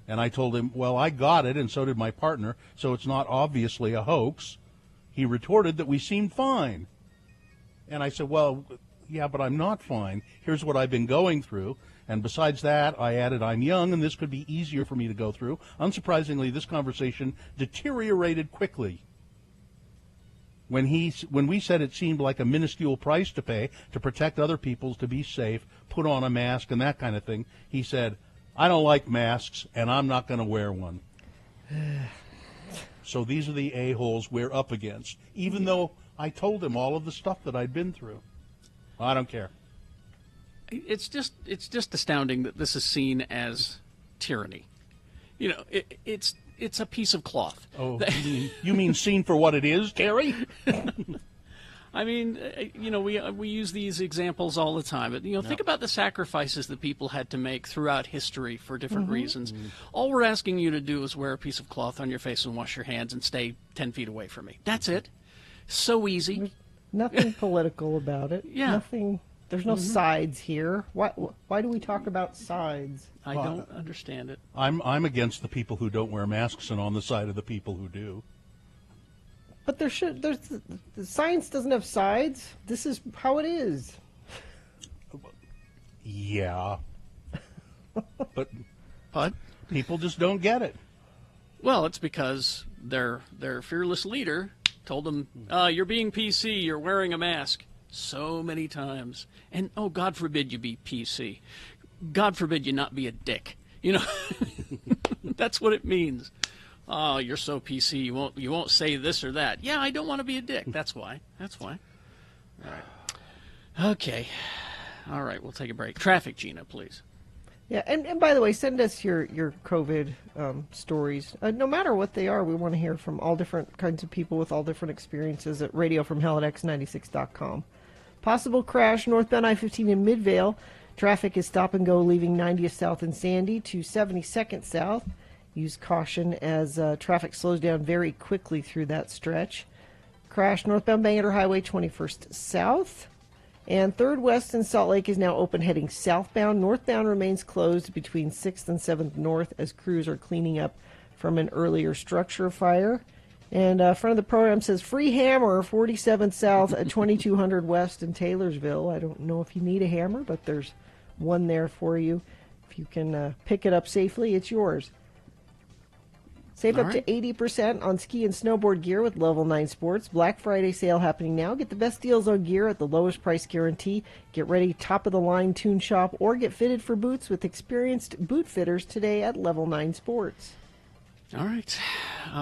And I told him, well, I got it, and so did my partner, so it's not obviously a hoax. he retorted that we seemed fine. And I said, well, yeah, but I'm not fine. Here's what I've been going through. And besides that, I added, I'm young, and this could be easier for me to go through. Unsurprisingly, this conversation deteriorated quickly. When we said it seemed like a minuscule price to pay to protect other people, to be safe, put on a mask and that kind of thing, he said, I don't like masks, and I'm not going to wear one. So these are the a-holes we're up against, even though I told him all of the stuff that I'd been through. I don't care. It's just astounding that this is seen as tyranny. You know, it's a piece of cloth. Oh, you mean seen for what it is, Terry? I mean, you know, we use these examples all the time. But, you know, think about the sacrifices that people had to make throughout history for different reasons. All we're asking you to do is wear a piece of cloth on your face and wash your hands and stay 10 feet away from me. That's it. So easy. There's nothing political about it. Yeah. Nothing. There's no sides here. Why do we talk about sides? I don't understand it. I'm against the people who don't wear masks and on the side of the people who do. But the science doesn't have sides. This is how it is. Yeah. But people just don't get it. Well, it's because their fearless leader told them, you're being PC, you're wearing a mask. So many times. And, oh, God forbid you be PC. God forbid you not be a dick. You know, that's what it means. Oh, you're so PC, you won't say this or that. Yeah, I don't want to be a dick. That's why. All right. Okay. All right, we'll take a break. Traffic, Gina, please. Yeah, and by the way, send us your COVID stories. No matter what they are, we want to hear from all different kinds of people with all different experiences at radiofromhell at x96.com. Possible crash northbound I-15 in Midvale. Traffic is stop and go leaving 90th south in Sandy to 72nd south. Use caution as traffic slows down very quickly through that stretch. Crash northbound Bangor Highway 21st south. And 3rd West in Salt Lake is now open heading southbound. Northbound remains closed between 6th and 7th North as crews are cleaning up from an earlier structure fire. And front of the program says free hammer, 47th South at 2200 West in Taylorsville. I don't know if you need a hammer, but there's one there for you. If you can pick it up safely, it's yours. Save up to 80% on ski and snowboard gear with Level 9 Sports. Black Friday sale happening now. Get the best deals on gear at the lowest price guarantee. Get ready top-of-the-line tune shop or get fitted for boots with experienced boot fitters today at Level 9 Sports. All right.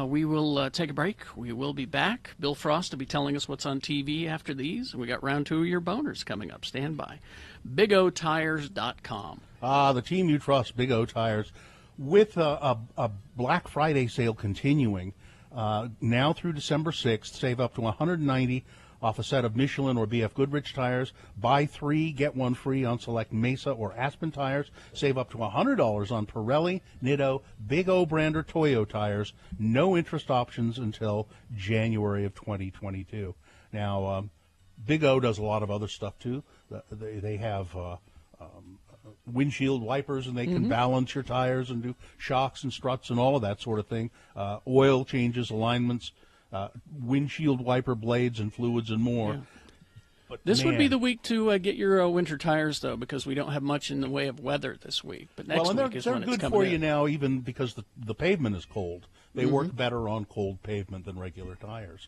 We will take a break. We will be back. Bill Frost will be telling us what's on TV after these. We got round 2 of your boners coming up. Stand by. BigOTires.com. The team you trust, Big O Tires. With a Black Friday sale continuing now through December 6th, save up to $190 off a set of Michelin or BF Goodrich tires. Buy 3, get 1 free on select Mesa or Aspen tires. Save up to $100 on Pirelli, Nitto, Big O brand or Toyo tires. No interest options until January of 2022. Now, Big O does a lot of other stuff too. They have windshield wipers, and they can balance your tires and do shocks and struts and all of that sort of thing. Oil changes, alignments, windshield wiper blades and fluids and more. Yeah. But this would be the week to get your winter tires, though, because we don't have much in the way of weather this week. But next week is when it's coming in. They're good for you now, even because the pavement is cold. They work better on cold pavement than regular tires.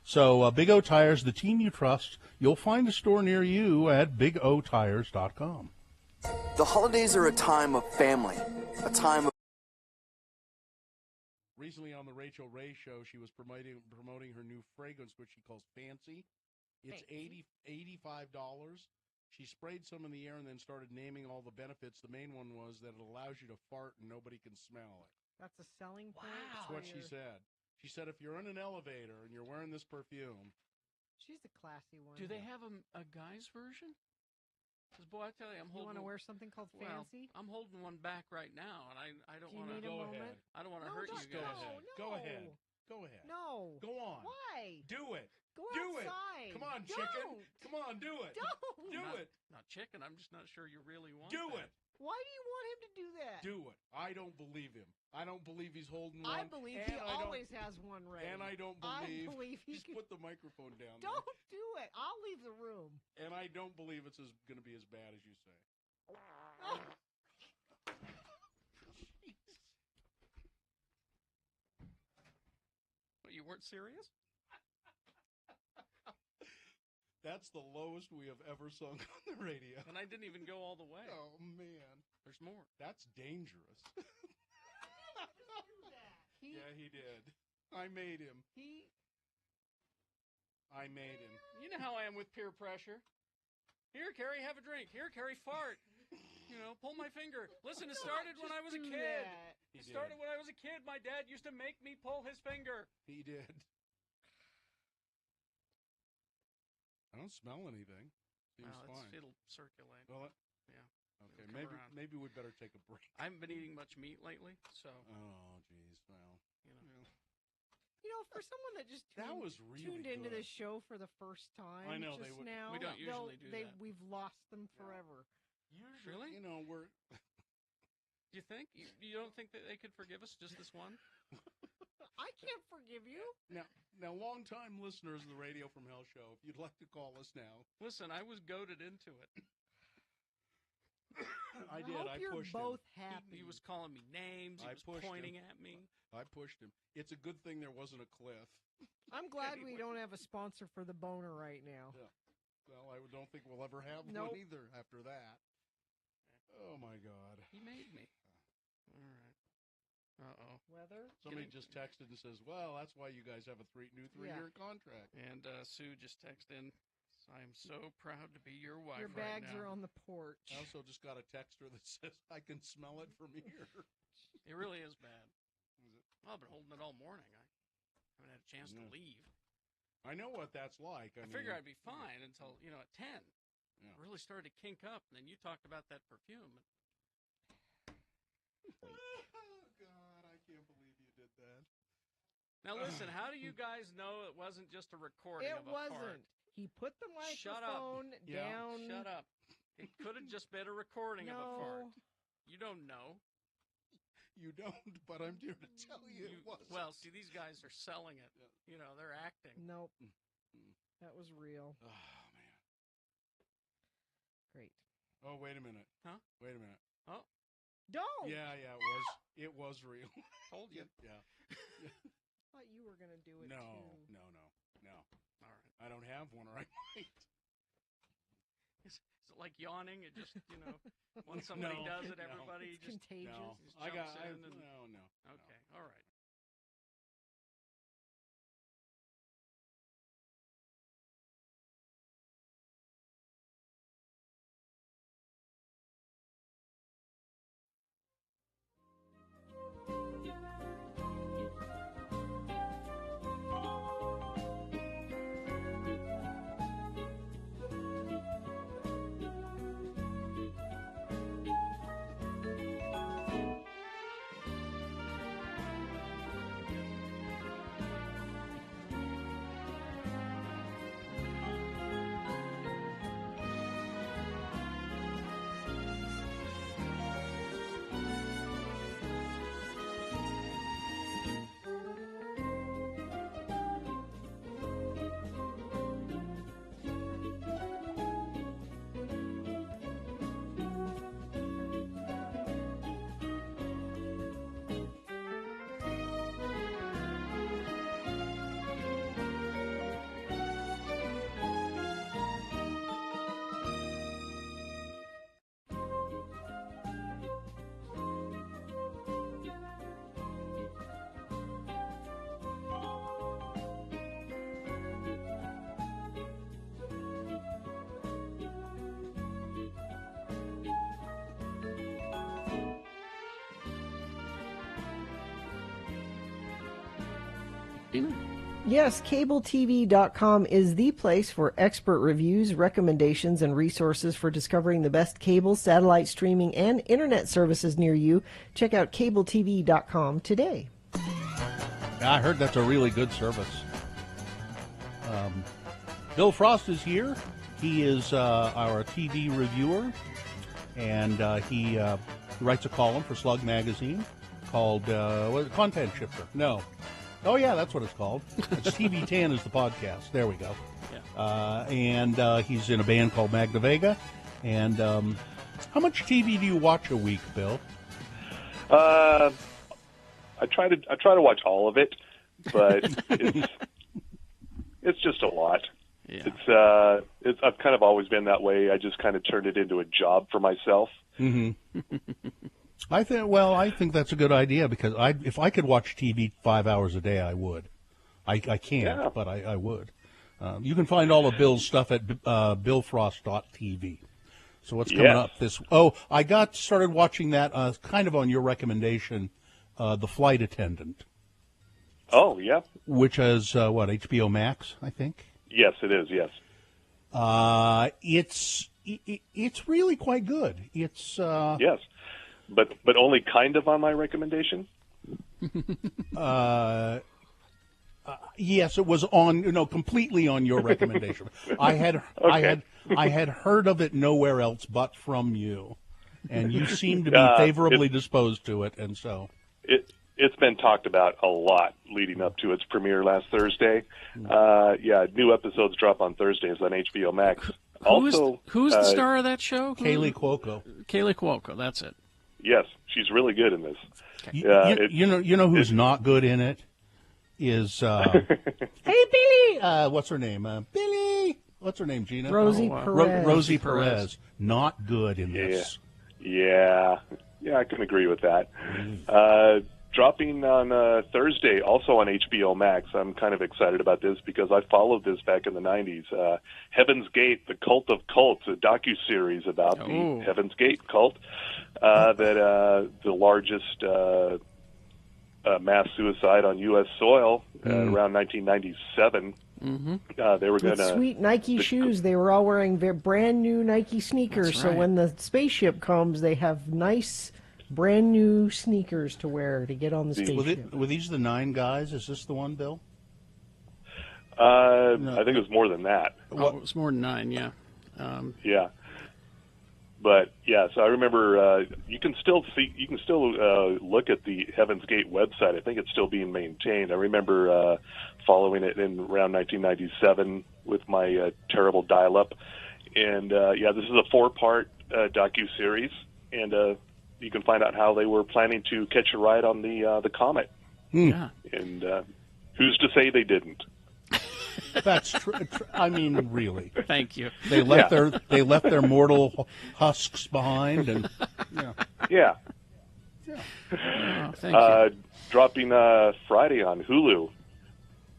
So Big O Tires, the team you trust. You'll find a store near you at BigOTires.com. The holidays are a time of family, a time of... Recently on the Rachel Ray Show, she was promoting her new fragrance, which she calls Fancy. It's $85. She sprayed some in the air and then started naming all the benefits. The main one was that it allows you to fart and nobody can smell it. That's a selling point? That's what she said. She said if you're in an elevator and you're wearing this perfume... She's a classy one. Do they have a guy's version? Because, boy, I tell you, I'm holding... You want to wear something called Fancy? I'm holding one back right now, and I don't want to... Go ahead. I don't want to hurt you guys. Go ahead. Go ahead. No. Go on. Why? Do it. Go do outside. It. Come on, chicken. Come on, do it. Don't. Do it. Not chicken. I'm just not sure you really want Do that. it. Why do you want him to do that? Do it. I don't believe him. I don't believe he's holding one. I believe he always has one ready. And I don't believe he just put the microphone down. Don't do it. I'll leave the room. And I don't believe it's going to be as bad as you say. What, you weren't serious? That's the lowest we have ever sung on the radio. And I didn't even go all the way. Oh, man. There's more. That's dangerous. Yeah, he did. I made him. I made him. You know how I am with peer pressure. Here, Carrie, have a drink. Here, Carrie, fart. You know, pull my finger. Listen, it started when I was a kid. It started when I was a kid. My dad used to make me pull his finger. He did. I don't smell anything. Seems fine. It'll circulate. Well, yeah. Okay, It'll come around. maybe we'd better take a break. I haven't been eating much meat lately, so. Oh, geez. Well, you know. You know, for someone that just really tuned into good. the show for the first time, I know, just they would. now, We don't usually do that. We've lost them forever. Really? You know, we're. Do you think? You don't think that they could forgive us just this one? I can't forgive you. Now, long-time listeners of the Radio from Hell show, if you'd like to call us now. Listen, I was goaded into it. I did. Hope I you're pushed both him. happy. He was calling me names. He was pointing at me. I pushed him. It's a good thing there wasn't a cliff. I'm glad we don't have a sponsor for the boner right now. Yeah. Well, I don't think we'll ever have Nope. one either after that. Oh, my God. He made me. All right. Uh-oh. Weather? Somebody just texted and says, well, that's why you guys have a new three-year contract. And Sue just texted in, I am so proud to be your wife Your right bags now. are on the porch. I also just got a texter that says, I can smell it from here. It really is bad. Is it? Well, I've been holding it all morning. I haven't had a chance to leave. I know what that's like. I figured I'd be fine until, at 10. Yeah. It really started to kink up, and then you talked about that perfume. Oh, God, I can't believe you did that. Now, listen, how do you guys know it wasn't just a recording It of a wasn't. fart? He put the Shut up. microphone down. Shut up. It could have just been a recording of a fart. No. You don't know. You don't, but I'm here to tell you it wasn't. Well, see, these guys are selling it. They're acting. Nope. That was real. Oh, man. Great. Oh, wait a minute. Huh? Wait a minute. Oh. Don't. Yeah, it was real. Told you. Yeah. I thought you were going to do it, No. too. All right. I don't have one, or I might. Is it like yawning? It just, once somebody does it, everybody It's just contagious. No. just I jumps got. in and... No. Okay. All right. Yes, CableTV.com is the place for expert reviews, recommendations, and resources for discovering the best cable, satellite streaming, and internet services near you. Check out CableTV.com today. I heard that's a really good service. Bill Frost is here. He is our TV reviewer. and he writes a column for Slug Magazine called what is it, Content Shifter. No. Oh, yeah, that's what it's called. It's TV10 is the podcast. There we go. Yeah. And he's in a band called Magna Vega. And how much TV do you watch a week, Bill? I try to watch all of it, but it's just a lot. Yeah. I've kind of always been that way. I just kind of turned it into a job for myself. Mm-hmm. I think that's a good idea because if I could watch TV 5 hours a day, I would. I can't, but I would. You can find all of Bill's stuff at billfrost.tv. So what's coming up this? Oh, I started watching that kind of on your recommendation, The Flight Attendant. Oh, yeah. Which is HBO Max, I think. Yes, it is. Yes. It's really quite good. It's yes, but only kind of on my recommendation. Yes, it was completely on your recommendation. I had heard of it nowhere else but from you, and you seem to be favorably disposed to it, and so it's been talked about a lot leading up to its premiere last Thursday. New episodes drop on Thursdays on HBO Max. Who's the star of that show? Kaylee Cuoco. Kaylee Cuoco, that's it. Yes, she's really good in this. You know who's not good in it is hey Billy. What's her name? Billy. What's her name? Gina. Rosie Perez. Rosie Perez. Not good in this. Yeah, I can agree with that. Dropping on Thursday, also on HBO Max. I'm kind of excited about this because I followed this back in the 90s. Heaven's Gate, the Cult of Cults, a docuseries about the Heaven's Gate cult, that the largest mass suicide on U.S. soil around 1997. Mm-hmm. They were going to sweet Nike shoes. They were all wearing brand new Nike sneakers. That's so right. when the spaceship comes, they have nice brand new sneakers to wear to get on the spaceship. Were these the 9 guys? Is this the one, Bill? I think it was more than that. Oh, it was more than 9. Yeah. Yeah. But yeah, so I remember you can still look at the Heaven's Gate website. I think it's still being maintained. I remember following it in around 1997 with my terrible dial-up, and this is a 4-part docu-series, and you can find out how they were planning to catch a ride on the comet. Yeah, and who's to say they didn't? That's true. I mean, really. Thank you. They left their mortal husks behind, and yeah. Oh, thank you. Dropping Friday on Hulu,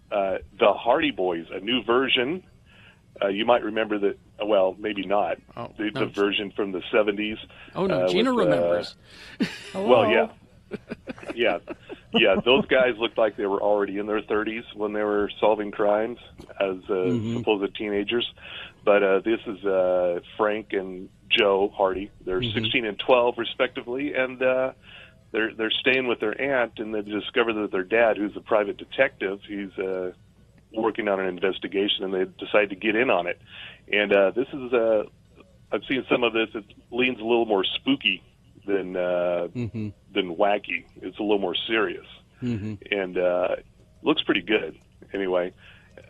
The Hardy Boys, a new version. You might remember that. Well, maybe not. Oh, the version from the 70s. Oh no, Gina remembers. Well, yeah. Yeah, those guys looked like they were already in their 30s when they were solving crimes as supposed teenagers. But this is Frank and Joe Hardy. They're 16 and 12, respectively, and they're staying with their aunt, and they discover that their dad, who's a private detective, he's working on an investigation, and they decide to get in on it. And this is I've seen some of this. It leans a little more spooky than wacky. It's a little more serious, and looks pretty good. Anyway,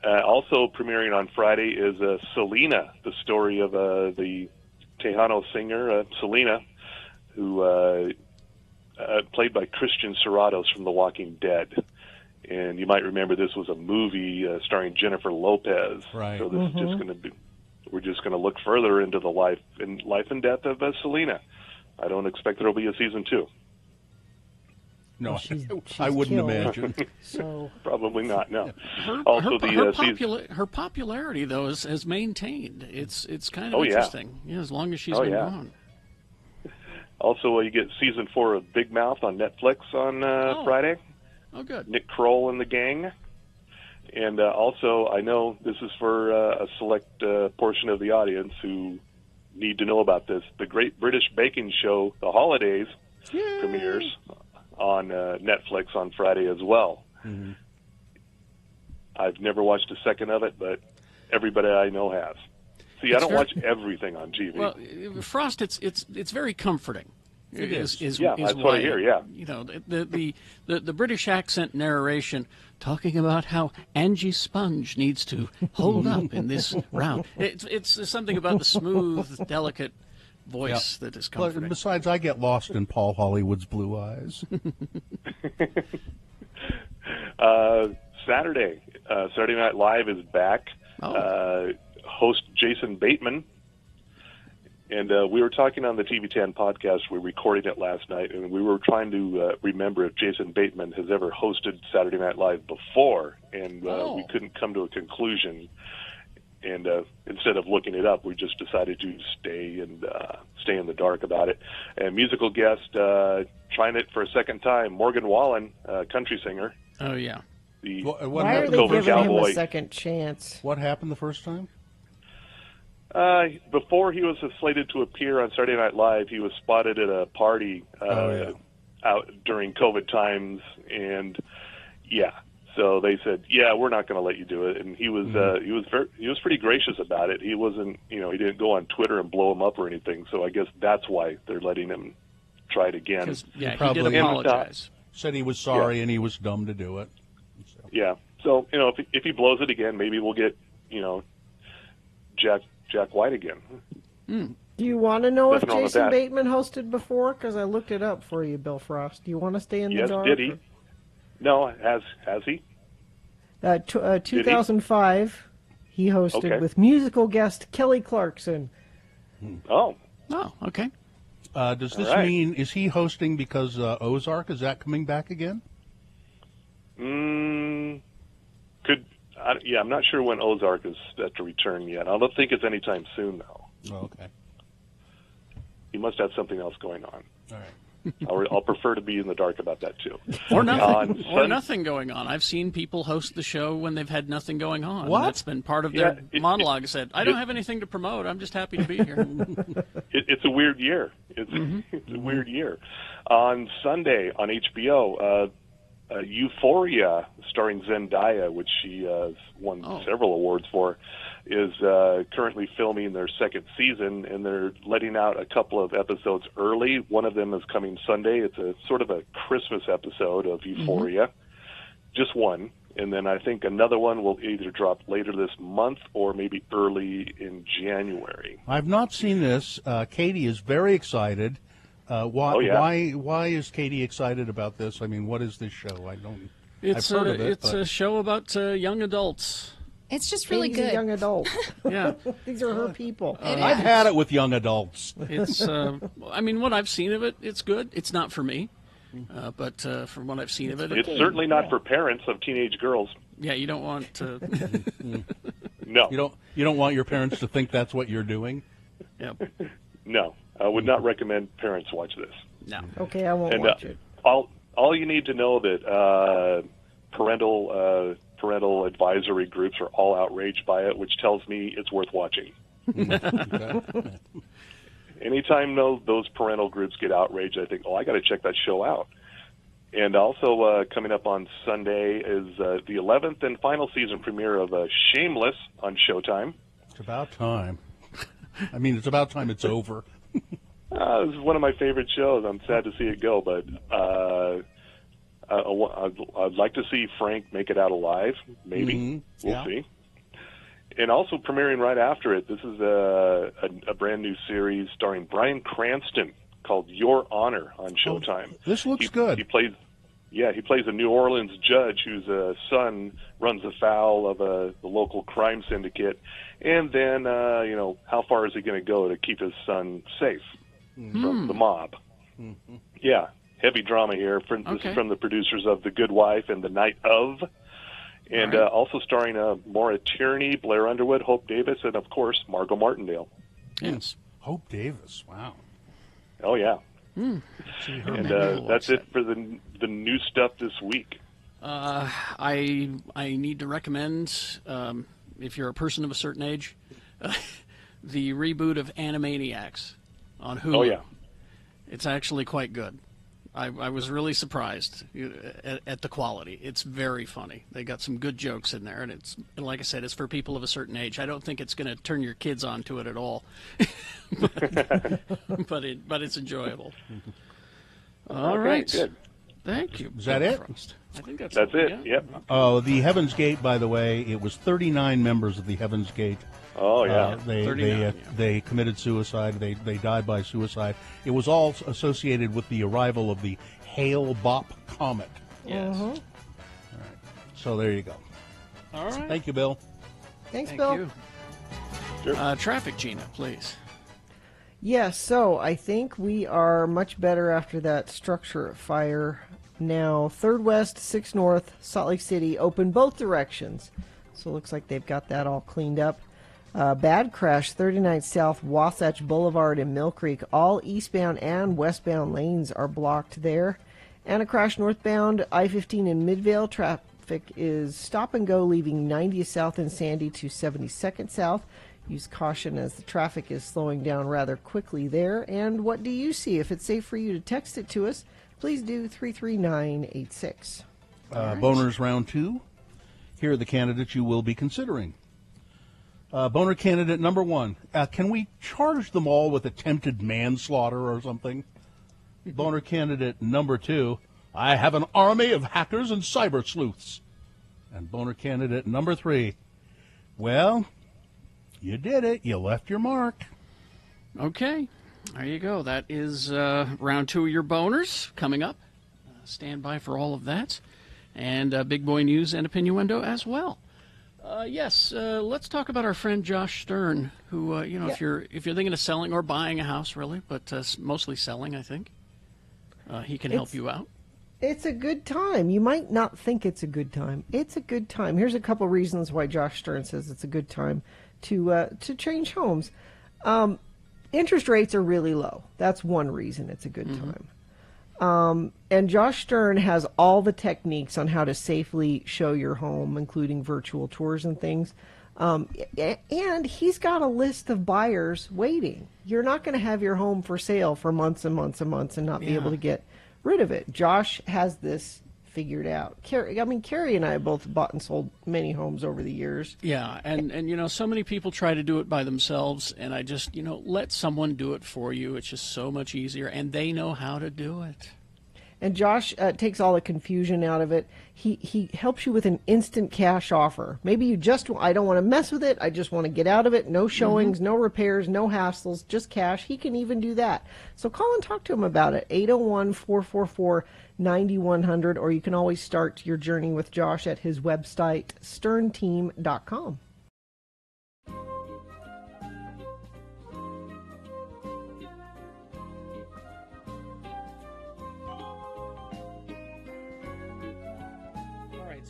also premiering on Friday is Selena, the story of the Tejano singer Selena, who played by Christian Serratos from The Walking Dead. And you might remember this was a movie starring Jennifer Lopez. Right. So this is just going to be. We're just going to look further into the life and death of Selena. I don't expect there will be a season 2. No, Well, she's I wouldn't killed. imagine. So Probably not. No. Her popularity though has maintained. It's kind of Oh, yeah. interesting. Yeah, as long as she's been gone. Also, you get season 4 of Big Mouth on Netflix on Friday. Oh, good. Nick Kroll and the gang. And also, I know this is for a select portion of the audience who need to know about this. The Great British Baking Show, The Holidays, premieres on Netflix on Friday as well. I've never watched a second of it, but everybody I know has. See, I don't watch everything on TV. Well, Frost, it's very comforting. It is. Yeah, that's what I hear, yeah. You know, the British accent narration talking about how Angie Sponge needs to hold up in this round. It's something about the smooth, delicate voice that is comforting. But besides, I get lost in Paul Hollywood's blue eyes. Saturday Night Live is back. Host Jason Bateman. And we were talking on the TV10 podcast. We recorded it last night, and we were trying to remember if Jason Bateman has ever hosted Saturday Night Live before, and we couldn't come to a conclusion. And instead of looking it up, we just decided to stay in the dark about it. And musical guest trying it for a second time, Morgan Wallen, country singer. Oh yeah. Why are they giving him a second chance? What happened the first time? Before he was slated to appear on Saturday Night Live, he was spotted at a party out during COVID times, and so they said, we're not going to let you do it. And he was he was pretty gracious about it. He wasn't, he didn't go on Twitter and blow him up or anything. So I guess that's why they're letting him try it again. He did apologize. Said he was sorry and he was dumb to do it. So. Yeah. So if he blows it again, maybe we'll get Jack White again. Do you want to know Nothing if wrong with Jason that. Bateman hosted before? Because I looked it up for you, Bill Frost. Do you want to stay in the Yes, dark? did he? No, has he? 2005, he hosted with musical guest Kelly Clarkson. Oh, okay. Does this All right. mean, is he hosting because Ozark, is that coming back again? I'm not sure when Ozark is set to return yet. I don't think it's anytime soon, though. Oh, okay. He must have something else going on. All right. I'll prefer to be in the dark about that, too. Or nothing. Or nothing going on. I've seen people host the show when they've had nothing going on. What? That's been part of their monologue. Said, I don't have anything to promote. I'm just happy to be here. It's a weird year. It's a weird year. On Sunday on HBO, Euphoria, starring Zendaya, which she won several awards for, is currently filming their second season, and they're letting out a couple of episodes early. One of them is coming Sunday. It's a sort of a Christmas episode of Euphoria, just one. And then I think another one will either drop later this month or maybe early in January. I've not seen this. Katie is very excited. Why is Katie excited about this? I mean, what is this show? It's I've heard of it. It's a show about young adults. It's just really Katie's good. a young adult. Yeah. These are her people. I've had it with young adults. It's, I mean, what I've seen of it, it's good. It's not for me, but from what I've seen of it, It's certainly not for parents of teenage girls. Yeah, you don't want to. No, you don't want your parents to think that's what you're doing. Yep. No, I would not recommend parents watch this. No. Okay, I won't And watch it. all you need to know that parental advisory groups are all outraged by it, which tells me it's worth watching. Anytime those parental groups get outraged, I think, I got to check that show out. And also coming up on Sunday is the 11th and final season premiere of Shameless on Showtime. It's about time. I mean, it's about time it's over. This is one of my favorite shows. I'm sad to see it go, but I'd like to see Frank make it out alive. Maybe. We'll see. And also premiering right after it, this is a brand new series starring Bryan Cranston called Your Honor on Showtime. This looks good. He plays a New Orleans judge whose son runs afoul of the local crime syndicate, and then how far is he going to go to keep his son safe from the mob? Yeah, heavy drama here. This is from the producers of The Good Wife and The Night of, and also starring Maura Tierney, Blair Underwood, Hope Davis, and of course Margot Martindale. Yes, Hope Davis. Wow. Oh yeah. And that's it for the new stuff this week. I need to recommend, if you're a person of a certain age, the reboot of Animaniacs on Hulu. Oh yeah, it's actually quite good. I was really surprised at the quality. It's very funny. They got some good jokes in there, and like I said, it's for people of a certain age. I don't think it's going to turn your kids onto it at all, but it's enjoyable. All right. Good. Thank you. Is that Bill it? Frost. I think that's That's it. Yeah. Yep. The Heaven's Gate, by the way, it was 39 members of the Heaven's Gate. Oh yeah. They committed suicide. They died by suicide. It was all associated with the arrival of the Hale-Bopp comet. Yes. All right. So there you go. All right. Thank you, Bill. Thanks, Thank Bill. you. Traffic, Gina, please. Yes, so I think we are much better after that structure fire. Now, 3rd West, 6 North, Salt Lake City, open both directions. So it looks like they've got that all cleaned up. Bad crash, 39th South, Wasatch Boulevard in Mill Creek. All eastbound and westbound lanes are blocked there. And a crash northbound, I-15 in Midvale. Traffic is stop and go, leaving 90th South in Sandy to 72nd South. Use caution as the traffic is slowing down rather quickly there. And what do you see? If it's safe for you to text it to us, please do 33986. Boners round 2. Here are the candidates you will be considering. Boner candidate number 1. Can we charge them all with attempted manslaughter or something? Boner candidate number 2. I have an army of hackers and cyber sleuths. And boner candidate number 3. Well, you did it. You left your mark. Okay. There you go. That is round 2 of your boners coming up. Stand by for all of that. And Big Boy News and Opinioendo as well. Yes, let's talk about our friend Josh Stern, who, if you're thinking of selling or buying a house, really, but mostly selling, I think, he can help you out. It's a good time. You might not think it's a good time. It's a good time. Here's a couple reasons why Josh Stern says it's a good time to change homes. Interest rates are really low. That's one reason it's a good time. And Josh Stern has all the techniques on how to safely show your home, including virtual tours and things. And he's got a list of buyers waiting. You're not going to have your home for sale for months and months and months and not be able to get rid of it. Josh has this figured out. Carrie and I have both bought and sold many homes over the years. Yeah, and so many people try to do it by themselves, and I just, let someone do it for you. It's just so much easier, and they know how to do it. And Josh takes all the confusion out of it. He helps you with an instant cash offer. Maybe I don't want to mess with it. I just want to get out of it. No showings, no repairs, no hassles, just cash. He can even do that. So call and talk to him about it. 801-444-9100, or you can always start your journey with Josh at his website, sternteam.com.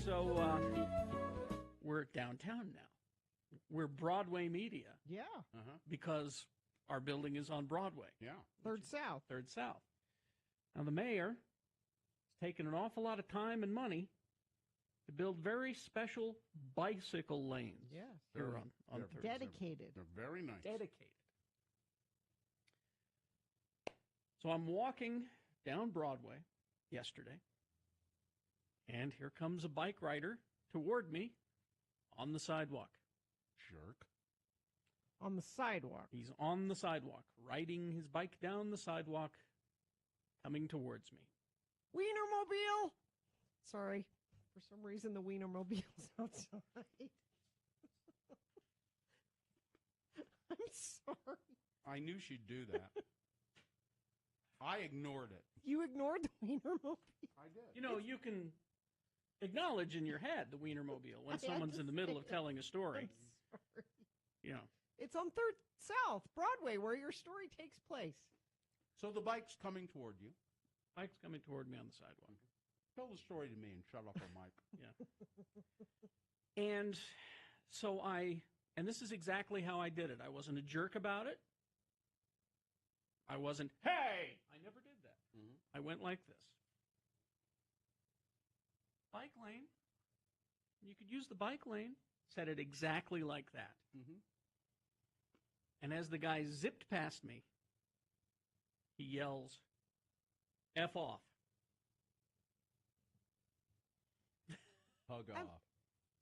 So we're downtown now. We're Broadway Media. Yeah. Because our building is on Broadway. Yeah. Third South. Now the mayor has taken an awful lot of time and money to build very special bicycle lanes. Yes. Here on Third. Dedicated. They're very nice. Dedicated. So I'm walking down Broadway yesterday. And here comes a bike rider toward me on the sidewalk. Jerk. On the sidewalk. He's on the sidewalk, riding his bike down the sidewalk, coming towards me. Wienermobile! Sorry. For some reason, the Wienermobile's outside. I'm sorry. I knew she'd do that. I ignored it. You ignored the Wienermobile? I did. You can acknowledge in your head the Wienermobile when someone's in the middle of telling a story. I'm sorry. Yeah. It's on 3rd South, Broadway, where your story takes place. So the bike's coming toward you. Bike's coming toward me on the sidewalk. Tell the story to me and shut up on Mike. Yeah. And so and this is exactly how I did it. I wasn't a jerk about it. I wasn't, hey! I never did that. I went like this. Bike lane. You could use the bike lane. Set it exactly like that. And as the guy zipped past me, he yells, F off. Hug off.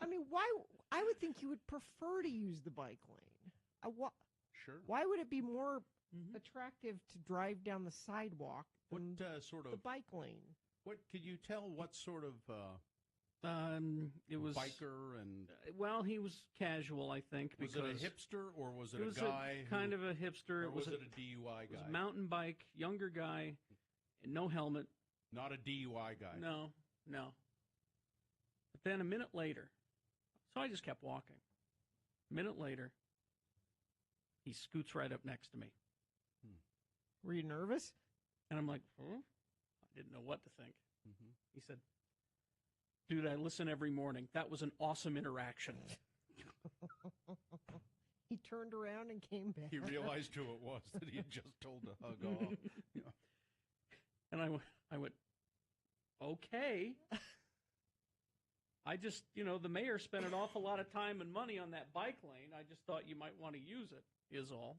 I mean, why? I would think you would prefer to use the bike lane. Sure. Why would it be more attractive to drive down the sidewalk than sort of the bike lane? What could you tell? What sort of it was biker and well, he was casual, I think. Was it a hipster or was it, It was a guy? kind of a hipster. Or was it a DUI It was guy? a mountain bike, younger guy, no helmet. Not a DUI guy. No. But then a minute later, so I just kept walking. A minute later, he scoots right up next to me. Were you nervous? And I'm like, I didn't know what to think. He said, dude, I listen every morning. That was an awesome interaction. He turned around and came back. He realized who it was that he had just told to hug off. Yeah. And I went, okay. I just, the mayor spent an awful lot of time and money on that bike lane. I just thought you might want to use it, is all.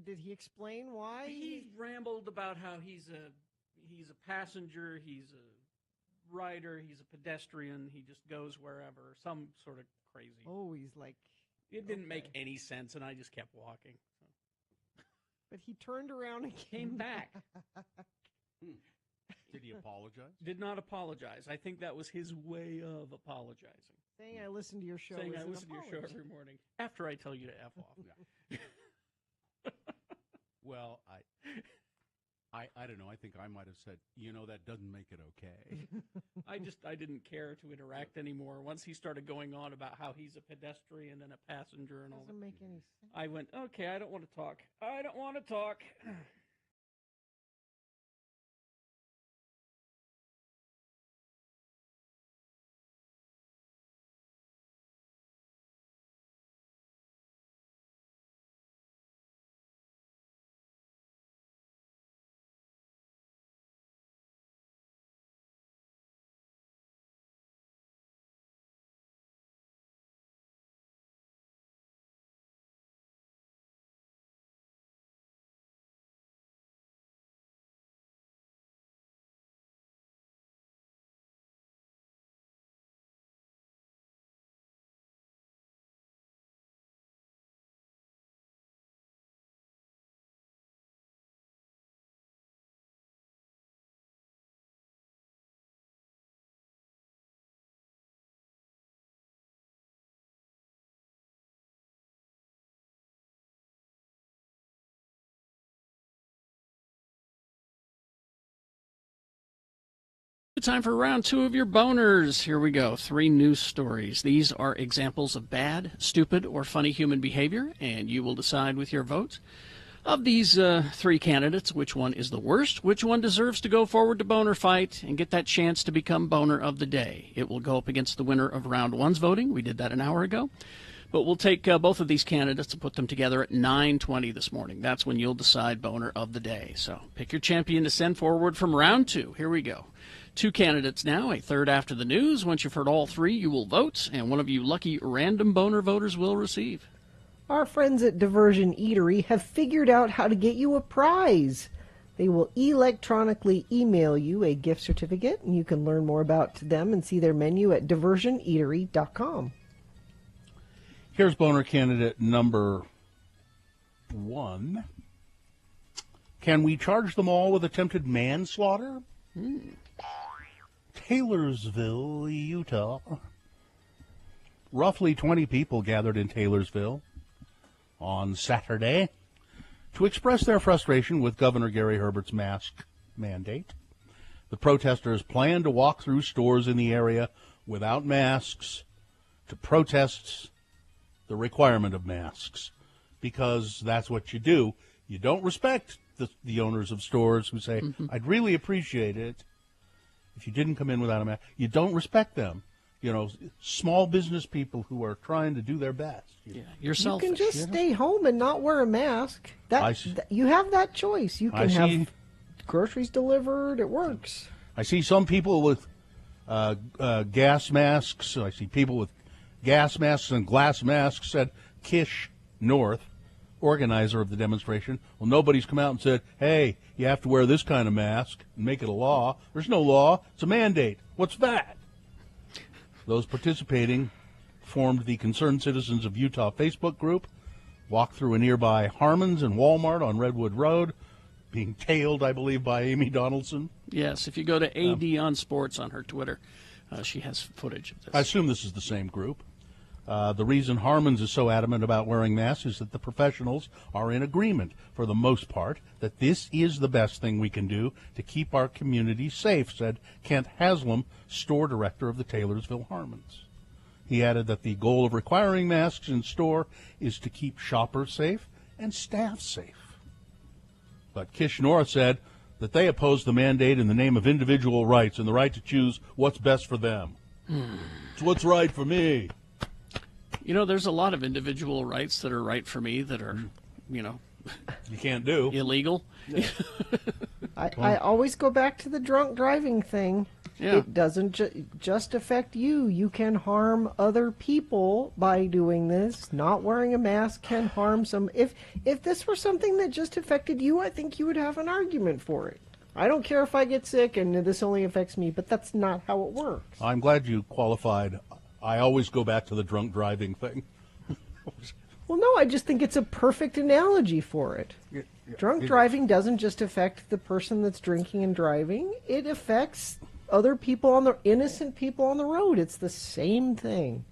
Did he explain why? He rambled about how he's a passenger, he's a rider, he's a pedestrian, he just goes wherever, some sort of crazy. Oh, he's like... It didn't make any sense, and I just kept walking. So. But he turned around and came back. Did he apologize? Did not apologize. I think that was his way of apologizing. Saying I listen to your show. Saying is I an listen to your show apology. every morning after I tell you to F off. Well, I don't know. I think I might have said, that doesn't make it okay. I didn't care to interact anymore. Once he started going on about how he's a pedestrian and a passenger and all that. Doesn't make any sense. I went, okay, I don't want to talk. I don't want to talk. Time for round 2 of your boners. Here we go. 3 news stories. These are examples of bad, stupid, or funny human behavior, and you will decide with your vote. Of these 3 candidates, which one is the worst, which one deserves to go forward to boner fight and get that chance to become boner of the day. It will go up against the winner of round 1's voting. We did that an hour ago. But we'll take both of these candidates and put them together at 9:20 this morning. That's when you'll decide boner of the day. So pick your champion to send forward from round 2. Here we go. 2 candidates now, a third after the news. Once you've heard all 3, you will vote, and one of you lucky random boner voters will receive. Our friends at Diversion Eatery have figured out how to get you a prize. They will electronically email you a gift certificate, and you can learn more about them and see their menu at diversioneatery.com. Here's boner candidate number 1. Can we charge them all with attempted manslaughter? Taylorsville, Utah. Roughly 20 people gathered in Taylorsville on Saturday to express their frustration with Governor Gary Herbert's mask mandate. The protesters plan to walk through stores in the area without masks to protest the requirement of masks, because that's what you do. You don't respect the owners of stores who say, I'd really appreciate it if you didn't come in without a mask. You don't respect them. Small business people who are trying to do their best. You're selfish. You can just stay home and not wear a mask. You have that choice. You can have groceries delivered. It works. I see some people with gas masks. I see people with gas masks and glass masks at Kish North, organizer of the demonstration. Well, nobody's come out and said, hey, you have to wear this kind of mask and make it a law. There's no law. It's a mandate. What's that? Those participating formed the Concerned Citizens of Utah Facebook group, walked through a nearby Harmon's and Walmart on Redwood Road, being tailed, I believe, by Amy Donaldson. Yes, if you go to AD on Sports on her Twitter, she has footage of this. I assume this is the same group. The reason Harmon's is so adamant about wearing masks is that the professionals are in agreement, for the most part, that this is the best thing we can do to keep our community safe, said Kent Haslam, store director of the Taylorsville Harmon's. He added that the goal of requiring masks in store is to keep shoppers safe and staff safe. But Kish North said that they oppose the mandate in the name of individual rights and the right to choose what's best for them. It's what's right for me. You know, there's a lot of individual rights that are right for me that are, you can't do. Illegal. Yeah. I always go back to the drunk driving thing. Yeah. It doesn't just affect you. You can harm other people by doing this. Not wearing a mask can harm some. If this were something that just affected you, I think you would have an argument for it. I don't care if I get sick and this only affects me, but that's not how it works. I'm glad you qualified. I always go back to the drunk driving thing. Well, no, I just think it's a perfect analogy for it. Drunk driving doesn't just affect the person that's drinking and driving. It affects other people, innocent people on the road. It's the same thing.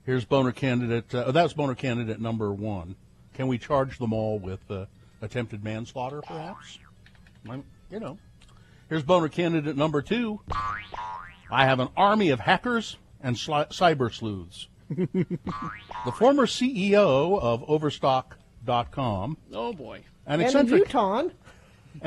Here's boner candidate. That's boner candidate number 1. Can we charge them all with attempted manslaughter, perhaps? Here's boner candidate number 2. I have an army of hackers and cyber sleuths. The former CEO of Overstock.com. Oh, boy. An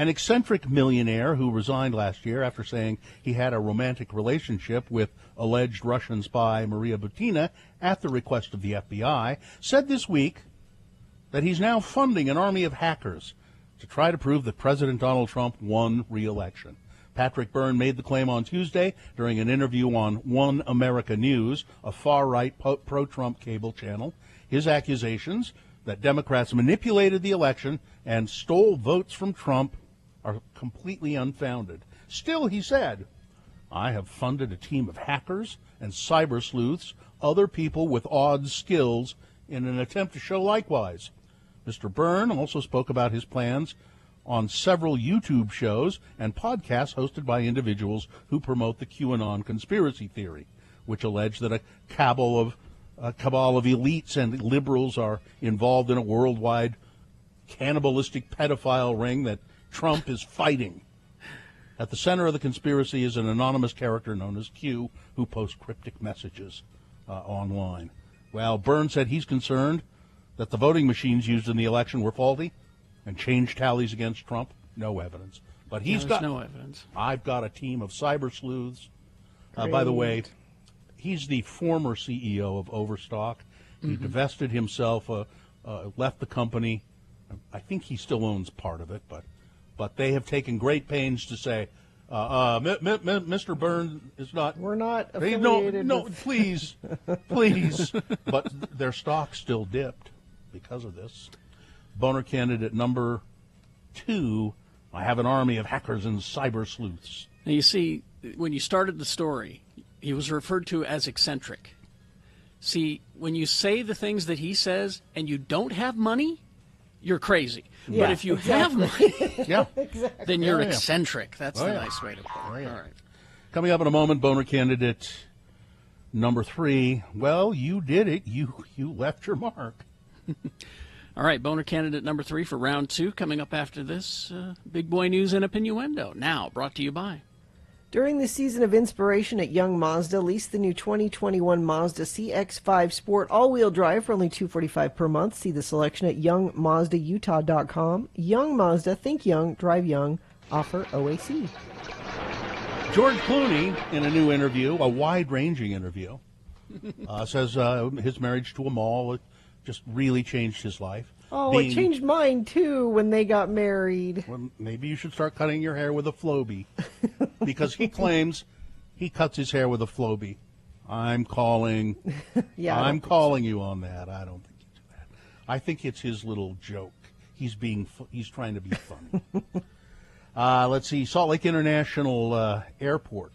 eccentric millionaire who resigned last year after saying he had a romantic relationship with alleged Russian spy Maria Butina at the request of the FBI, said this week that he's now funding an army of hackers to try to prove that President Donald Trump won re-election. Patrick Byrne made the claim on Tuesday during an interview on One America News, a far-right pro-Trump cable channel. His accusations that Democrats manipulated the election and stole votes from Trump are completely unfounded. Still, he said, I have funded a team of hackers and cyber sleuths, other people with odd skills, in an attempt to show likewise. Mr. Byrne also spoke about his plans on several YouTube shows and podcasts hosted by individuals who promote the QAnon conspiracy theory, which allege that a cabal of elites and liberals are involved in a worldwide cannibalistic pedophile ring that Trump is fighting. At the center of the conspiracy is an anonymous character known as Q, who posts cryptic messages online. Well, Byrne said he's concerned that the voting machines used in the election were faulty and changed tallies against Trump. No evidence. But he's got no evidence. I've got a team of cyber sleuths. By the way, he's the former CEO of Overstock. He divested himself, left the company. I think he still owns part of it, but they have taken great pains to say, Mr. Byrne is not. We're not affiliated. No, please, please. But their stock still dipped because of this. Boner candidate number 2. I have an army of hackers and cyber sleuths. Now, you see, when you started the story, he was referred to as eccentric. See, when you say the things that he says and you don't have money, you're crazy. Yeah, but if you exactly. have money, Exactly. then you're Yeah. eccentric. That's the yeah. nice way to put it. All right. Coming up in a moment, boner candidate number 3. Well, you did it. You left your mark. All right, boner candidate number 3 for round 2 coming up after this. Big boy news and opinioendo. Now brought to you by. During the season of inspiration at Young Mazda, lease the new 2021 Mazda CX-5 Sport all-wheel drive for only $245 per month. See the selection at youngmazdautah.com. Young Mazda, think young, drive young. Offer OAC. George Clooney, in a new interview, a wide-ranging interview, says his marriage to Amal just really changed his life. Oh, it changed mine, too, when they got married. Well, maybe you should start cutting your hair with a Flowbee, because he claims he cuts his hair with a Flowbee. I'm calling you on that. I don't think you do that. I think it's his little joke. He's trying to be funny. Let's see, Salt Lake International Airport.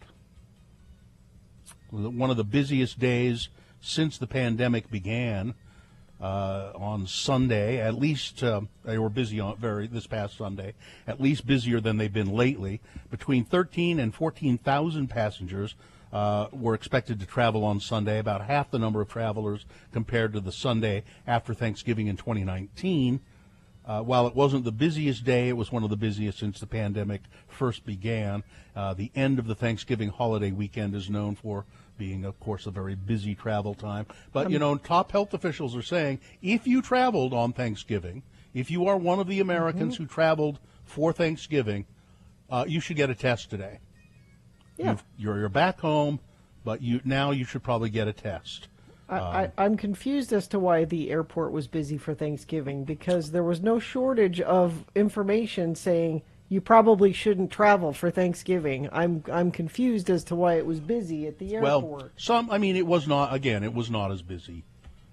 one of the busiest days since the pandemic began. On Sunday, at least they were busy this past Sunday, at least busier than they've been lately. Between 13 and 14,000 passengers were expected to travel on Sunday, about half the number of travelers compared to the Sunday after Thanksgiving in 2019. While it wasn't the busiest day, it was one of the busiest since the pandemic first began. The end of the Thanksgiving holiday weekend is known for being, of course, a very busy travel time. But, top health officials are saying if you traveled on Thanksgiving, if you are one of the Americans who traveled for Thanksgiving, you should get a test today. Yeah. You're back home, but now you should probably get a test. I'm confused as to why the airport was busy for Thanksgiving, because there was no shortage of information saying you probably shouldn't travel for Thanksgiving. I'm confused as to why it was busy at the airport. Well, it was not, again, it was not as busy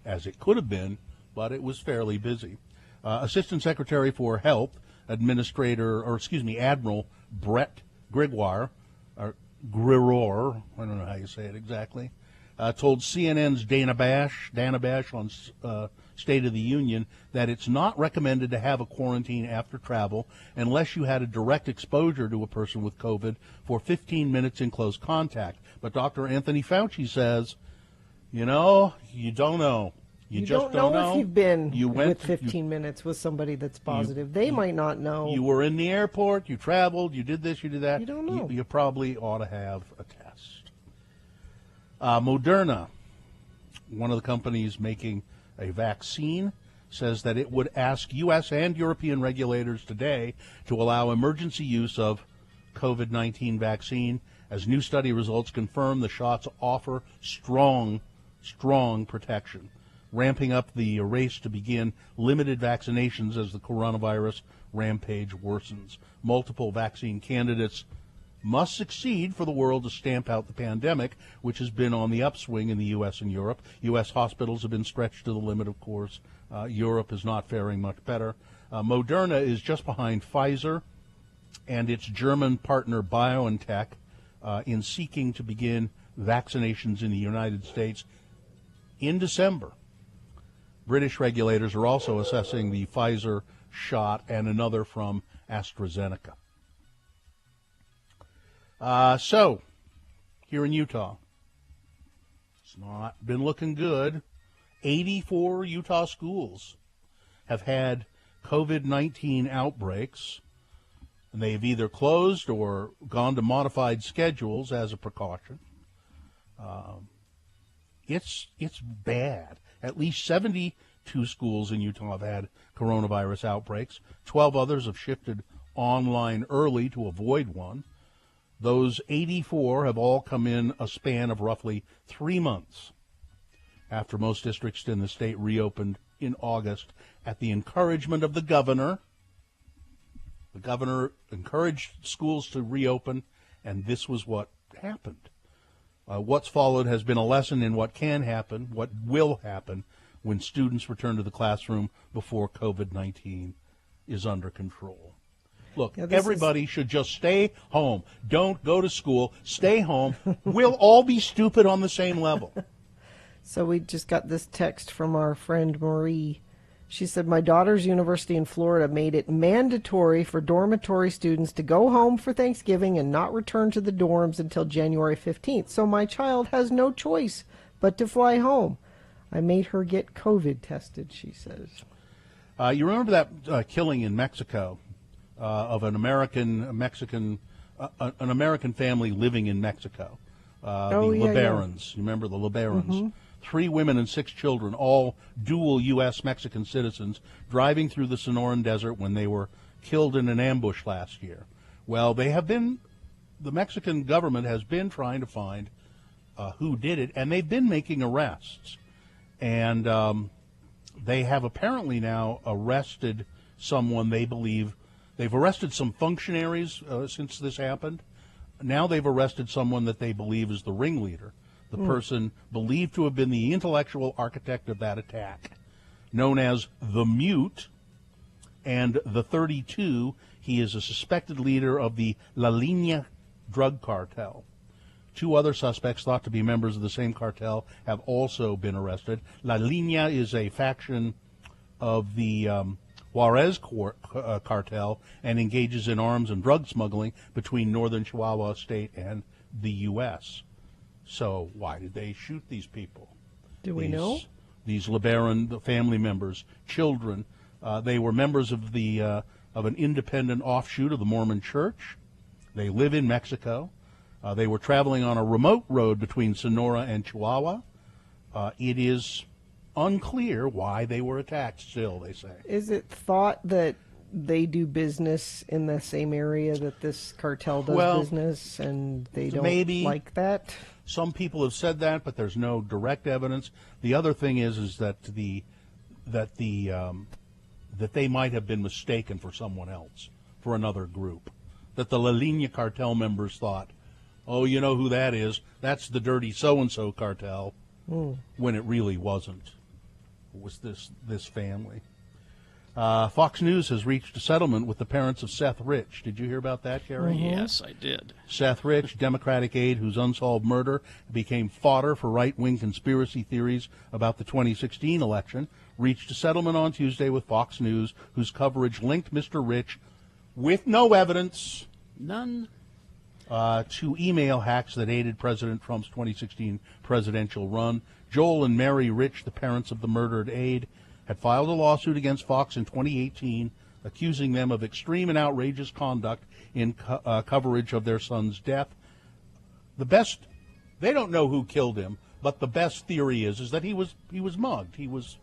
as it could have been, but it was fairly busy. Assistant Secretary for Health, Admiral Brett Gregoire, I don't know how you say it exactly, told CNN's Dana Bash on State of the Union that it's not recommended to have a quarantine after travel unless you had a direct exposure to a person with COVID for 15 minutes in close contact. But Dr. Anthony Fauci says, you don't know. You just don't know if you've been with 15 minutes with somebody that's positive. They might not know. You were in the airport, you traveled, you did this, you did that. You don't know. You probably ought to have a test. Moderna, one of the companies making a vaccine, says that it would ask U.S. and European regulators today to allow emergency use of COVID-19 vaccine, as new study results confirm the shots offer strong protection, ramping up the race to begin limited vaccinations as the coronavirus rampage worsens. Multiple vaccine candidates must succeed for the world to stamp out the pandemic, which has been on the upswing in the U.S. and Europe. U.S. hospitals have been stretched to the limit, of course. Europe is not faring much better. Moderna is just behind Pfizer and its German partner BioNTech in seeking to begin vaccinations in the United States in December. British regulators are also assessing the Pfizer shot and another from AstraZeneca. So, here in Utah, it's not been looking good. 84 Utah schools have had COVID-19 outbreaks, and they've either closed or gone to modified schedules as a precaution. It's bad. At least 72 schools in Utah have had coronavirus outbreaks. 12 others have shifted online early to avoid one. Those 84 have all come in a span of roughly 3 months after most districts in the state reopened in August at the encouragement of the governor. The governor encouraged schools to reopen, and this was what happened. What's followed has been a lesson in what can happen, what will happen when students return to the classroom before COVID-19 is under control. Look, everybody should just stay home. Don't go to school. Stay home. We'll all be stupid on the same level. So we just got this text from our friend Marie. She said, my daughter's university in Florida made it mandatory for dormitory students to go home for Thanksgiving and not return to the dorms until January 15th. So my child has no choice but to fly home. I made her get COVID tested, she says. You remember that killing in Mexico of an American family living in Mexico? The LeBarons. You remember the LeBarons? Mm-hmm. 3 women and 6 children, all dual U.S.-Mexican citizens, driving through the Sonoran Desert when they were killed in an ambush last year. Well, the Mexican government has been trying to find who did it, and they've been making arrests. And they have apparently now arrested someone they believe. They've arrested some functionaries since this happened. Now they've arrested someone that they believe is the ringleader, the person believed to have been the intellectual architect of that attack, known as the Mute, and the 32. He is a suspected leader of the La Línea drug cartel. 2 other suspects thought to be members of the same cartel have also been arrested. La Línea is a faction of the Juarez cartel and engages in arms and drug smuggling between northern Chihuahua State and the U.S. So why did they shoot these people? Do we know? These LeBaron family members, children, they were members of of an independent offshoot of the Mormon Church. They live in Mexico. They were traveling on a remote road between Sonora and Chihuahua. It is unclear why they were attacked still, they say. Is it thought that they do business in the same area that this cartel does business, and they don't like that? Some people have said that, but there's no direct evidence. The other thing is that that they might have been mistaken for someone else, for another group. That the La Línea cartel members thought, oh, you know who that is? That's the dirty so-and-so cartel, when it really wasn't. It was this family. Fox News has reached a settlement with the parents of Seth Rich. Did you hear about that, Gary? Yes, I did. Seth Rich, Democratic aide whose unsolved murder became fodder for right-wing conspiracy theories about the 2016 election, reached a settlement on Tuesday with Fox News, whose coverage linked Mr. Rich, with no evidence, none, to email hacks that aided President Trump's 2016 presidential run. Joel and Mary Rich, the parents of the murdered aide, had filed a lawsuit against Fox in 2018, accusing them of extreme and outrageous conduct in coverage of their son's death. They don't know who killed him, but the best theory is that he was mugged. He was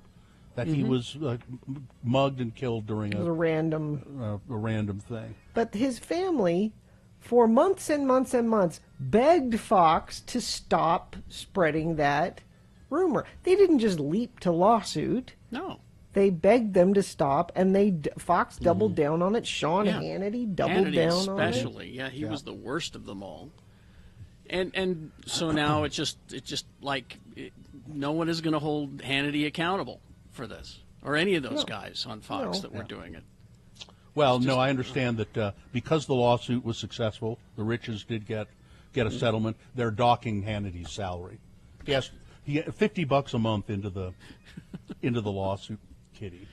mugged and killed during a random thing. But his family, for months and months and months, begged Fox to stop spreading that rumor. They didn't just leap to lawsuit. No. They begged them to stop, and Fox doubled down on it. Sean Hannity doubled down on it. Especially, he was the worst of them all. And so now it's just like no one is going to hold Hannity accountable for this, or any of those guys on Fox that were doing it. Well, no, I understand that because the lawsuit was successful, the Riches did get a settlement. They're docking Hannity's salary. Yes, he get $50 a month into the lawsuit, kitty.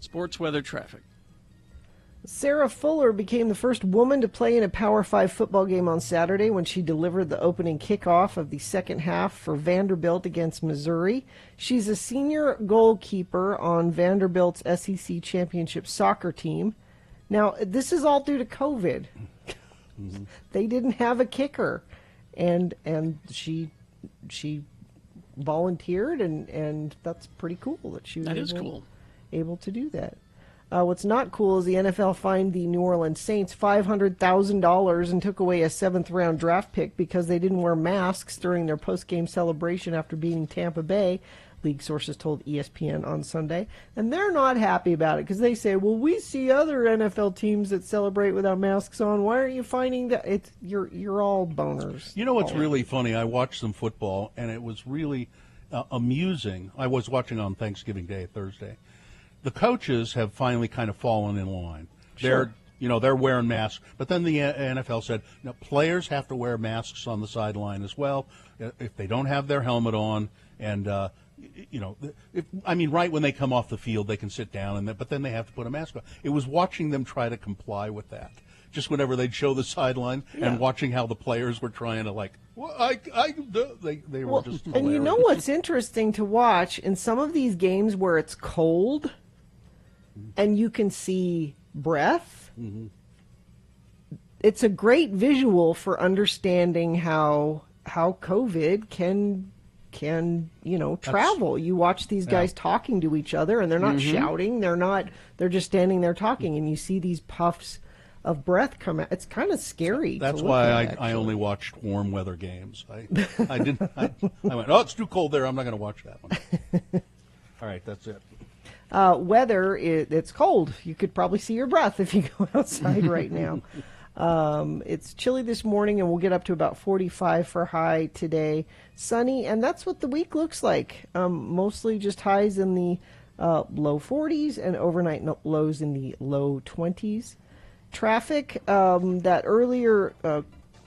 Sports, weather, traffic. Sarah Fuller became the first woman to play in a Power 5 football game on Saturday when she delivered the opening kickoff of the second half for Vanderbilt against Missouri. She's a senior goalkeeper on Vanderbilt's SEC championship soccer team. Now, this is all due to COVID. They didn't have a kicker, and she volunteered, and that's pretty cool that she was able to do that. What's not cool is the NFL fined the New Orleans Saints $500,000 and took away a 7th-round draft pick because they didn't wear masks during their post-game celebration after beating Tampa Bay, league sources told ESPN on Sunday. And they're not happy about it because they say, well, we see other NFL teams that celebrate without masks on. Why aren't you finding that? You're all boners. You know what's really funny? I watched some football, and it was really amusing. I was watching on Thanksgiving Day, Thursday. The coaches have finally kind of fallen in line. Sure. They're wearing masks, but then the NFL said, no, players have to wear masks on the sideline as well if they don't have their helmet on, and right when they come off the field, they can sit down, but then they have to put a mask on. It was watching them try to comply with that. Just whenever they'd show the sideline and watching how the players were trying to they were just hilarious. And you know what's interesting to watch in some of these games where it's cold and you can see breath. It's a great visual for understanding how COVID can travel. You watch these guys talking to each other, and they're not shouting. They're just standing there talking, and you see these puffs of breath come out. It's kind of scary. That's why I only watched warm weather games. I went, oh, it's too cold there. I'm not going to watch that one. All right, that's it. Weather, it's cold. You could probably see your breath if you go outside right now. It's chilly this morning, and we'll get up to about 45 for high today. Sunny, and that's what the week looks like. Mostly just highs in the low 40s and overnight lows in the low 20s. Traffic, that earlier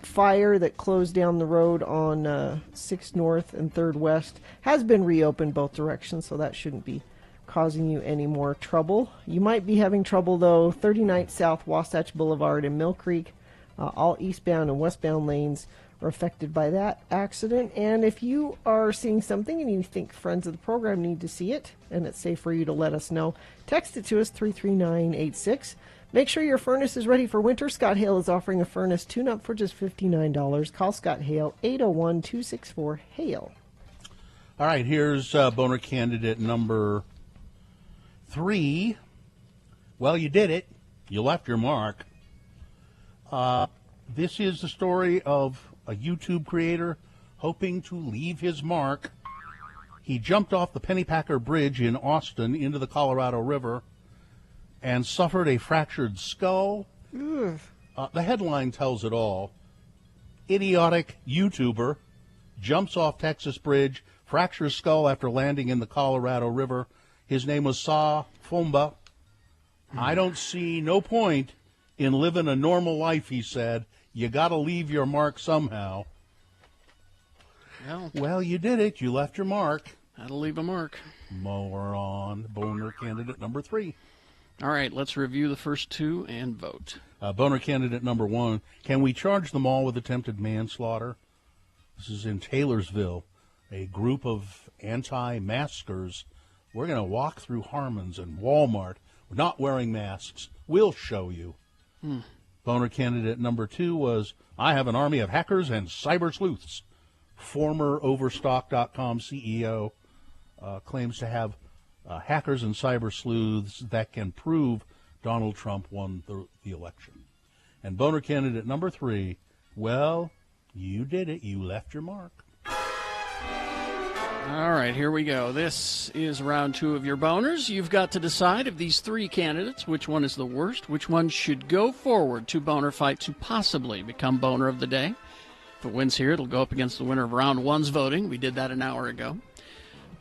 fire that closed down the road on 6th North and 3rd West has been reopened both directions, so that shouldn't be causing you any more trouble. You might be having trouble, though, 39th South Wasatch Boulevard in Mill Creek. All eastbound and westbound lanes are affected by that accident. And if you are seeing something and you think friends of the program need to see it, and it's safe for you to let us know, text it to us, 33986. Make sure your furnace is ready for winter. Scott Hale is offering a furnace tune-up for just $59. Call Scott Hale, 801-264-HALE. All right, here's boner candidate number 3. Well, you did it. You left your mark. This is the story of a YouTube creator hoping to leave his mark. He jumped off the Pennypacker Bridge in Austin into the Colorado River and suffered a fractured skull. The headline tells it all. Idiotic YouTuber jumps off Texas bridge, fractures skull after landing in the Colorado River. His name was Sa Fumba. I don't see no point in living a normal life, he said. You got to leave your mark somehow. Well, you did it. You left your mark. How to leave a mark. More on boner candidate number 3. All right, let's review the first 2 and vote. Boner candidate number 1, can we charge them all with attempted manslaughter? This is in Taylorsville, a group of anti-maskers. We're going to walk through Harmon's and Walmart not wearing masks. We'll show you. Boner candidate number 2 was, I have an army of hackers and cyber sleuths. Former Overstock.com CEO claims to have hackers and cyber sleuths that can prove Donald Trump won the election. And boner candidate number 3, well, you did it. You left your mark. All right, here we go. This is round 2 of your boners. You've got to decide of these 3 candidates, which one is the worst, which one should go forward to boner fight to possibly become boner of the day. If it wins here, it'll go up against the winner of round 1's voting. We did that an hour ago.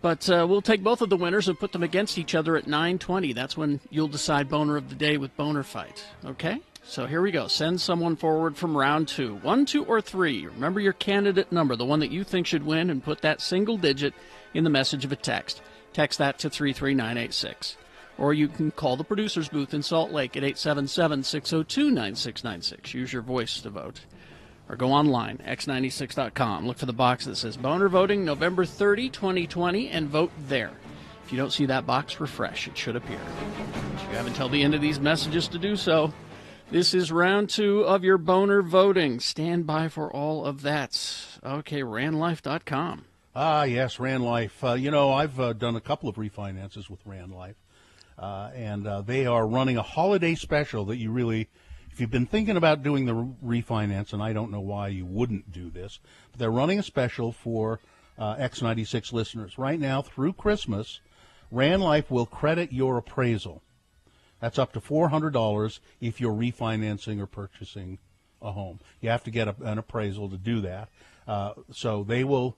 But we'll take both of the winners and put them against each other at 9:20. That's when you'll decide boner of the day with boner fight. Okay? So here we go. Send someone forward from round 2. 1, 2, or 3. Remember your candidate number, the one that you think should win, and put that single digit in the message of a text. Text that to 33986. Or you can call the producer's booth in Salt Lake at 877-602-9696. Use your voice to vote. Or go online, x96.com. Look for the box that says Boner Voting November 30, 2020, and vote there. If you don't see that box, refresh. It should appear. You have until the end of these messages to do so. This is round 2 of your boner voting. Stand by for all of that. Okay, ranlife.com. Yes, RanLife. I've done a couple of refinances with RanLife, and they are running a holiday special that you really, if you've been thinking about doing the refinance, and I don't know why you wouldn't do this, but they're running a special for X96 listeners. Right now, through Christmas, RanLife will credit your appraisal. That's up to $400 if you're refinancing or purchasing a home. You have to get an appraisal to do that. So they will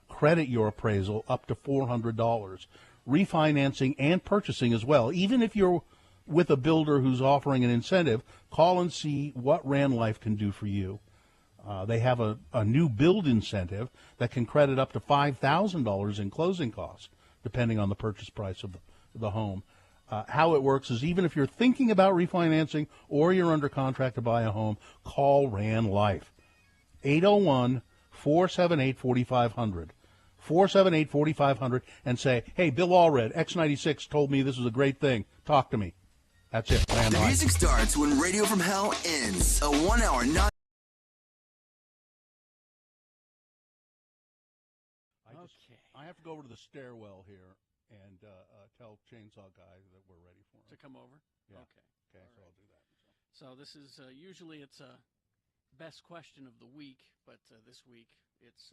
credit your appraisal up to $400. Refinancing and purchasing as well. Even if you're with a builder who's offering an incentive, call and see what RanLife can do for you. They have a new build incentive that can credit up to $5,000 in closing costs, depending on the purchase price of the home. How it works is even if you're thinking about refinancing or you're under contract to buy a home, call RanLife. 801-478-4500. 478-4500 and say, hey, Bill Allred, X96 told me this was a great thing. Talk to me. That's it. The music starts when Radio from Hell ends. A 1-hour non. I have to go over to the stairwell here and tell Chainsaw Guy that we're ready for him. To come over? Yeah. Okay. So I'll do that. So this is usually it's a best question of the week, but this week it's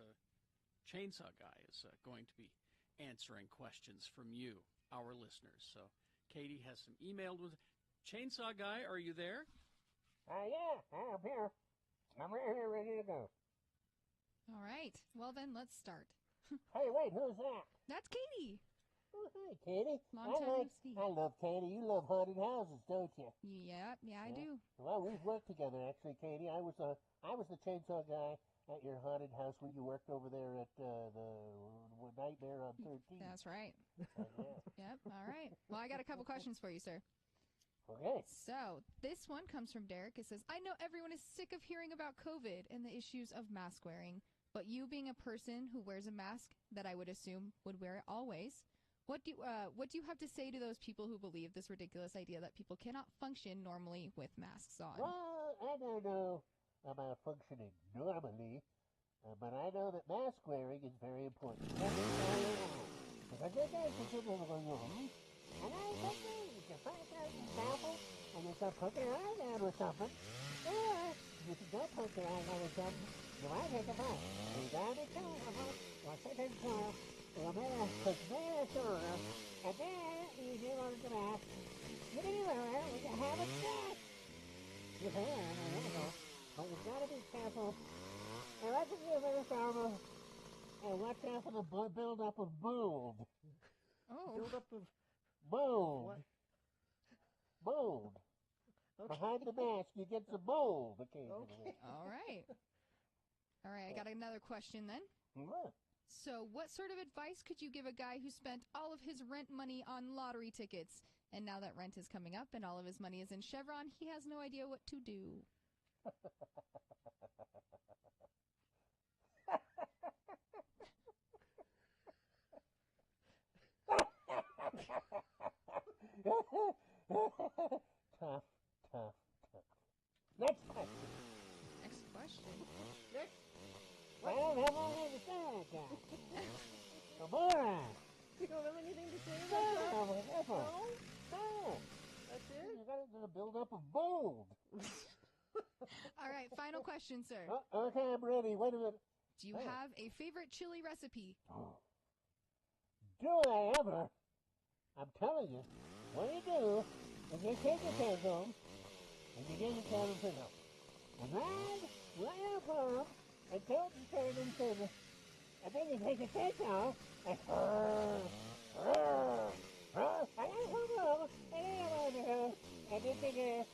Chainsaw Guy is going to be answering questions from you, our listeners. So Katie has some emailed with Chainsaw Guy. Are you there? Yeah, I'm here. I'm right here, ready to go. All right. Well, then let's start. Hey, wait, who's that? That's Katie. Oh, hi, Katie. Long time no see. I love Katie. You love haunted houses, don't you? Yeah, I do. Well, we've worked together, actually, Katie. I was the chainsaw guy at your haunted house when you worked over there at the Nightmare on 13th. That's right. Yeah. Yep, all right. Well, I got a couple questions for you, sir. Okay. So, this one comes from Derek. It says, I know everyone is sick of hearing about COVID and the issues of mask wearing, but you being a person who wears a mask that I would assume would wear it always, what do you have to say to those people who believe this ridiculous idea that people cannot function normally with masks on? Well, I don't know about functioning normally, but I know that mask wearing is very important. Because I think I can sit over going on, and I think you can find out an example, and you can poke your eye out with something, or if you don't poke your eye out with something, you might take a bite. You gotta be careful, or sit in class, you'll put mask on, and then you do on the mask, you do it, we can have a snack. You can, but you've got to be careful. And I think you're very careful. And watch out for the build-up of mold. Oh. Build-up of mold. what? Mold. Okay. Behind the mask, you get some mold occasionally. Okay. All right. All right, I got another question then. What? So, what sort of advice could you give a guy who spent all of his rent money on lottery tickets, and now that rent is coming up and all of his money is in Chevron, he has no idea what to do? Tough. Next question. Next question. Next. I don't have anything to say like that. Come on. You don't have anything to say about that? No. That's it? You got to build up a mold. All right, final question, sir. Okay, I'm ready. Wait a minute. Do you have a favorite chili recipe? Do I ever? I'm telling you, what you do is you take your cans home and you get your can of fiddle. And then lay up on them and tilt and turn and fiddle. And then you take your cans off and and you figure,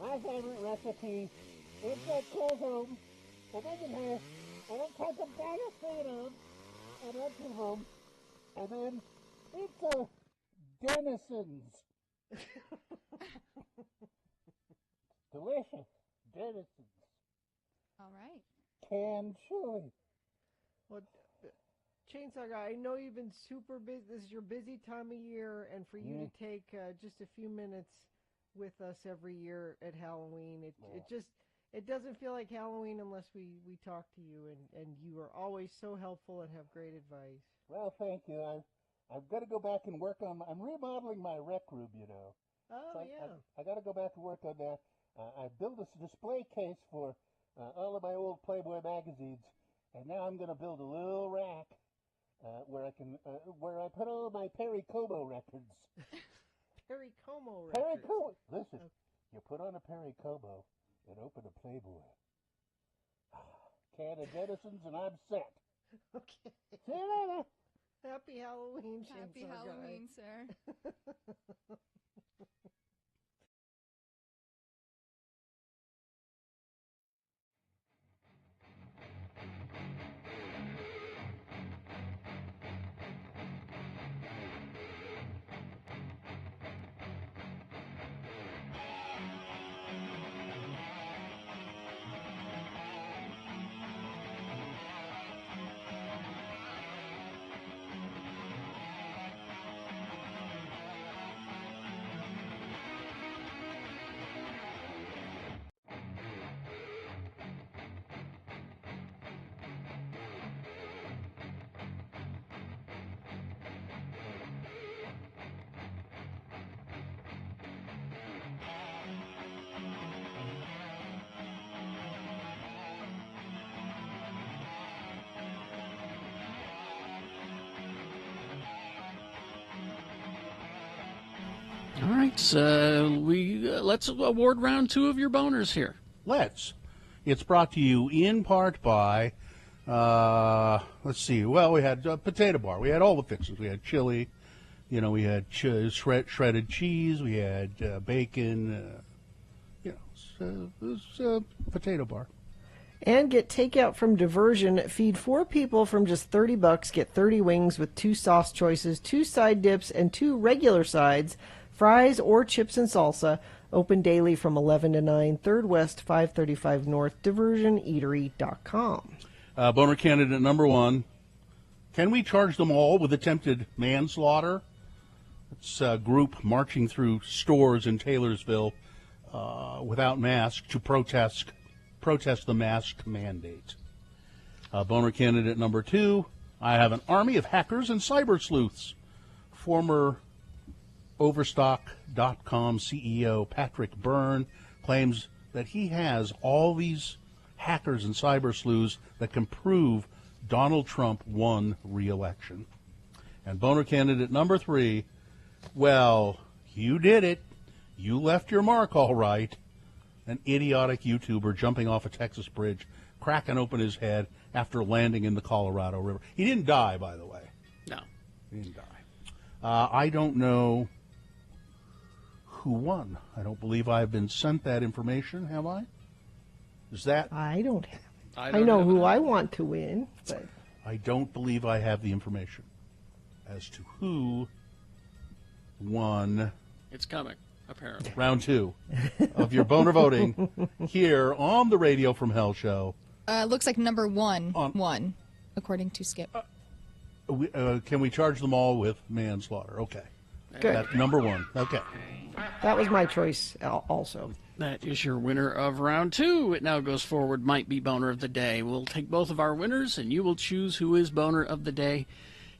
my favorite recipe is that close home, and then you take a bag of freedom, and then to home, and then it's a Denison's. Delicious. Denison's. All right. Canned chili. Well, Chainsaw Guy, I know you've been super busy. This is your busy time of year, and for you to take just a few minutes with us every year at Halloween, it doesn't feel like Halloween unless we talk to you, and you are always so helpful and have great advice. Well, thank you. I've got to go back and work on. I'm remodeling my rec room, you know. Oh, so yeah. I got to go back and work on that. I built this display case for all of my old Playboy magazines, and now I'm going to build a little rack where I put all of my Perry Como records. Perry Como records. Perry Como. Listen, you put on a Perry Como and open a Playboy. Can of Denison's and I'm set. Okay. See you later. Happy Halloween, Happy Chainsaw Halloween, Guy. sir. All right, so let's award round 2 of your boners here. Let's. It's brought to you in part by Let's see. Well, we had potato bar. We had all the fixings. We had chili. We had shredded cheese. We had bacon. It was a potato bar. And get takeout from Diversion. Feed 4 people from just $30. Get 30 wings with 2 sauce choices, 2 side dips, and 2 regular sides, fries or chips and salsa. Open daily from 11 to 9, 3rd West, 535 North, diversioneatery.com. Boner candidate number 1. Can we charge them all with attempted manslaughter? It's a group marching through stores in Taylorsville without masks to protest the mask mandate. Boner candidate number 2. I have an army of hackers and cyber sleuths. Former Overstock.com CEO Patrick Byrne claims that he has all these hackers and cyber sleuths that can prove Donald Trump won re-election. And boner candidate number 3, well, you did it. You left your mark all right. An idiotic YouTuber jumping off a Texas bridge, cracking open his head after landing in the Colorado River. He didn't die, by the way. No. He didn't die. I don't know who won. I don't believe I've been sent that information, have I? Is that? I don't have it. I know who I want to win, but I don't believe I have the information as to who won. It's coming, apparently. Round 2 of your boner voting here on the Radio from Hell show. Looks like number 1 won, according to Skip. Can we charge them all with manslaughter? Okay. Good. That's number 1. Okay. That was my choice also. That is your winner of round 2. It now goes forward, might be boner of the day. We'll take both of our winners, and you will choose who is boner of the day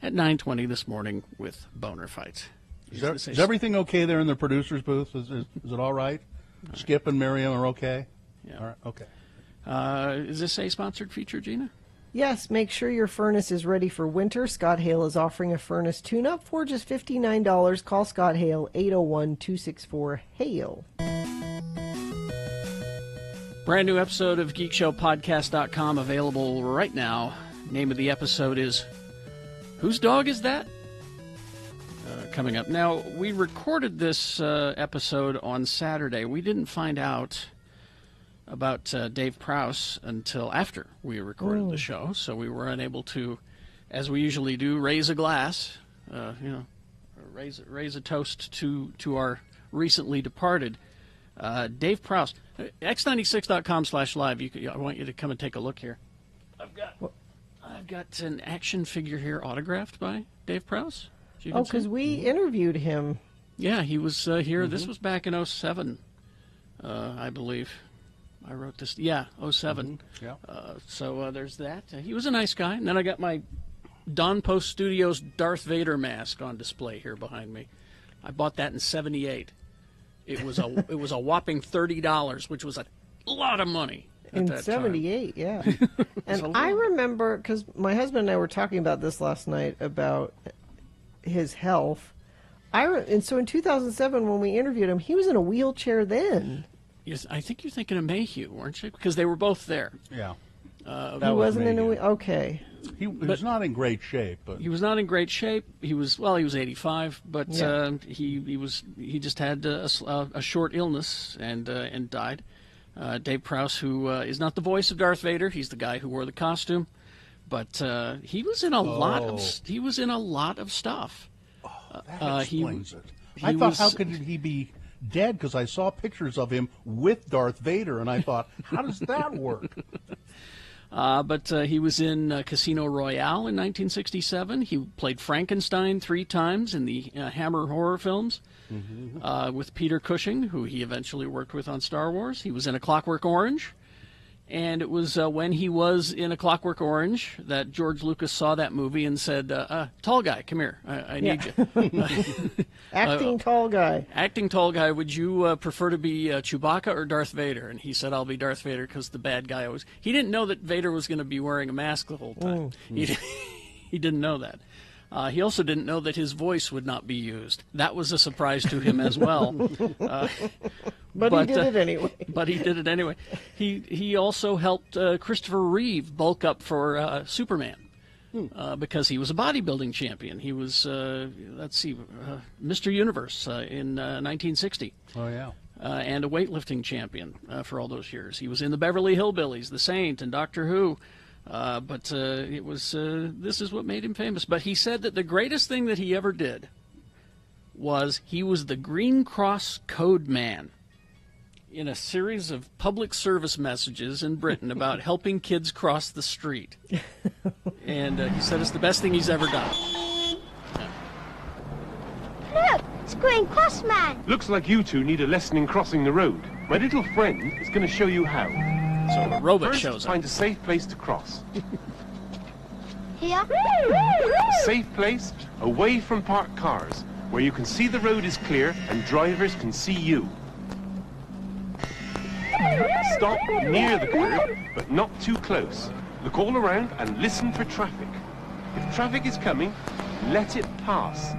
at 9:20 this morning with Boner Fights. Is everything okay there in the producer's booth? Is it all right? Skip and Miriam are okay? Yeah. All right. Okay. Is this a sponsored feature, Gina? Yes, make sure your furnace is ready for winter. Scott Hale is offering a furnace tune-up for just $59. Call Scott Hale, 801-264-HALE. Brand new episode of GeekShowPodcast.com available right now. Name of the episode is Whose Dog Is That? Coming up. Now, we recorded this episode on Saturday. We didn't find out about Dave Prowse until after we recorded the show, so we were unable to, as we usually do, raise a glass, raise a toast to our recently departed Dave Prowse. X96.com/live. I want you to come and take a look here. I've got an action figure here autographed by Dave Prowse. Oh, because we interviewed him. Yeah, he was here. This was back in 07, I believe. I wrote this. Yeah, 07. Yeah. So there's that. He was a nice guy. And then I got my Don Post Studios Darth Vader mask on display here behind me. I bought that in '78. It was a whopping $30, which was a lot of money in that '78. Yeah. And I remember because my husband and I were talking about this last night about his health. And so in 2007, when we interviewed him, he was in a wheelchair then. Yes, I think you're thinking of Mayhew, weren't you? Because they were both there. Yeah. He wasn't in a okay. He was not in great shape, but he was not in great shape. He was 85, but Yeah. he just had a short illness and died. Dave Prowse, who is not the voice of Darth Vader, he's the guy who wore the costume, but he was in a lot of stuff. that explains it. I thought, how could he be dead? Because I saw pictures of him with Darth Vader, and I thought, how does that work? But he was in Casino Royale in 1967. He played Frankenstein 3 times in the Hammer horror films with Peter Cushing, who he eventually worked with on Star Wars. He was in A Clockwork Orange. And it was when he was in A Clockwork Orange that George Lucas saw that movie and said, tall guy, come here. I need you. Acting tall guy. Acting tall guy, would you prefer to be Chewbacca or Darth Vader? And he said, I'll be Darth Vader because the bad guy always... He didn't know that Vader was going to be wearing a mask the whole time. He didn't know that. He also didn't know that his voice would not be used. That was a surprise to him as well. But he did it anyway. But he did it anyway. He also helped Christopher Reeve bulk up for Superman. Because he was a bodybuilding champion. He was, Mr. Universe in 1960. Oh, yeah. And a weightlifting champion for all those years. He was in the Beverly Hillbillies, The Saint, and Doctor Who. But it was this is what made him famous. But he said that the greatest thing that he ever did was he was the Green Cross Code Man in a series of public service messages in Britain about helping kids cross the street. And he said it's the best thing he's ever done. Look, it's Green Cross Man. Looks like you two need a lesson in crossing the road. My little friend is going to show you how. So a robot First, shows up. find a safe place to cross. Here? A safe place away from parked cars, where you can see the road is clear and drivers can see you. Stop near the curb, but not too close. Look all around and listen for traffic. If traffic is coming, let it pass.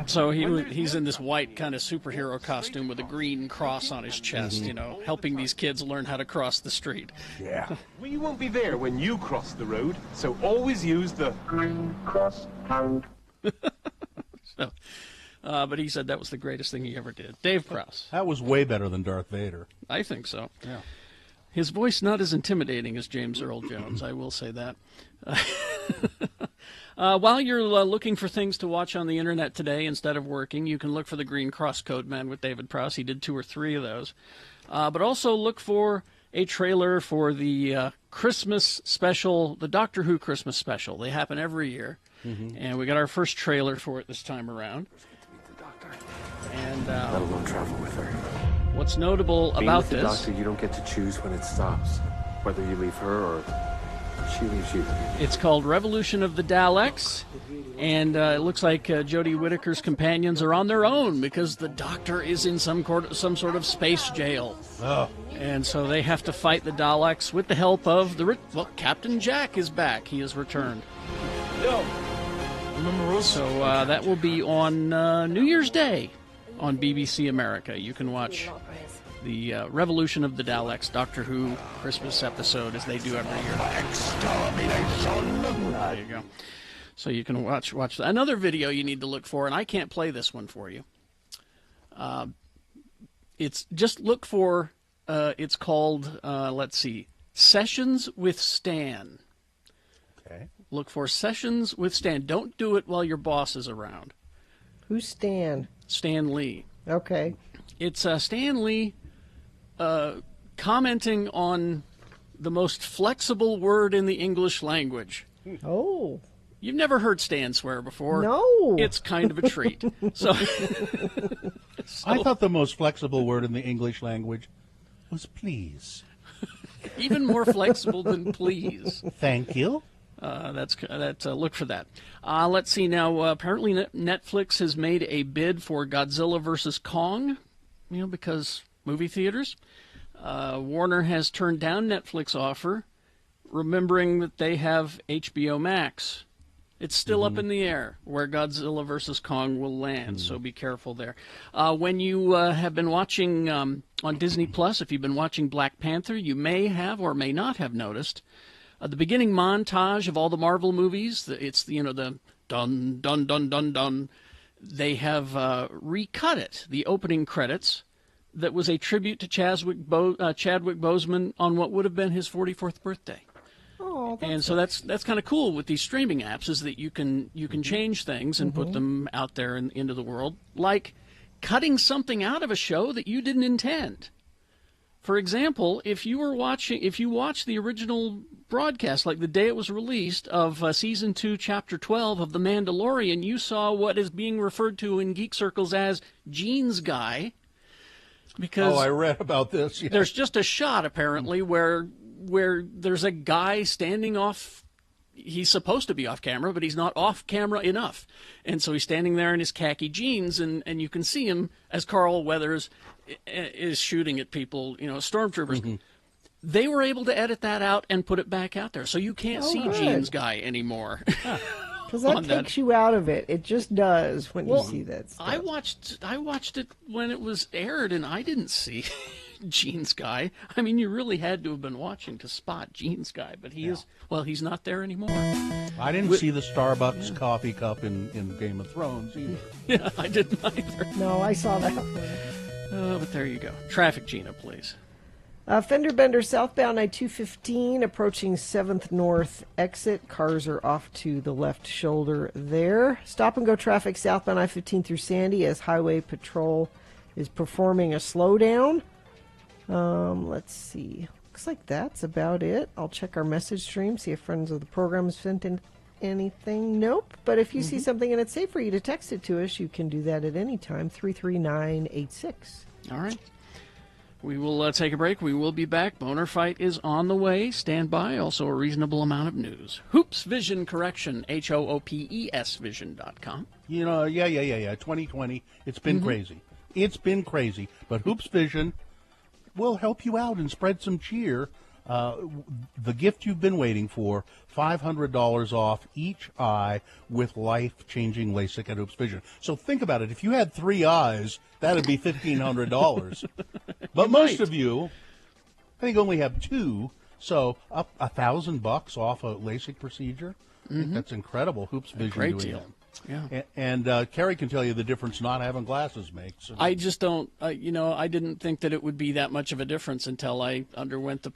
So he's in this white kind of superhero costume with a green cross on his chest, you know, helping these kids learn how to cross the street. Yeah. We won't be there when you cross the road, so always use the Green Cross Hound. So, but he said that was the greatest thing he ever did. Dave Krause. That was way better than Darth Vader. I think so. Yeah. His voice not as intimidating as James Earl Jones, I will say that. While you're looking for things to watch on the internet today instead of working, you can look for the Green Cross Code Man with David Prowse. He did 2 or 3 of those. But also look for a trailer for the Christmas special, the Doctor Who Christmas special. They happen every year. And we got our first trailer for it this time around. And let alone travel with her. What's notable Being about with the this... doctor, you don't get to choose when it stops, whether you leave her or she leaves you. It's called Revolution of the Daleks, and it looks like Jodie Whittaker's companions are on their own because the Doctor is in some sort of space jail. Oh. And so they have to fight the Daleks with the help of Captain Jack is back. He has returned. So that will be on New Year's Day on BBC America. You can watch the Revolution of the Daleks Doctor Who Christmas episode as they do every year. There you go. So you can watch that. Another video you need to look for, and I can't play this one for you. It's just look for. It's called let's see, Sessions with Stan. Okay. Look for Sessions with Stan. Don't do it while your boss is around. Who's Stan? Stan Lee. Okay. It's Stan Lee commenting on the most flexible word in the English language. Oh. You've never heard Stan swear before. No. It's kind of a treat. So I thought the most flexible word in the English language was please. Even more flexible than please. Thank you. Look for that. Let's see now. Apparently, Netflix has made a bid for Godzilla vs. Kong. Because movie theaters. Warner has turned down Netflix offer, remembering that they have HBO Max. It's still up in the air where Godzilla vs. Kong will land, so be careful there. When you have been watching on Disney Plus, if you've been watching Black Panther, you may have or may not have noticed the beginning montage of all the Marvel movies. It's the dun dun dun dun dun. They have recut it, the opening credits. That was a tribute to Chadwick Boseman on what would have been his 44th birthday. Oh, and so that's kind of cool with these streaming apps, is that you can change things and put them out there into the world, like cutting something out of a show that you didn't intend. For example, if you watched the original broadcast, like the day it was released, of Season 2, Chapter 12 of The Mandalorian, you saw what is being referred to in geek circles as Jeans Guy. Because I read about this. Yeah. There's just a shot, apparently, where there's a guy standing off. He's supposed to be off camera, but he's not off camera enough. And so he's standing there in his khaki jeans, and you can see him as Carl Weathers is shooting at people, stormtroopers. They were able to edit that out and put it back out there. So you can't see Jeans Guy anymore. Because that on takes you out of it. It just does when Well, you see that stuff. I watched it when it was aired, and I didn't see Gene's guy. I mean, you really had to have been watching to spot Gene's guy, but he's not there anymore. I didn't see the Starbucks coffee cup in Game of Thrones either. Yeah, I didn't either. No, I saw that. But there you go. Traffic, Gina, please. Fender bender southbound I-215 approaching 7th North exit. Cars are off to the left shoulder there. Stop and go traffic southbound I-15 through Sandy as Highway Patrol is performing a slowdown. Let's see. Looks like that's about it. I'll check our message stream, see if friends of the program has sent in anything. Nope. But if you see something and it's safe for you to text it to us, you can do that at any time. 33986. All right. We will take a break. We will be back. Boner Fight is on the way. Stand by. Also a reasonable amount of news. Hoops Vision Correction, HOOPES Vision.com. You know, yeah. 2020, it's been crazy. It's been crazy. But Hoops Vision will help you out and spread some cheer. The gift you've been waiting for, $500 off each eye with life-changing LASIK at Hoops Vision. So think about it. If you had 3 eyes, that would be $1,500. But most of you, I think, only have 2. So up $1,000 off a LASIK procedure. I think that's incredible. Hoops Vision great doing deal. that. Yeah. And Carrie can tell you the difference not having glasses makes. I just don't, I didn't think that it would be that much of a difference until I underwent the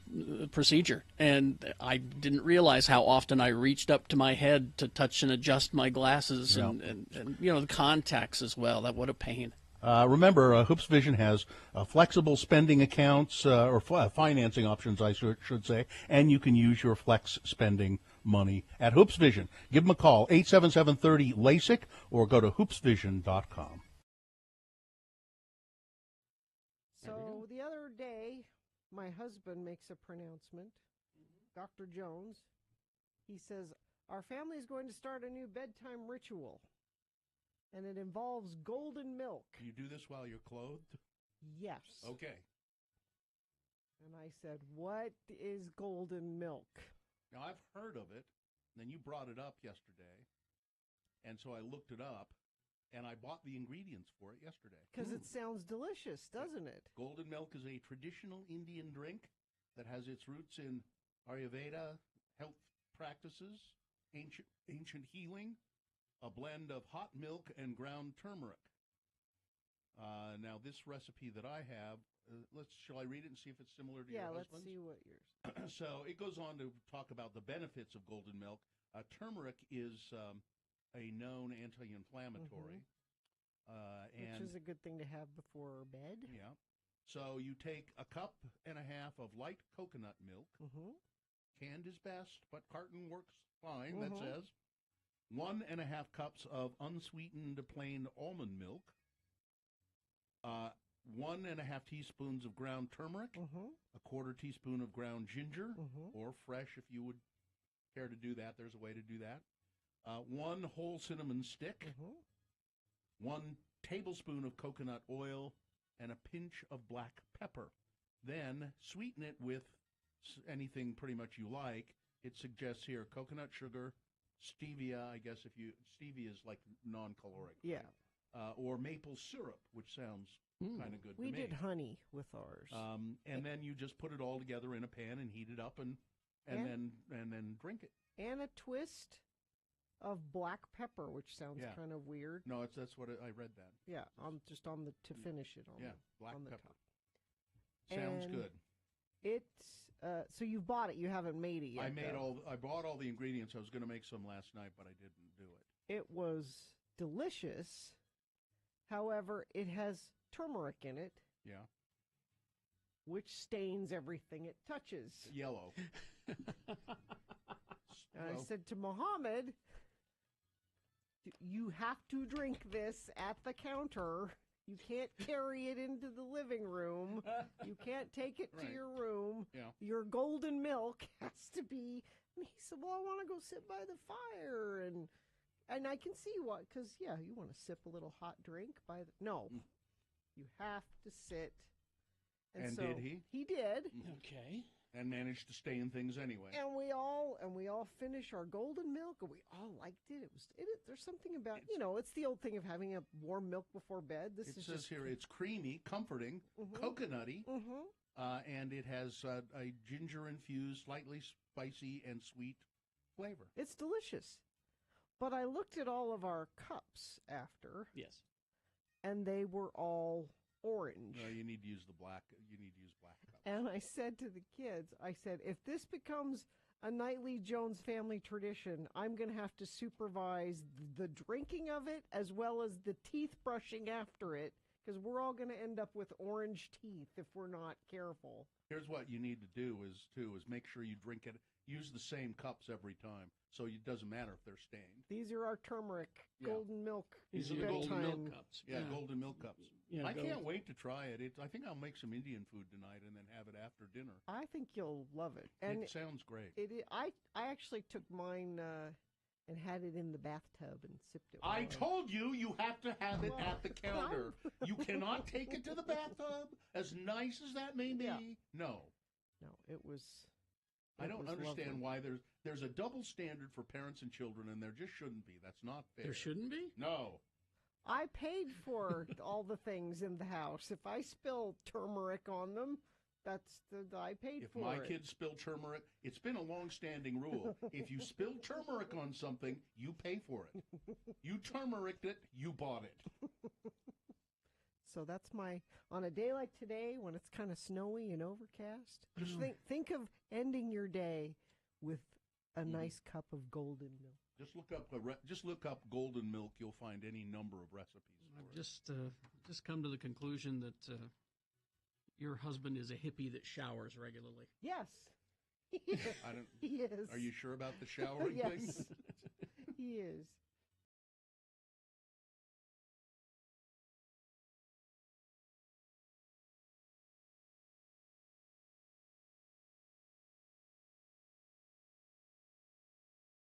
procedure. And I didn't realize how often I reached up to my head to touch and adjust my glasses and the contacts as well. What a pain. Remember, Hoops Vision has flexible spending accounts or financing options, I should say, and you can use your flex spending money at Hoops Vision. Give them a call, 877-30-LASIK, or go to hoopsvision.com. So the other day, my husband makes a pronouncement. Dr. Jones, he says, our family is going to start a new bedtime ritual, and it involves golden milk. Can you do this while you're clothed? Yes. Okay. And I said, what is golden milk? Now, I've heard of it, and then you brought it up yesterday, and so I looked it up, and I bought the ingredients for it yesterday. Because it sounds delicious, doesn't it? Golden milk is a traditional Indian drink that has its roots in Ayurveda, health practices, ancient healing, a blend of hot milk and ground turmeric. Now, this recipe that I have, shall I read it and see if it's similar to your husband's? Yeah, let's see what yours. So it goes on to talk about the benefits of golden milk. Turmeric is a known anti-inflammatory. Which is a good thing to have before bed. Yeah. So you take a cup and a half of light coconut milk. Canned is best, but carton works fine, that says. 1.5 cups of unsweetened plain almond milk. 1.5 teaspoons of ground turmeric, a 1/4 teaspoon of ground ginger, or fresh if you would care to do that. There's a way to do that. 1 whole cinnamon stick, 1 tablespoon of coconut oil, and a pinch of black pepper. Then sweeten it with anything pretty much you like. It suggests here coconut sugar, stevia, I guess stevia is like non-caloric. Yeah. Or maple syrup, which sounds kind of good to me. We did honey with ours. And then you just put it all together in a pan and heat it up and then drink it. And a twist of black pepper, which sounds kind of weird. No, that's what I read that. Yeah, to finish it on black on the pepper. top. Sounds And good. It's so you've bought it. You haven't made it yet. I bought all the ingredients. I was going to make some last night, but I didn't do it. It was delicious. However, it has turmeric in it. Yeah. Which stains everything it touches. Yellow. And I said to Mohammed, you have to drink this at the counter. You can't carry it into the living room. You can't take it to your room. Yeah. Your golden milk has to be. And he said, well, I want to go sit by the fire. And I can see what, because, you want to sip a little hot drink by the. No. You have to sit. And so did he? He did. Okay. And managed to stay in things anyway. And we all finish our golden milk, and we all liked it. There's something about it's the old thing of having a warm milk before bed. This It is says just here it's creamy, comforting, coconutty, and it has a ginger-infused, slightly spicy and sweet flavor. It's delicious. But I looked at all of our cups after. Yes. And they were all orange. No, you need to use black cups. And I said to the kids, if this becomes a nightly Jones family tradition, I'm going to have to supervise the drinking of it as well as the teeth brushing after it, because we're all going to end up with orange teeth if we're not careful. Here's what you need to do is make sure you drink it. Use the same cups every time, so it doesn't matter if they're stained. These are our turmeric golden milk. These are the golden milk cups. Yeah, golden milk cups. Yeah, I can't wait to try it. I think I'll make some Indian food tonight and then have it after dinner. I think you'll love it. And it sounds great. I actually took mine and had it in the bathtub and sipped it. I told you have to have it at the counter. You cannot take it to the bathtub, as nice as that may be. Yeah. No, it was. I don't was understand lovely. why there's a double standard for parents and children, and there just shouldn't be. That's not fair. There shouldn't be? No. I paid for all the things in the house. If I spill turmeric on them, I paid for it. If my kids spill turmeric, it's been a long-standing rule. If you spill turmeric on something, you pay for it. You turmericed it, you bought it. So that's on a day like today when it's kind of snowy and overcast, just think of ending your day with a nice cup of golden milk. Just look up golden milk. You'll find any number of recipes for I've it. just come to the conclusion that your husband is a hippie that showers regularly. Yes. He is. Are you sure about the showering yes. thing? He is.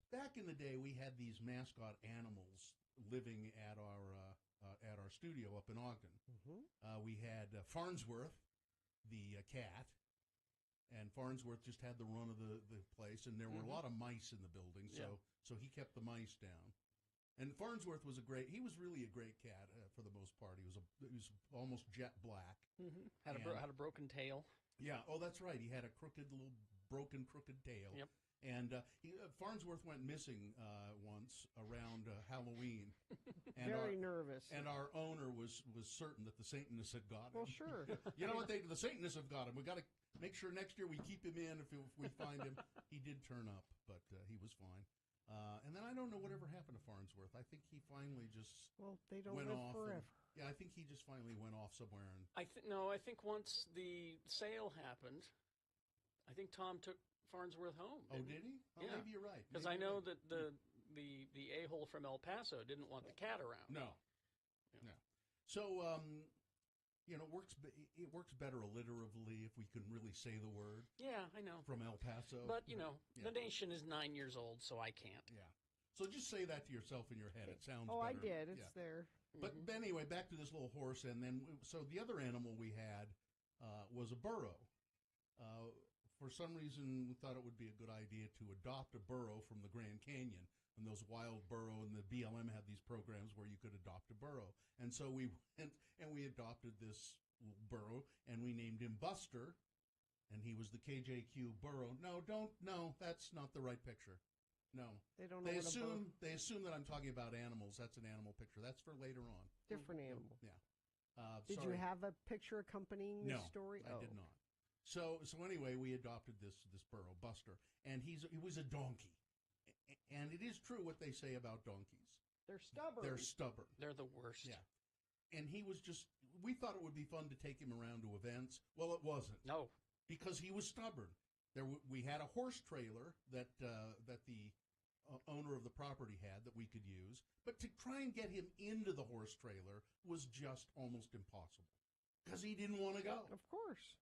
Back in the day, we had these mascot animals living at our studio up in Ogden. We had Farnsworth, the cat, and Farnsworth just had the run of the place, and there were a lot of mice in the building, so he kept the mice down. And Farnsworth was he was really a great cat for the most part. He was almost jet black. Had a broken tail. Yeah. Oh, that's right. He had a crooked tail. Yep. And Farnsworth went missing once around Halloween. And Very nervous. And our owner was certain that the Satanists had got him. Well, sure. You know what? The Satanists have got him. We got to make sure next year we keep him in if we find him. He did turn up, but he was fine. And then I don't know whatever happened to Farnsworth. I think he finally just they don't went live off. forever. Yeah, I think he just finally went off somewhere. And I think once the sale happened, I think Tom took Farnsworth home. Oh, did he? Oh, yeah. Maybe you're right. Because I know that the a-hole from El Paso didn't want the cat around. No. So, it works better alliteratively if we can really say the word. Yeah, I know. From El Paso. But, the nation is 9 years old, so I can't. Yeah. So just say that to yourself in your head. It sounds better. I did. It's there. But anyway, back to this little horse. And then, so the other animal we had was a burro. For some reason, we thought it would be a good idea to adopt a burro from the Grand Canyon. And those wild burro, and the BLM had these programs where you could adopt a burro. And so we went and we adopted this little burro, and we named him Buster, and he was the KJQ burro. No, that's not the right picture. No. They don't know They assume that I'm talking about animals. That's an animal picture. That's for later on. Different animal. Yeah. Did you have a picture accompanying the story? No, I did not. So anyway, we adopted this burro, Buster, and he was a donkey. And it is true what they say about donkeys. They're stubborn. They're the worst. Yeah. And he was we thought it would be fun to take him around to events. Well, it wasn't. No. Because he was stubborn. We had a horse trailer that the owner of the property had that we could use. But to try and get him into the horse trailer was just almost impossible. Because he didn't want to go. Of course.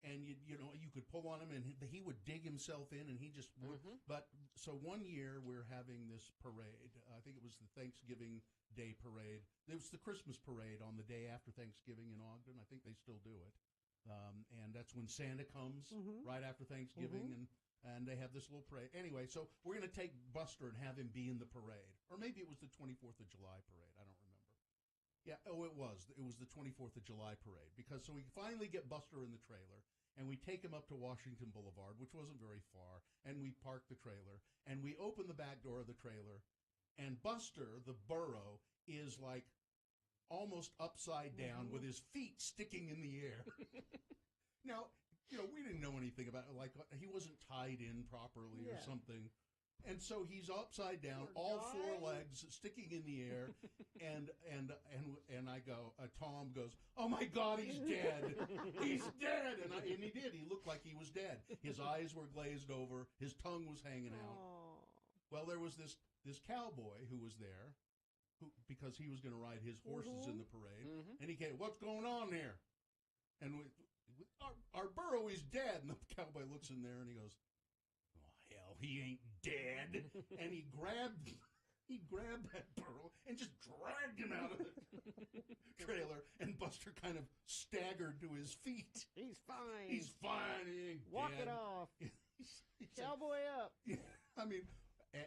And you could pull on him, and he would dig himself in, and he just would. But so one year we're having this parade. I think it was the Thanksgiving Day parade. It was the Christmas parade on the day after Thanksgiving in Ogden. I think they still do it. and that's when Santa comes right after Thanksgiving, and they have this little parade. Anyway, so we're going to take Buster and have him be in the parade. Or maybe it was the 24th of July parade. I don't remember. Yeah, it was. It was the 24th of July parade. So we finally get Buster in the trailer, and we take him up to Washington Boulevard, which wasn't very far, and we park the trailer, and we open the back door of the trailer, and Buster, the burro, is like almost upside down with his feet sticking in the air. Now, we didn't know anything about it. Like, he wasn't tied in properly or something. And so he's upside down, all four legs sticking in the air, and I go, Tom goes, "Oh my God, he's dead! He's dead!" And he did. He looked like he was dead. His eyes were glazed over. His tongue was hanging out. Well, there was this cowboy who was there, because he was going to ride his horses in the parade, and he came, "What's going on here?" And our burro is dead. And the cowboy looks in there and he goes, "Hell, he ain't dead." And he grabbed that burro and just dragged him out of the trailer, and Buster kind of staggered to his feet. He's fine. He's fine. He ain't Walk dead. it off. Cowboy up. I mean,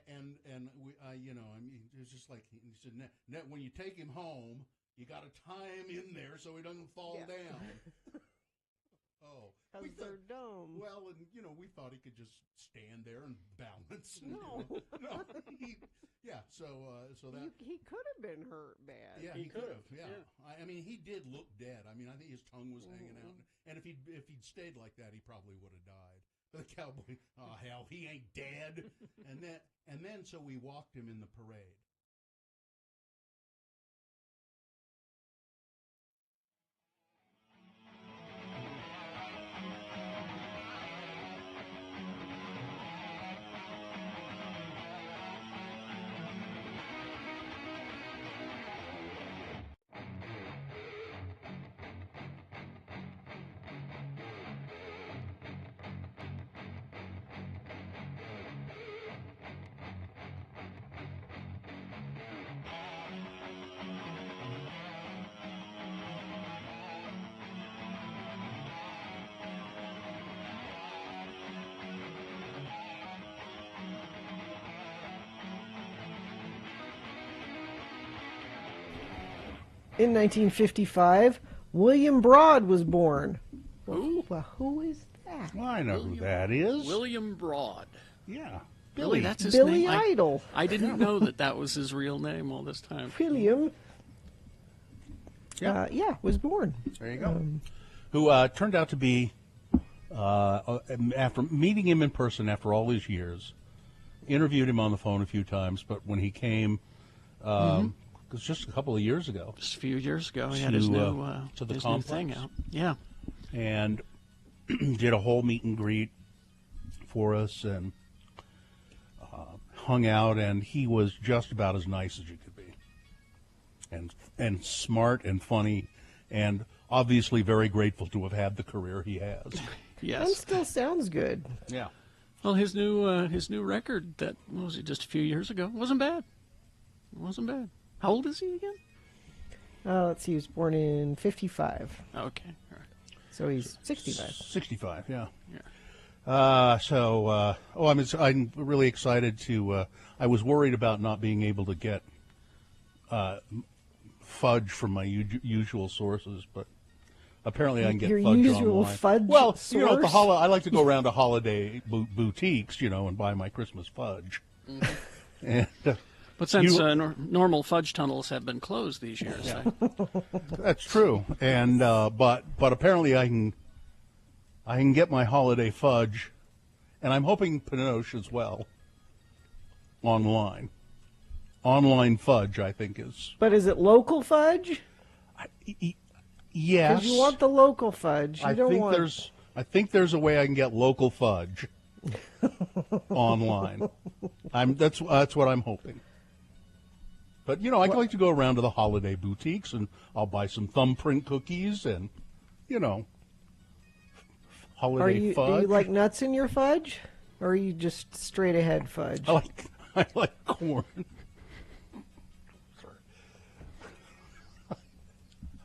and we, it's just like he said, when you take him home, you got to tie him in there so he doesn't fall down. Oh, because they're dumb. Well, and we thought he could just stand there and balance. No, no. So that he could have been hurt bad. Yeah, he could have. Yeah, I mean, he did look dead. I mean, I think his tongue was hanging out, and if he'd stayed like that, he probably would have died. But the cowboy, "Oh hell, he ain't dead." and then so we walked him in the parade. In 1955, William Broad was born. Well, who is that? Well, I know who that is. William Broad. Yeah. Billy, that's his Billy name. Idol. I didn't know that was his real name all this time. William, was born. There you go. Who turned out to be, after meeting him in person after all these years, interviewed him on the phone a few times, but when he came, it was just a couple of years ago. Just a few years ago, he had his new to the his complex. new thing out. Yeah, and did a whole meet and greet for us, and hung out, and he was just about as nice as you could be, and smart and funny, and obviously very grateful to have had the career he has. Yes, and still sounds good. Yeah. Well, his new record that what was it just a few years ago wasn't bad. It wasn't bad. How old is he again? Let's see. He was born in 55. Okay, all right. So he's 65. 65, yeah. Yeah. I'm really excited to. I was worried about not being able to get fudge from my usual sources, but apparently I can get your fudge usual online. Fudge well, source? I like to go around to holiday boutiques, and buy my Christmas fudge. And, but since normal fudge tunnels have been closed these years, yeah. That's true. And but apparently I can get my holiday fudge, and I'm hoping Pinoche as well. Online fudge, I think is. But is it local fudge? Yes. Because you want the local fudge. I think there's a way I can get local fudge online. That's what I'm hoping. But I like to go around to the holiday boutiques, and I'll buy some thumbprint cookies and holiday fudge. Do you like nuts in your fudge, or are you just straight ahead fudge? I like corn.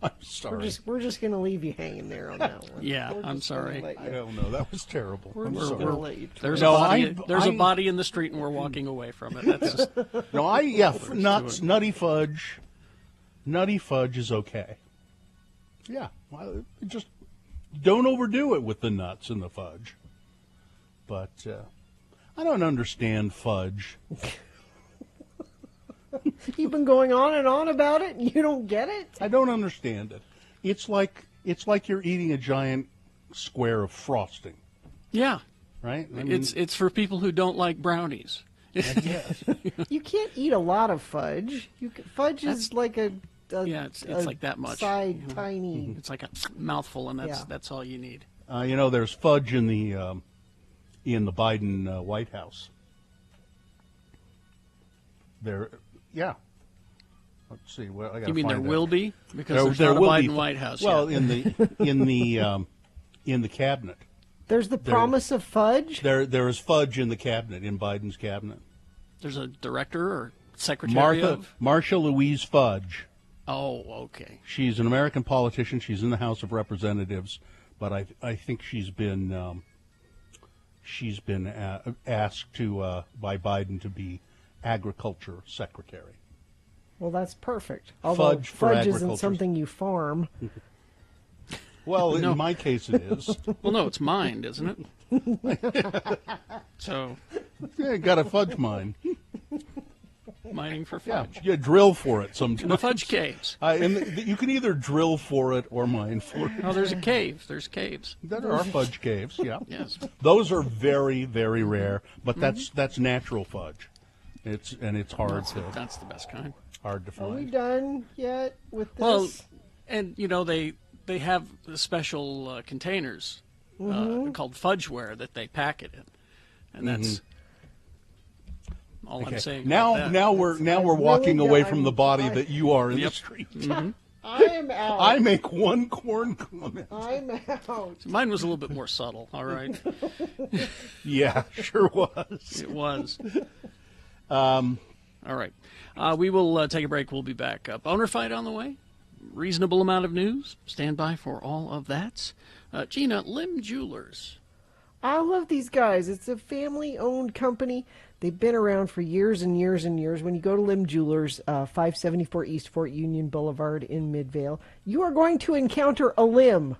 I'm sorry. We're just going to leave you hanging there on that one. Yeah, We're I'm just gonna sorry. let you- I don't know. That was terrible. I'm just sorry. gonna let you There's No, a I- body in the street, and we're walking away from it. That's just No, nuts, nutty fudge. Nutty fudge is okay. Yeah, well, just don't overdo it with the nuts and the fudge. But I don't understand fudge. You've been going on and on about it, and you don't get it? I don't understand it. It's like you're eating a giant square of frosting, yeah. right? I mean, It's for people who don't like brownies. yes. You can't eat a lot of fudge. Fudge is like a it's like that much. Side you know. tiny. It's like a mouthful, and Yeah. that's all you need. There's fudge in the Biden White House. There, yeah. Let's see. Well, I gotta You mean there find will out. be? Because There there's not a will Biden be. White House Well, yet. in the cabinet. There's the promise of fudge. There is fudge in the cabinet, in Biden's cabinet. There's a director or secretary of? Marsha Louise Fudge. Oh, okay. She's an American politician. She's in the House of Representatives, but I think she's been asked by Biden to be Agriculture Secretary. Well, that's perfect. Although Fudge for isn't agriculture. something you farm. Well, No. in my case, it is. Well, no, it's mined, isn't it? So, Yeah, got a fudge mine. mining for Yeah, fudge. you drill for it sometimes. In the fudge caves. You can either drill for it or mine for it. Oh, there's a cave. There's caves. There are fudge caves, yeah. Yes. Those are very, very rare, but that's natural fudge. It's hard That's the best kind. hard to Are we find. done yet with this? Well, and they have the special containers called fudgeware that they pack it in, and that's all I'm Okay. saying. Now, about that. now we're walking really away done. from the body that you are in Yep. the street. I am out. I make one corn comment. I'm out. Mine was a little bit more subtle. All right, Yeah, sure was. it was. All right, we will take a break. We'll be back. Boner fight on the way. Reasonable amount of news. Stand by for all of that. Gina, Lim Jewelers. I love these guys. It's a family-owned company. They've been around for years and years and years. When you go to Lim Jewelers, 574 East Fort Union Boulevard in Midvale, you are going to encounter a Lim.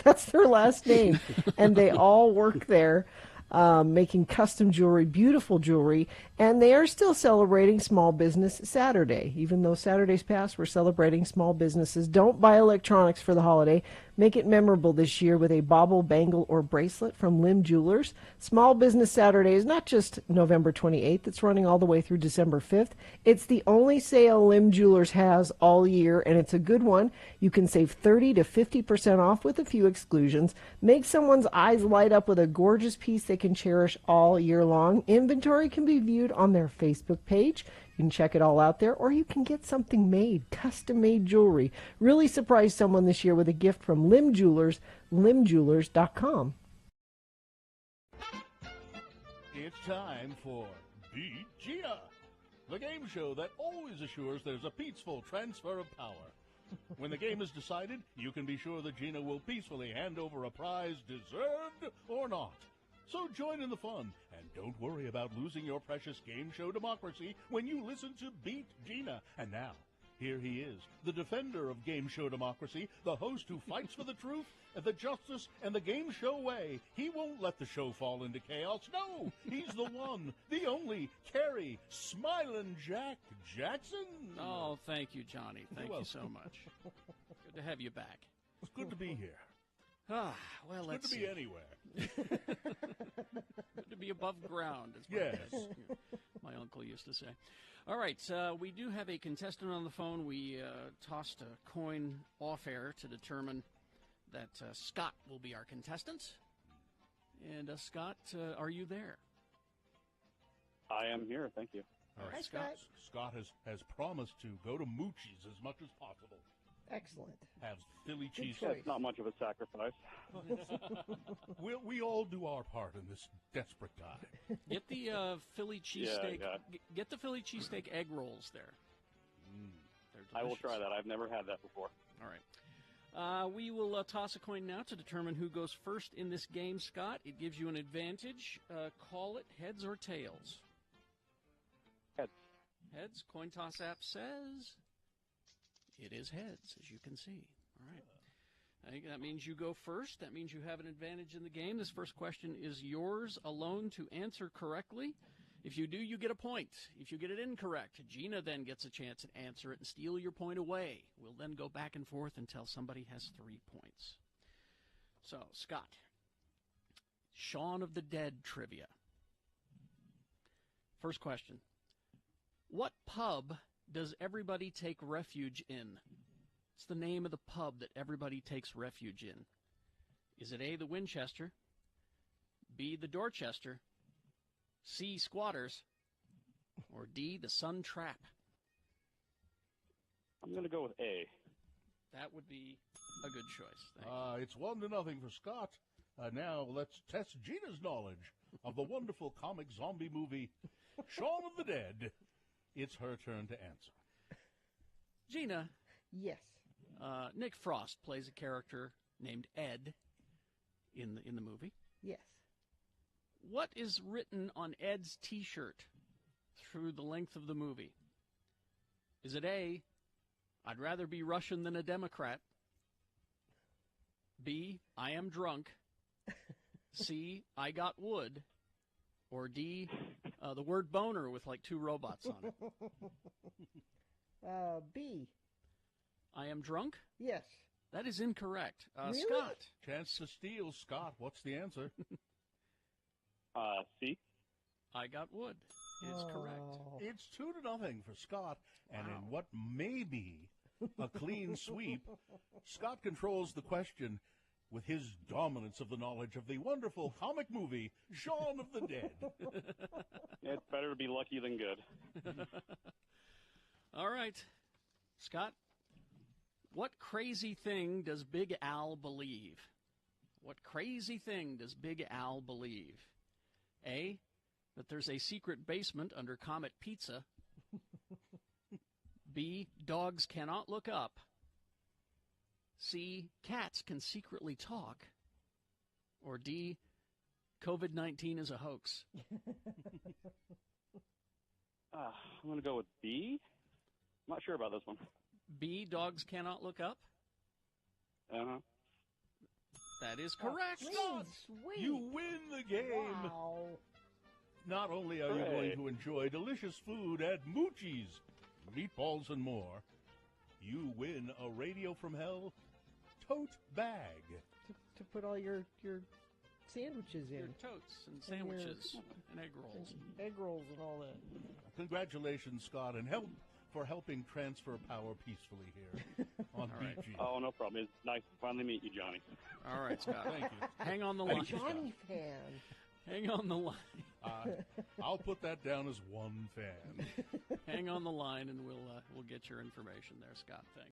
That's their last name. And they all work there making custom jewelry, beautiful jewelry. And they are still celebrating Small Business Saturday. Even though Saturday's past, we're celebrating small businesses. Don't buy electronics for the holiday. Make it memorable this year with a bauble, bangle, or bracelet from Lim Jewelers. Small Business Saturday is not just November 28th. It's running all the way through December 5th. It's the only sale Lim Jewelers has all year, and it's a good one. You can save 30 to 50% off with a few exclusions. Make someone's eyes light up with a gorgeous piece they can cherish all year long. Inventory can be viewed on their Facebook page. You can check it all out there, or you can get something made, custom-made jewelry. Really surprise someone this year with a gift from Lim Jewelers, limjewelers.com. It's time for Beat Gina, the game show that always assures there's a peaceful transfer of power. When the game is decided, you can be sure that Gina will peacefully hand over a prize, deserved or not. So join in the fun, and don't worry about losing your precious game show democracy when you listen to Beat Gina. And now, here he is, the defender of game show democracy, the host who fights for the truth, the justice, and the game show way. He won't let the show fall into chaos. No, he's the one, the only, Kerry Smilin' Jack Jackson. Oh, thank you, Johnny. Thank You're you so much. Good to have you back. It's good to be here. Well, It's let's good to see. be anywhere. Good to be above ground, as Yes. my uncle used to say. All right, we do have a contestant on the phone. We tossed a coin off air to determine that Scott will be our contestant. And Scott, are you there? I am here, thank you. All right, Hi, Scott. Scott has promised to go to Moochie's as much as possible. Excellent. Have Philly Good cheese. choice. It's not much of a sacrifice. we all do our part in this desperate time. Get the Philly cheesesteak. yeah. Get the Philly cheesesteak egg rolls there. I will try that. I've never had that before. All right. We will toss a coin now to determine who goes first in this game, Scott. It gives you an advantage. Call it heads or tails. Heads. Heads. Coin toss app says it is heads, as you can see. All right. I think that means you go first. That means you have an advantage in the game. This first question is yours alone to answer correctly. If you do, you get a point. If you get it incorrect, Gina then gets a chance to answer it and steal your point away. We'll then go back and forth until somebody has 3 points. So, Scott, Shaun of the Dead trivia. First question. What pub does everybody take refuge in? It's the name of the pub that everybody takes refuge in. Is it A, the Winchester, B, the Dorchester, C, Squatters, or D, the Sun Trap? I'm going to go with A. That would be a good choice. Thank you. It's 1-0 for Scott. Now let's test Gina's knowledge of the wonderful comic zombie movie Shaun of the Dead. It's her turn to answer. Gina. Yes. Nick Frost plays a character named Ed in the movie. Yes. What is written on Ed's T-shirt through the length of the movie? Is it A, I'd rather be Russian than a Democrat, B, I am drunk, C, I got wood, or D, the word boner with like 2 robots on it? B. I am drunk? Yes. That is incorrect. Really? Scott. Chance to steal. Scott, what's the answer? C. I got wood is correct. It's 2-0 for Scott, and in what may be a clean sweep, Scott controls the question with his dominance of the knowledge of the wonderful comic movie Shaun of the Dead. It's better to be lucky than good. All right. Scott, what crazy thing does Big Al believe? What crazy thing does Big Al believe? A, that there's a secret basement under Comet Pizza. B, dogs cannot look up. C, cats can secretly talk. Or D, COVID-19 is a hoax. I'm going to go with B. I'm not sure about this one. B, dogs cannot look up? Uh-huh. That is correct. Scott, you win the game. Wow. Not only are you going to enjoy delicious food at Moochie's, meatballs and more, you win a Radio from Hell tote bag. To put all your sandwiches in. Your totes and sandwiches and egg rolls. Egg rolls and all that. Congratulations, Scott, and for helping transfer power peacefully here on BG. Oh, no problem. It's nice to finally meet you, Johnny. All right, Scott. Thank you. Hang on the line. Johnny fan. Hang on the line. I'll put that down as one fan. Hang on the line, and we'll get your information there, Scott. Thanks.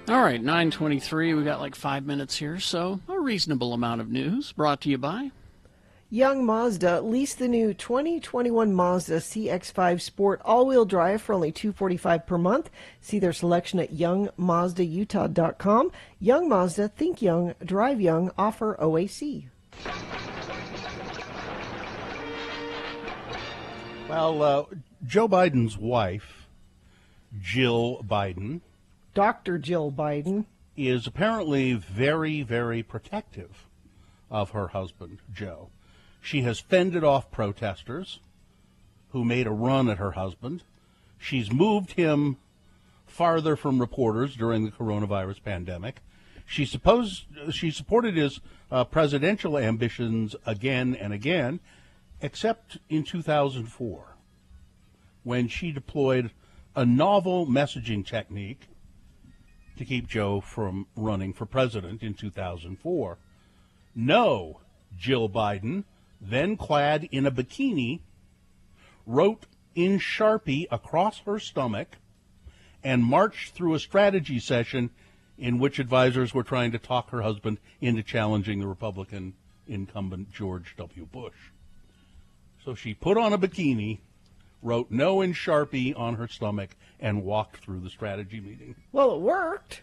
All right, 9:23. We got like 5 minutes here, so a reasonable amount of news brought to you by Young Mazda leased the new 2021 Mazda CX-5 Sport all-wheel drive for only $245 per month. See their selection at youngmazdautah.com. Young Mazda, think young, drive young, offer OAC. Well, Joe Biden's wife, Jill Biden, Dr. Jill Biden, is apparently very, very protective of her husband, Joe. She has fended off protesters who made a run at her husband. She's moved him farther from reporters during the coronavirus pandemic. She supported his presidential ambitions again and again, except in 2004, when she deployed a novel messaging technique to keep Joe from running for president in 2004. No, Jill Biden, then clad in a bikini, wrote in Sharpie across her stomach and marched through a strategy session in which advisors were trying to talk her husband into challenging the Republican incumbent George W. Bush. So she put on a bikini, wrote no in Sharpie on her stomach, and walked through the strategy meeting. Well, it worked.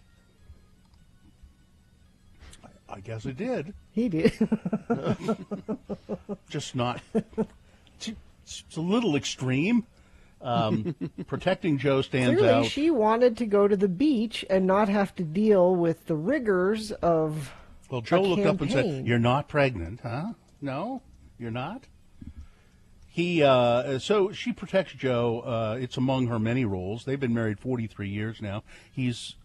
I guess it did. He did. Just not. It's a little extreme. Protecting Joe stands Clearly, out. she wanted to go to the beach and not have to deal with the rigors of Well, Joe looked up and campaign. said, "You're not pregnant, huh? No, you're not." So she protects Joe. It's among her many roles. They've been married 43 years now. She's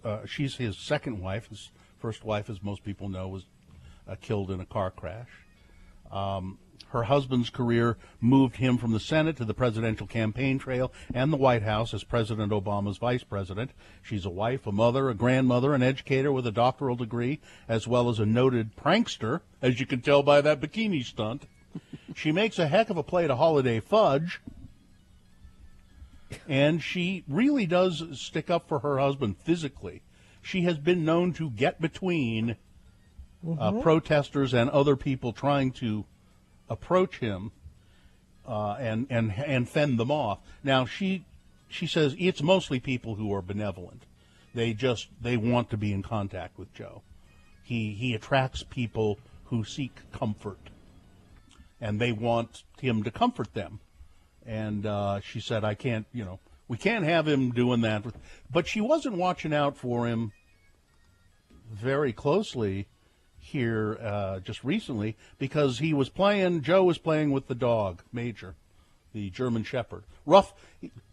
his second wife. His first wife, as most people know, was killed in a car crash. Her husband's career moved him from the Senate to the presidential campaign trail and the White House as President Obama's vice president. She's a wife, a mother, a grandmother, an educator with a doctoral degree, as well as a noted prankster, as you can tell by that bikini stunt. She makes a heck of a plate of holiday fudge, and she really does stick up for her husband physically. She has been known to get between protesters and other people trying to approach him and fend them off. Now, she says it's mostly people who are benevolent. They want to be in contact with Joe. He attracts people who seek comfort, and they want him to comfort them. And she said, we can't have him doing that. But she wasn't watching out for him very closely here just recently, because Joe was playing with the dog, Major, the German Shepherd.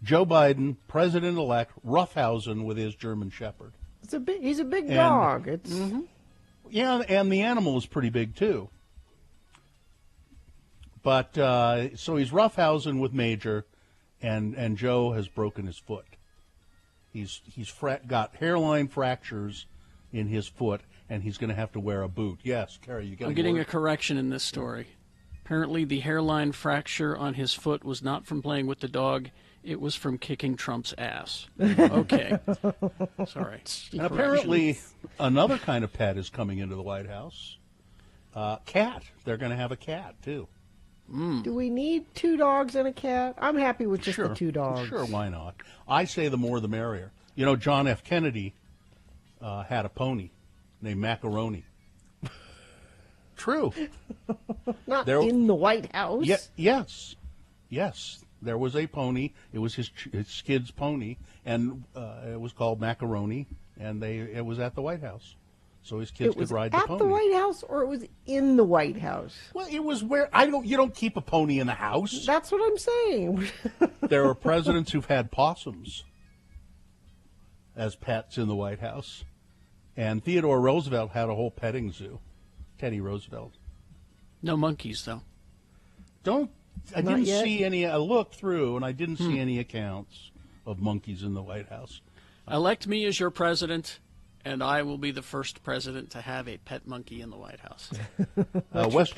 Joe Biden, president-elect, roughhousing with his German Shepherd. He's a big dog. Yeah, and the animal is pretty big, too. But, so he's roughhousing with Major, and Joe has broken his foot. He's got hairline fractures in his foot, and he's going to have to wear a boot. Yes, Carrie, you I'm getting a correction in this story. Apparently, the hairline fracture on his foot was not from playing with the dog. It was from kicking Trump's ass. Okay. Sorry. And apparently, another kind of pet is coming into the White House. Cat. They're going to have a cat, too. Do we need 2 dogs and a cat? I'm happy with just the 2 dogs. Sure, why not? I say the more the merrier. You know, John F. Kennedy had a pony named Macaroni. True. Not in the White House. Yes. There was a pony. It was his kid's pony, and it was called Macaroni, and it was at the White House. So his kids could ride the pony. At the White House, or it was in the White House? Well, it was where you don't keep a pony in the house. That's what I'm saying. There are presidents who've had possums as pets in the White House. And Theodore Roosevelt had a whole petting zoo. Teddy Roosevelt. No monkeys, though. I didn't see any. I looked through, and I didn't see any accounts of monkeys in the White House. Elect me as your president, and I will be the first president to have a pet monkey in the White House. West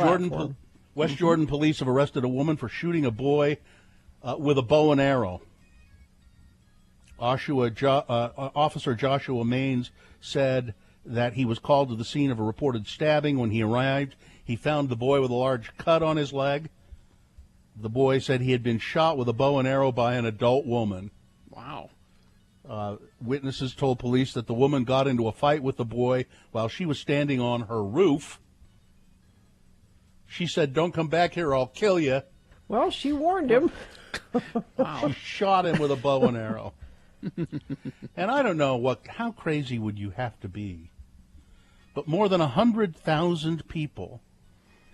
Jordan police have arrested a woman for shooting a boy with a bow and arrow. Officer Joshua Maines said that he was called to the scene of a reported stabbing. When he arrived, He found the boy with a large cut on his leg. The boy said he had been shot with a bow and arrow by an adult woman. Wow. Witnesses told police that the woman got into a fight with the boy while she was standing on her roof. She said, "Don't come back here, I'll kill you." Well, she warned him. Wow. She shot him with a bow and arrow. And I don't know how crazy would you have to be, but more than 100,000 people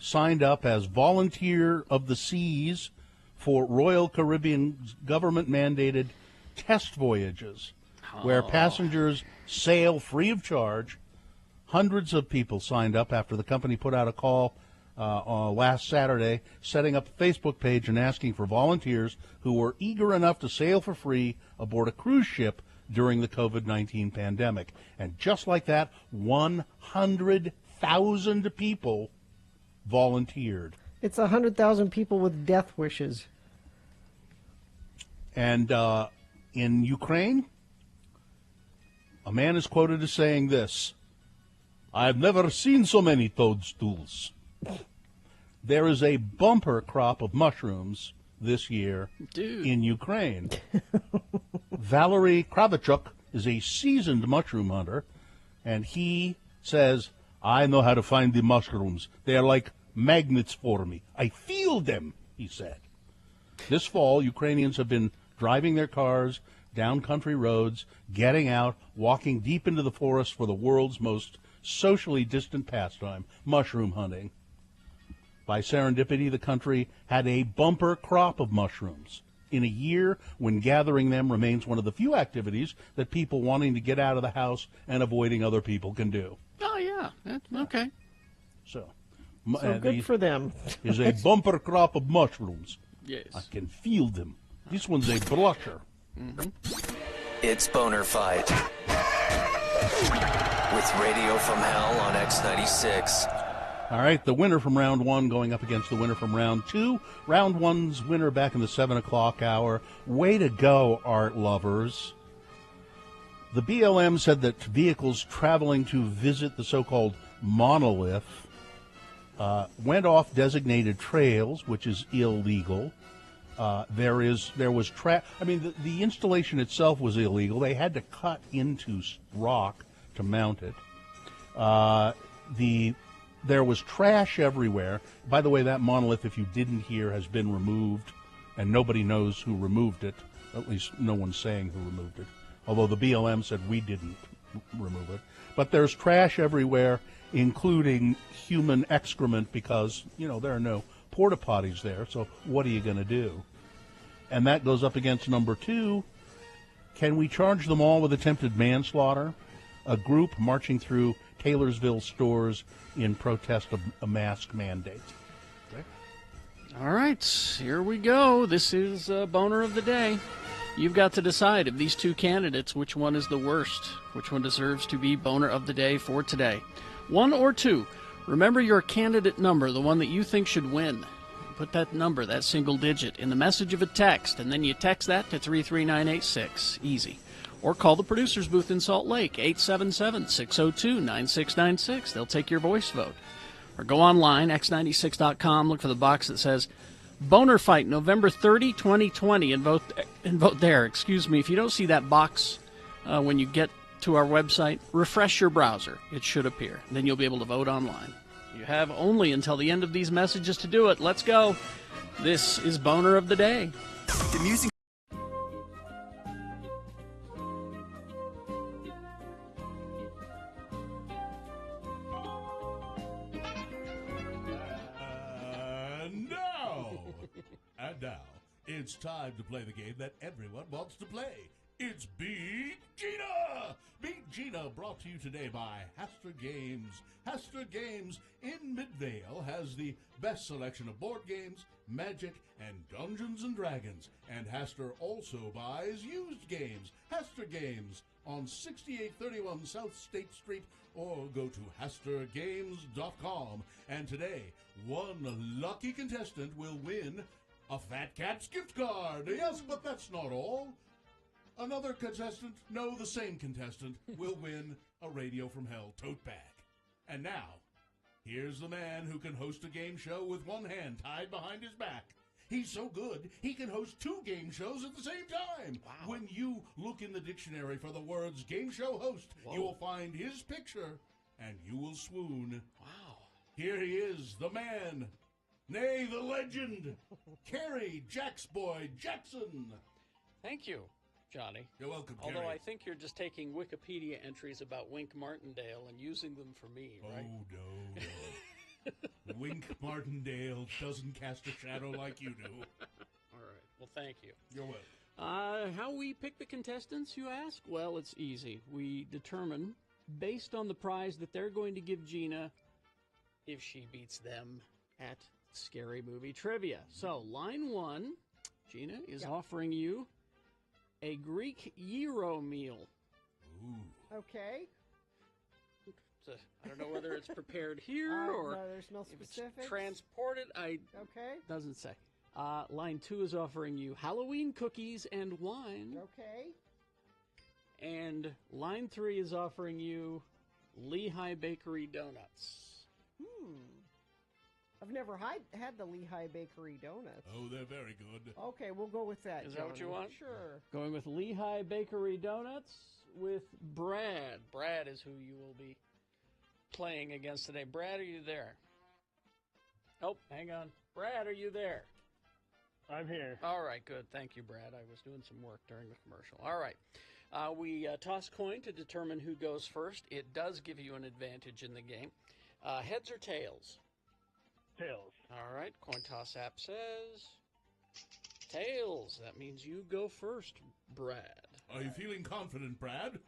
signed up as volunteer of the seas for Royal Caribbean government-mandated test voyages, where passengers sail free of charge. Hundreds of people signed up after the company put out a call last Saturday, setting up a Facebook page and asking for volunteers who were eager enough to sail for free aboard a cruise ship during the COVID-19 pandemic. And just like that, 100,000 people volunteered. It's 100,000 people with death wishes. And in Ukraine, a man is quoted as saying this: "I've never seen so many toadstools." There is a bumper crop of mushrooms this year in Ukraine. Valery Kravchuk is a seasoned mushroom hunter, and he says, "I know how to find the mushrooms. They are like magnets for me. I feel them," he said. This fall, Ukrainians have been driving their cars down country roads, getting out, walking deep into the forest for the world's most socially distant pastime, mushroom hunting. By serendipity, the country had a bumper crop of mushrooms in a year when gathering them remains one of the few activities that people wanting to get out of the house and avoiding other people can do. Oh, yeah. Okay. So good for them. Is a bumper crop of mushrooms. Yes. I can feel them. This one's a blusher. Mm-hmm. It's Boner Fight with Radio from Hell on X96. All right, the winner from round one going up against the winner from round two. Round one's winner back in the 7 o'clock hour. Way to go, art lovers. The BLM said that vehicles traveling to visit the so-called monolith went off designated trails, which is illegal. The installation itself was illegal. They had to cut into rock to mount it. There was trash everywhere. By the way, that monolith, if you didn't hear, has been removed, and nobody knows who removed it. At least no one's saying who removed it, although the BLM said we didn't remove it. But there's trash everywhere, including human excrement, because, there are no porta potties there, so what are you going to do? And that goes up against number two. Can we charge them all with attempted manslaughter? A group marching through Taylorsville stores in protest of a mask mandate. Okay. All right, here we go. This is Boner of the Day. You've got to decide of these two candidates which one is the worst, which one deserves to be Boner of the Day for today. 1 or 2. Remember your candidate number, the one that you think should win. Put that number, that single digit, in the message of a text, and then you text that to 33986. Easy. Or call the producer's booth in Salt Lake, 877-602-9696. They'll take your voice vote. Or go online, x96.com, look for the box that says Boner Fight, November 30, 2020, and vote there. Excuse me, if you don't see that box when you get to our website, refresh your browser. It should appear. Then you'll be able to vote online. You have only until the end of these messages to do it. Let's go. This is Boner of the Day. The music. And now, it's time to play the game that everyone wants to play. It's Beat Gina! Beat Gina brought to you today by Hastur Games. Hastur Games in Midvale has the best selection of board games, Magic, and Dungeons & Dragons. And Hastur also buys used games. Hastur Games on 6831 South State Street, or go to HasturGames.com. And today, one lucky contestant will win a Fat Cats gift card. Yes, but that's not all. Another contestant, no, the same contestant, will win a Radio from Hell tote bag. And now, Here's the man who can host a game show with one hand tied behind his back. He's so good, he can host 2 game shows at the same time. Wow. When you look in the dictionary for the words game show host, you will find his picture, and you will swoon. Wow. Here he is, the man, nay, the legend, Kerry Jacksboy Jackson. Thank you, Johnny. You're welcome, Although Kerry. I think you're just taking Wikipedia entries about Wink Martindale and using them for me, right? Oh, no. Wink Martindale doesn't cast a shadow like you do. All right. Well, thank you. You're welcome. How we pick the contestants, you ask? Well, it's easy. We determine, based on the prize that they're going to give Gina, if she beats them at Scary Movie Trivia. So, line 1, Gina is offering you a Greek gyro meal. Ooh. Okay. I don't know whether it's prepared here or no, there's no if specifics. it's transported. Okay. Doesn't say. Line 2 is offering you Halloween cookies and wine. Okay. And line 3 is offering you Lehigh Bakery donuts. I've never had the Lehigh Bakery donuts. Oh, they're very good. Okay, we'll go with that. Is that what you Johnny. want? Sure. Going with Lehigh Bakery donuts with Brad. Brad is who you will be playing against today. Brad, are you there? Oh, hang on. Brad, are you there? I'm here. All right, good. Thank you, Brad. I was doing some work during the commercial. All right. We toss coin to determine who goes first. It does give you an advantage in the game. Heads or tails? Tails. All right. Coin toss app says tails. That means you go first, Brad. Are you feeling confident, Brad?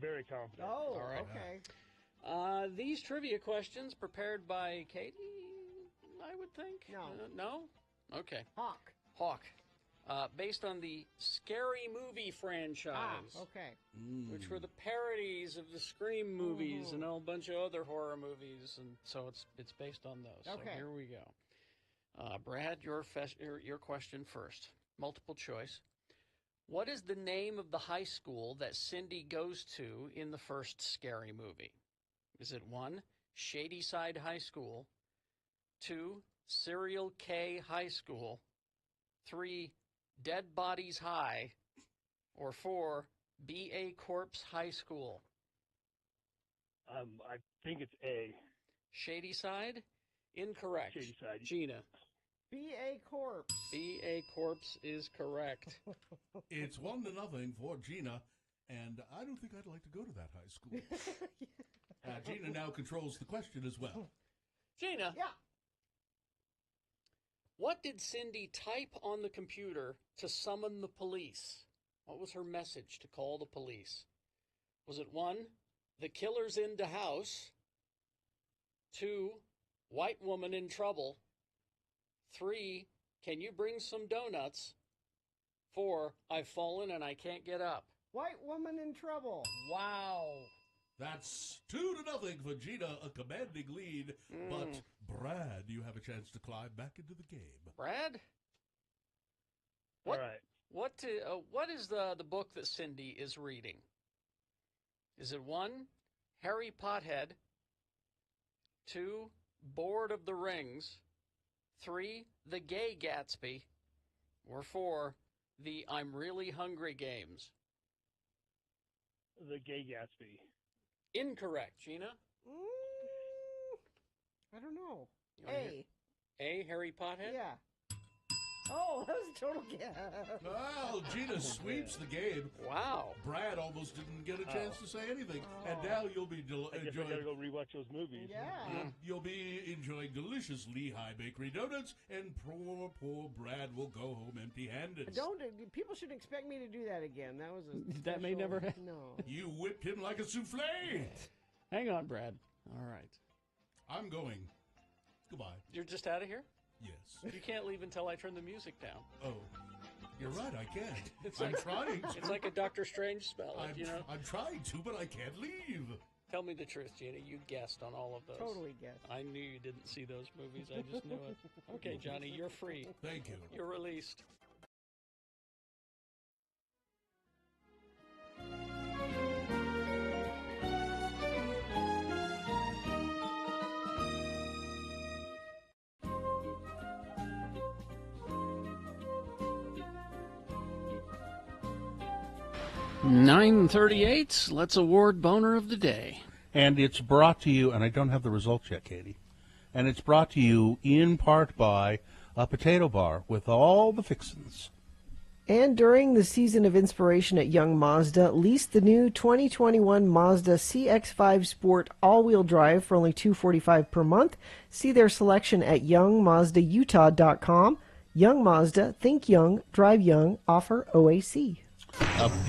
Very confident. Oh, All right. okay. These trivia questions prepared by Katie, I would think. No. No? Okay. Hawk. Based on the Scary Movie franchise. Okay. Which were the parodies of the Scream movies and a whole bunch of other horror movies, and so it's based on those. So Okay. here we go. Brad, your question first. Multiple choice. What is the name of the high school that Cindy goes to in the first Scary Movie? Is it 1, Shadyside High School, 2, Serial K High School, 3, Dead Bodies High, or 4, B.A. Corpse High School? I think it's A. Shadyside? Incorrect. Shadyside. Gina. B.A. Corpse. B.A. Corpse is correct. It's 1-0 for Gina, and I don't think I'd like to go to that high school. Gina now controls the question as well. Gina. Yeah. What did Cindy type on the computer to summon the police? What was her message to call the police? Was it 1, the killer's in the house, 2, white woman in trouble, 3, can you bring some donuts, 4, I've fallen and I can't get up? White woman in trouble. Wow. That's 2-0 for Gina, a commanding lead. But, Brad, you have a chance to climb back into the game. Brad? All right. What is the book that Cindy is reading? Is it 1, Harry Pothead, 2, Board of the Rings, 3, The Gay Gatsby, or 4, The I'm Really Hungry Games? The Gay Gatsby. Incorrect, Gina. I don't know. You wanna A. A, Harry Pothead? Yeah. Oh, that was a total guess. Well, Gina sweeps the game. Wow. Brad almost didn't get a chance to say anything. And now you'll be I guess I gotta enjoying... go rewatch those movies. Yeah. You'll be enjoying delicious Lehigh Bakery donuts, and poor Brad will go home empty-handed. People should expect me to do that again. That was a That may special- never happen. No. You whipped him like a souffle. Hang on, Brad. All right. I'm going. Goodbye. You're just out of here? Yes. You can't leave until I turn the music down. Oh, you're right. I can't. It's I'm like- trying to. It's like a Doctor Strange spell. I'm trying to, but I can't leave. Tell me the truth, Gina. You guessed on all of those. Totally guessed. I knew you didn't see those movies. I just knew it. Okay, Johnny, you're free. Thank you. You're released. 9:38. Let's award Boner of the Day. And it's brought to you, and I don't have the results yet, Katie, and it's brought to you in part by a potato bar with all the fixins. And during the season of inspiration at Young Mazda, lease the new 2021 Mazda CX-5 Sport all-wheel drive for only $245 per month. See their selection at youngmazdautah.com. Young Mazda, think young, drive young, offer OAC.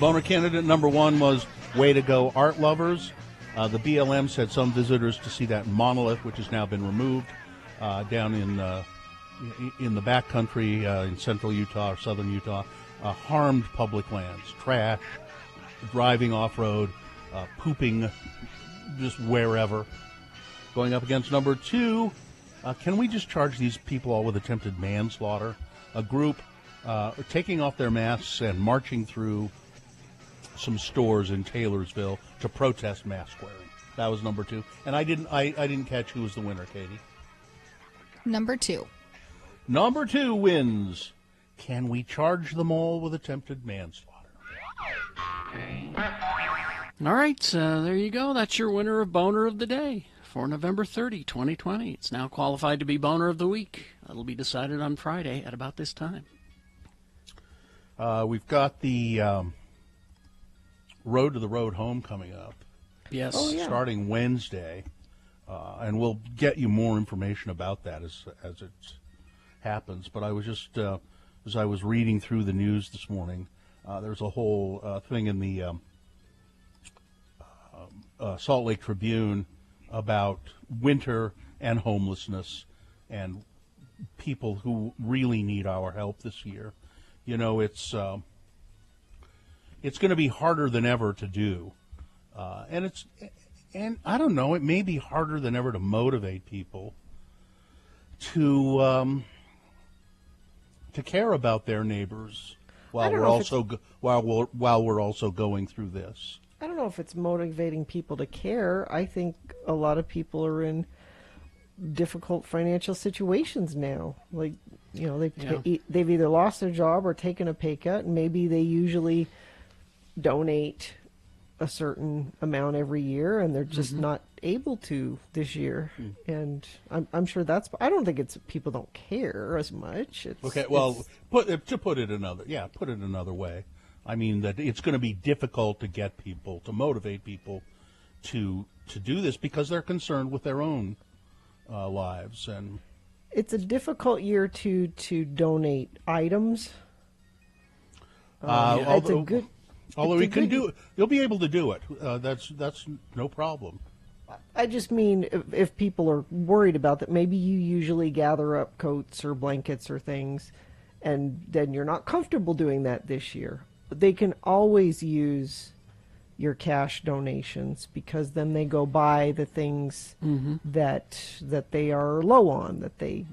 Boner candidate number 1 was Way to Go Art Lovers. The BLM said some visitors to see that monolith, which has now been removed, down in the backcountry in central Utah or southern Utah, harmed public lands, trash, driving off-road, pooping just wherever. Going up against number 2, can we just charge these people all with attempted manslaughter? A group taking off their masks and marching through some stores in Taylorsville to protest mask wearing. That was number 2. And I didn't catch who was the winner, Katie. Number 2. Number 2 wins. Can we charge them all with attempted manslaughter? All right, there you go. That's your winner of Boner of the Day for November 30, 2020. It's now qualified to be Boner of the Week. That'll be decided on Friday at about this time. We've got the Road to the Road Home coming up. Yes. Starting Wednesday. And we'll get you more information about that as it happens. But I was just, as I was reading through the news this morning, there's a whole thing in the Salt Lake Tribune about winter and homelessness and people who really need our help this year. You know, it's going to be harder than ever to do, and I don't know, it may be harder than ever to motivate people to care about their neighbors while we're also going through this. I don't know if it's motivating people to care. I think a lot of people are in difficult financial situations now. Like, you know, they've either lost their job or taken a pay cut, and maybe they usually donate a certain amount every year, and they're just not able to this year. And I'm sure I don't think it's people don't care as much. Put it another way. I mean, that it's going to be difficult to get people, to motivate people to do this because they're concerned with their own lives. And it's a difficult year to donate items. Although you can do it, you'll be able to do it. That's no problem. I just mean if people are worried about that, maybe you usually gather up coats or blankets or things, and then you're not comfortable doing that this year. But they can always use your cash donations, because then they go buy the things that they are low on, that they,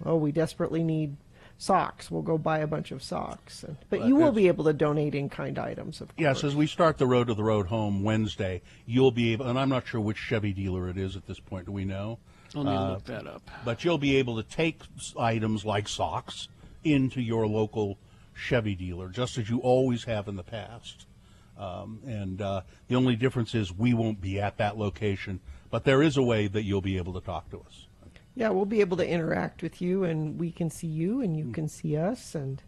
we desperately need socks. We'll go buy a bunch of socks. But you will be able to donate in-kind items, of course. Yes, as we start the Road to the Road Home Wednesday, you'll be able, and I'm not sure which Chevy dealer it is at this point. Do we know? I'll need to look that up. But you'll be able to take items like socks into your local Chevy dealer, just as you always have in the past. And the only difference is we won't be at that location, but there is a way that you'll be able to talk to us. Yeah, we'll be able to interact with you, and we can see you, and you can see us. And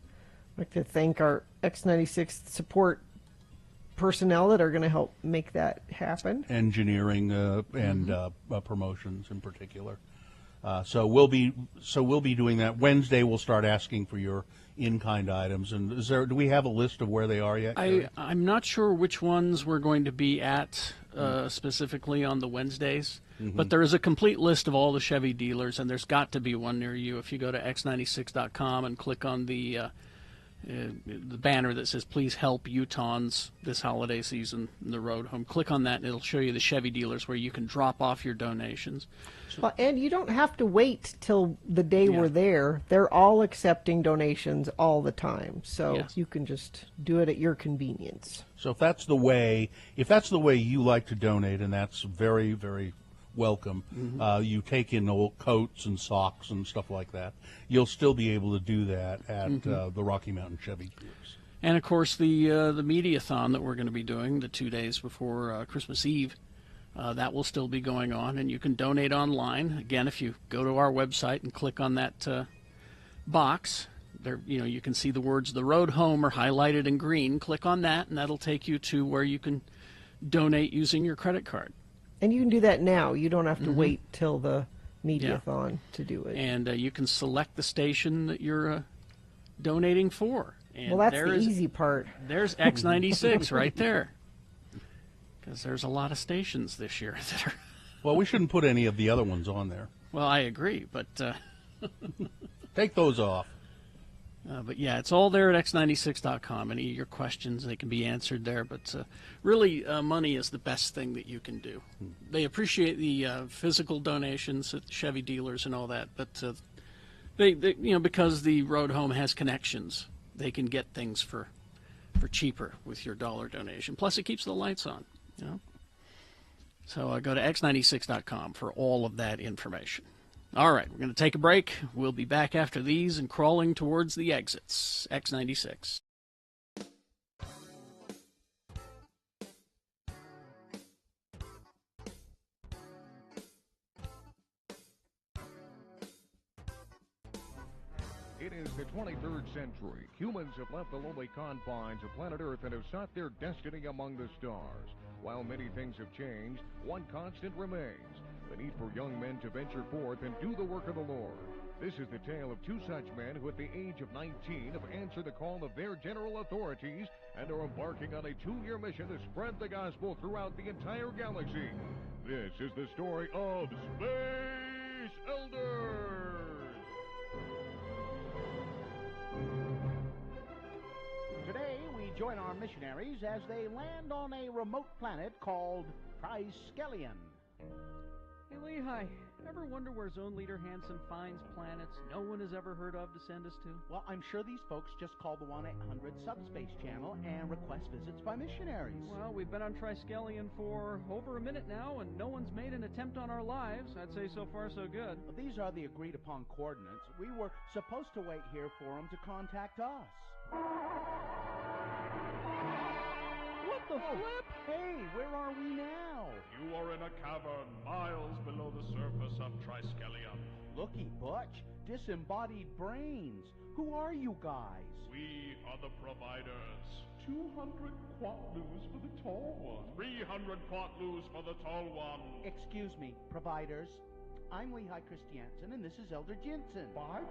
I'd like to thank our X96 support personnel that are going to help make that happen. Engineering and promotions in particular. So we'll be doing that. Wednesday we'll start asking for your in-kind items. And do we have a list of where they are yet? I'm not sure which ones we're going to be at specifically on the Wednesdays, but there is a complete list of all the Chevy dealers, and there's got to be one near you. If you go to x96.com and click on the banner that says "Please help Utahns this holiday season, the road home," click on that, and it'll show you the Chevy dealers where you can drop off your donations. And you don't have to wait till the day we're there. They're all accepting donations all the time, so you can just do it at your convenience. So if that's the way you like to donate, and that's very, very welcome, you take in old coats and socks and stuff like that, you'll still be able to do that at the Rocky Mountain Chevy dealers. And of course, the Mediathon that we're going to be doing the 2 days before Christmas Eve, that will still be going on, and you can donate online. Again, if you go to our website and click on that box, there, you can see the words "The Road Home" are highlighted in green. Click on that, and that'll take you to where you can donate using your credit card. And you can do that now. You don't have to wait till the Mediathon to do it. And you can select the station that you're donating for. And well, that's the easy part. There's X96 right there. Because there's a lot of stations this year that are... Well, we shouldn't put any of the other ones on there. Well, I agree, but... Take those off. But yeah, it's all there at x96.com. Any of your questions, they can be answered there. But really, money is the best thing that you can do. They appreciate the physical donations at Chevy dealers and all that, but they because the Road Home has connections, they can get things for cheaper with your dollar donation. Plus, it keeps the lights on. So go to x96.com for all of that information. All right, we're going to take a break. We'll be back after these and crawling towards the exits. X96. It is the 23rd century. Humans have left the lonely confines of planet Earth and have sought their destiny among the stars. While many things have changed, one constant remains: the need for young men to venture forth and do the work of the Lord. This is the tale of two such men who at the age of 19 have answered the call of their general authorities and are embarking on a 2-year mission to spread the gospel throughout the entire galaxy. This is the story of Space Elders! Today, we join our missionaries as they land on a remote planet called Triskelion. Hey, Lehi, ever wonder where Zone Leader Hansen finds planets no one has ever heard of to send us to? Well, I'm sure these folks just call the 1-800-Subspace channel and request visits by missionaries. Well, we've been on Triskelion for over a minute now, and no one's made an attempt on our lives. I'd say so far so good. Well, these are the agreed-upon coordinates. We were supposed to wait here for them to contact us. What the flip? Hey, where are we now? You are in a cavern miles below the surface of Triskelion. Looky, Butch, disembodied brains. Who are you guys? We are the providers. 200 quatlus for the tall one. 300 quatlus for the tall one. Excuse me, providers. I'm Lehi Christiansen, and this is Elder Jensen. 500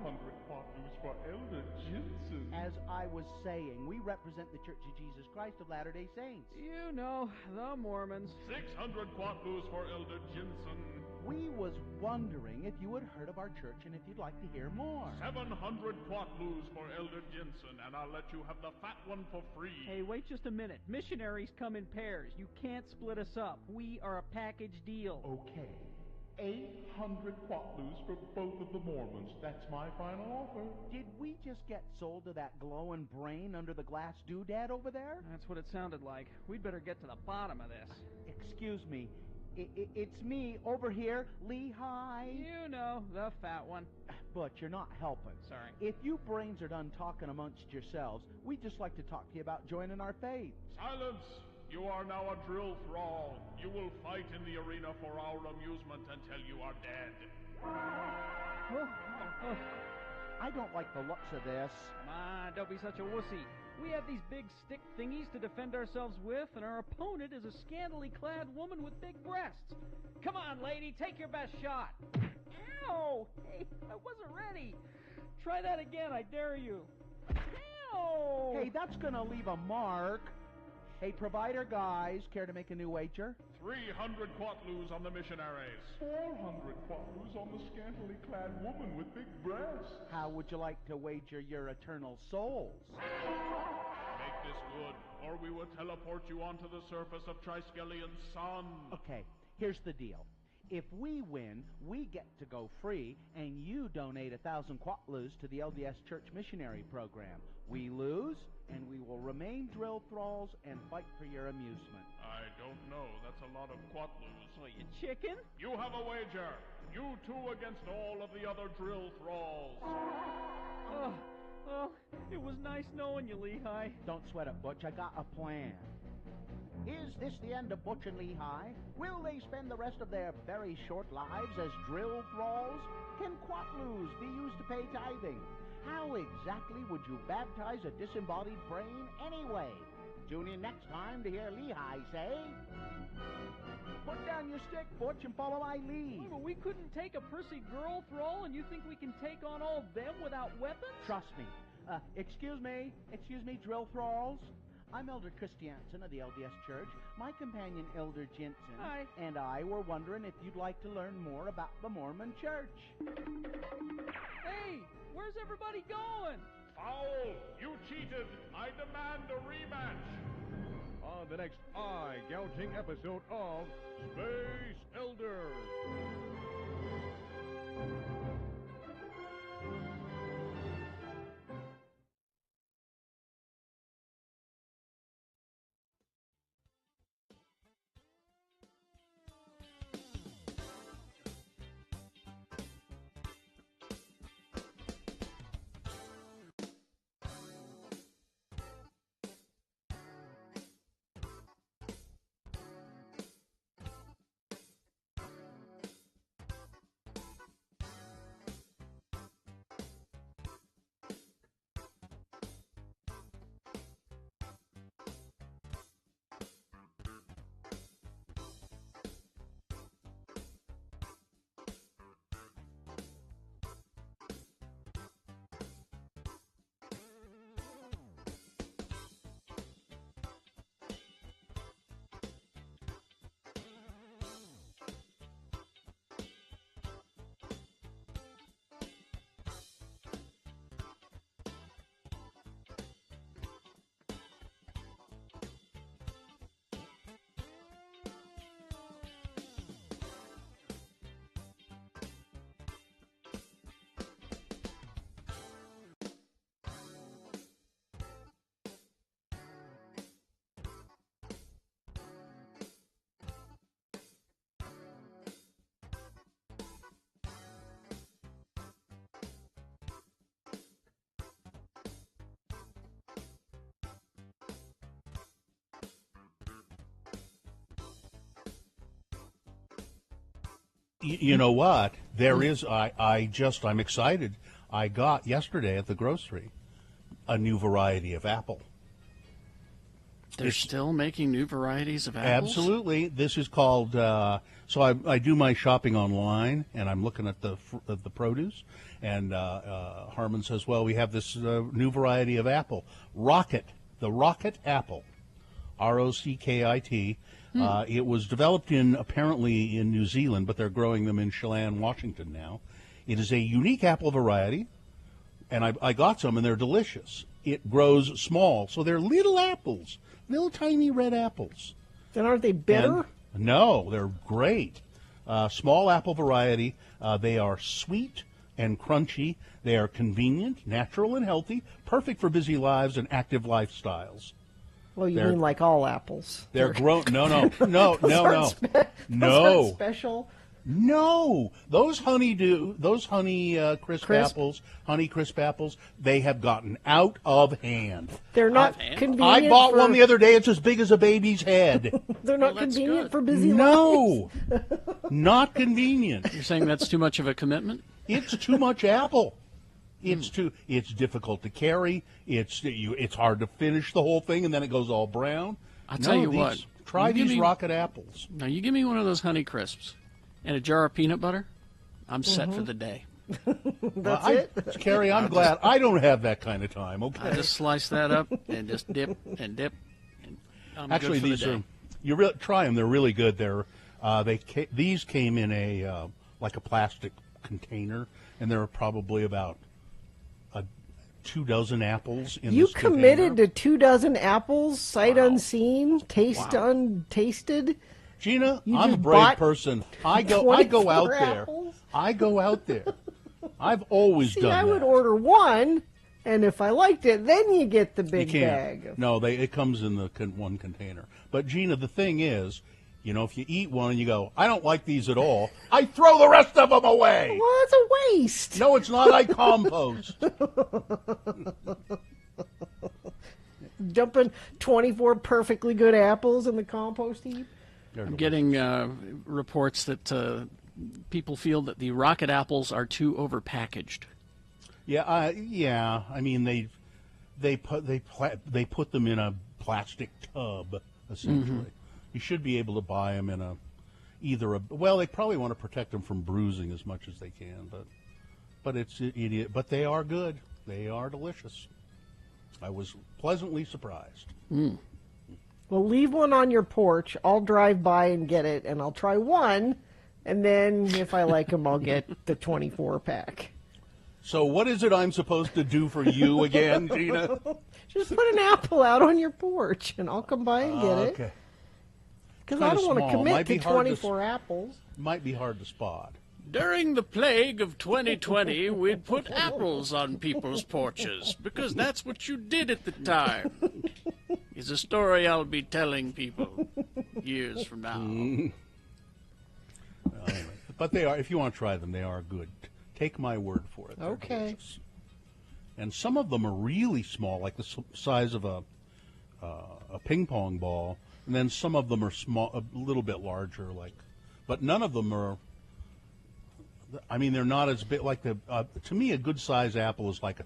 quatlus for Elder Jensen. As I was saying, we represent the Church of Jesus Christ of Latter-day Saints. You know, the Mormons. 600 quatlus for Elder Jensen. We was wondering if you had heard of our church and if you'd like to hear more. 700 quatlus for Elder Jensen, and I'll let you have the fat one for free. Hey, wait just a minute. Missionaries come in pairs. You can't split us up. We are a package deal. Okay. 800 quatlus for both of the Mormons. That's my final offer. Did we just get sold to that glowing brain under the glass doodad over there? That's what it sounded like. We'd better get to the bottom of this. Excuse me. It's me over here, Lehi. You know, the fat one. But you're not helping. Sorry. If you brains are done talking amongst yourselves, we'd just like to talk to you about joining our faith. Silence! You are now a drill thrall. You will fight in the arena for our amusement until you are dead. I don't like the looks of this. Come on, don't be such a wussy. We have these big stick thingies to defend ourselves with, and our opponent is a scantily clad woman with big breasts. Come on, lady, take your best shot. Ow! Hey, I wasn't ready. Try that again, I dare you. Ow! Hey, that's gonna leave a mark. Hey, provider guys, care to make a new wager? 300 quatlus on the missionaries. 400 quatlus on the scantily clad woman with big breasts. How would you like to wager your eternal souls? Make this good, or we will teleport you onto the surface of Triskellion's sun. Okay, here's the deal. If we win, we get to go free, and you donate 1,000 quatlus to the LDS Church Missionary Program. We lose, and we will remain drill thralls and fight for your amusement. I don't know. That's a lot of quatlus. What, you chicken? You have a wager. You two against all of the other drill thralls. Oh, it was nice Nice knowing you, Lehigh. Don't sweat it, Butch. I got a plan. Is this the end of Butch and Lehigh? Will they spend the rest of their very short lives as drill thralls? Can quatloos be used to pay tithing? How exactly would you baptize a disembodied brain anyway? Tune in next time to hear Lehigh say, "Put down your stick, Butch, and follow my lead." But we couldn't take a prissy girl thrall, and you think we can take on all them without weapons? Trust me. Excuse me, drill thralls. I'm Elder Christiansen of the LDS Church. My companion, Elder Jensen, and I were wondering if you'd like to learn more about the Mormon Church. Hey, where's everybody going? Foul! You cheated! I demand a rematch! On the next eye-gouging episode of Space Elders. You know what? There is, I'm excited. I got yesterday at the grocery a new variety of apple. They're still making new varieties of apples? Absolutely. This is called, so I do my shopping online, and I'm looking at the produce, and Harmon says, well, we have this new variety of apple, the Rocket apple, Rockit. It was developed apparently in New Zealand, but they're growing them in Chelan, Washington now. It is a unique apple variety, and I got some, and they're delicious. It grows small, so they're little apples, little tiny red apples. Then aren't they bitter? No, they're great. Small apple variety. They are sweet and crunchy. They are convenient, natural, and healthy, perfect for busy lives and active lifestyles. Well, you mean like all apples? They're grown. No. Those aren't special. No, those honey crisp apples, they have gotten out of hand. They're not convenient. I bought one the other day. It's as big as a baby's head. They're not convenient for busy lives. No, not convenient. You're saying that's too much of a commitment? It's too much apple. It's difficult to carry. It's hard to finish the whole thing, and then it goes all brown. I'll tell you what. Try these Rocket apples. Now, you give me one of those Honey Crisps and a jar of peanut butter, I'm set for the day. That's it? Carrie, I'm glad I don't have that kind of time, okay? I just slice that up and just dip and dip. And I'm Actually, good for these are, try them. They're really good. These came in a plastic container, and there are probably about 24 apples in You this committed container. to 24 apples, sight unseen, taste untasted? Gina, You I'm a just brave bought person. I go out there. apples? I go out there. I've always See, done I that. would order one, and if I liked it, then you get the big You can't. bag. No, it comes in the one container. But Gina, the thing is, if you eat one and you go, I don't like these at all, I throw the rest of them away. Well, it's a waste. No, it's not. I compost. dumping 24 perfectly good apples in the compost heap. I'm getting reports that people feel that the rocket apples are too overpackaged. Yeah, yeah. I mean, they put them in a plastic tub essentially. Mhm. You should be able to buy them in well, they probably want to protect them from bruising as much as they can, but it's idiot. But they are good. They are delicious. I was pleasantly surprised. Mm. Well, leave one on your porch. I'll drive by and get it, and I'll try one, and then if I like them, I'll get the 24-pack. So what is it I'm supposed to do for you again, Gina? Just put an apple out on your porch, and I'll come by and get it. Okay. Because I don't want to commit Might to be hard to 24 apples. Might be hard to spot. During the plague of 2020, we'd put apples on people's porches because that's what you did at the time. It's a story I'll be telling people years from now. Well, anyway, but they are. If you want to try them, they are good. Take my word for it. They're Okay. delicious. And some of them are really small, like the size of a ping pong ball. And then some of them are small, a little bit larger, but none of them are. I mean, they're not as big. Like to me, a good size apple is like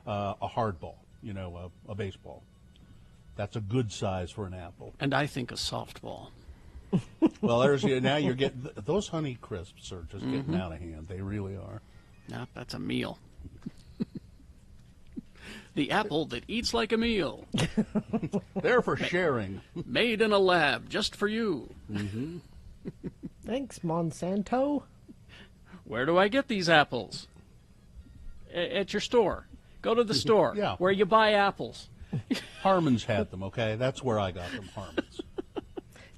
a hard ball, a baseball. That's a good size for an apple. And I think a softball. Well, now you're getting those Honey Crisps are just getting out of hand. They really are. Yep, that's a meal. The apple that eats like a meal. They're for sharing. Made in a lab just for you. Mm-hmm. Thanks, Monsanto. Where do I get these apples? At your store. Go to the store Yeah. where you buy apples. Harmon's had them, okay? That's where I got them, Harmon's.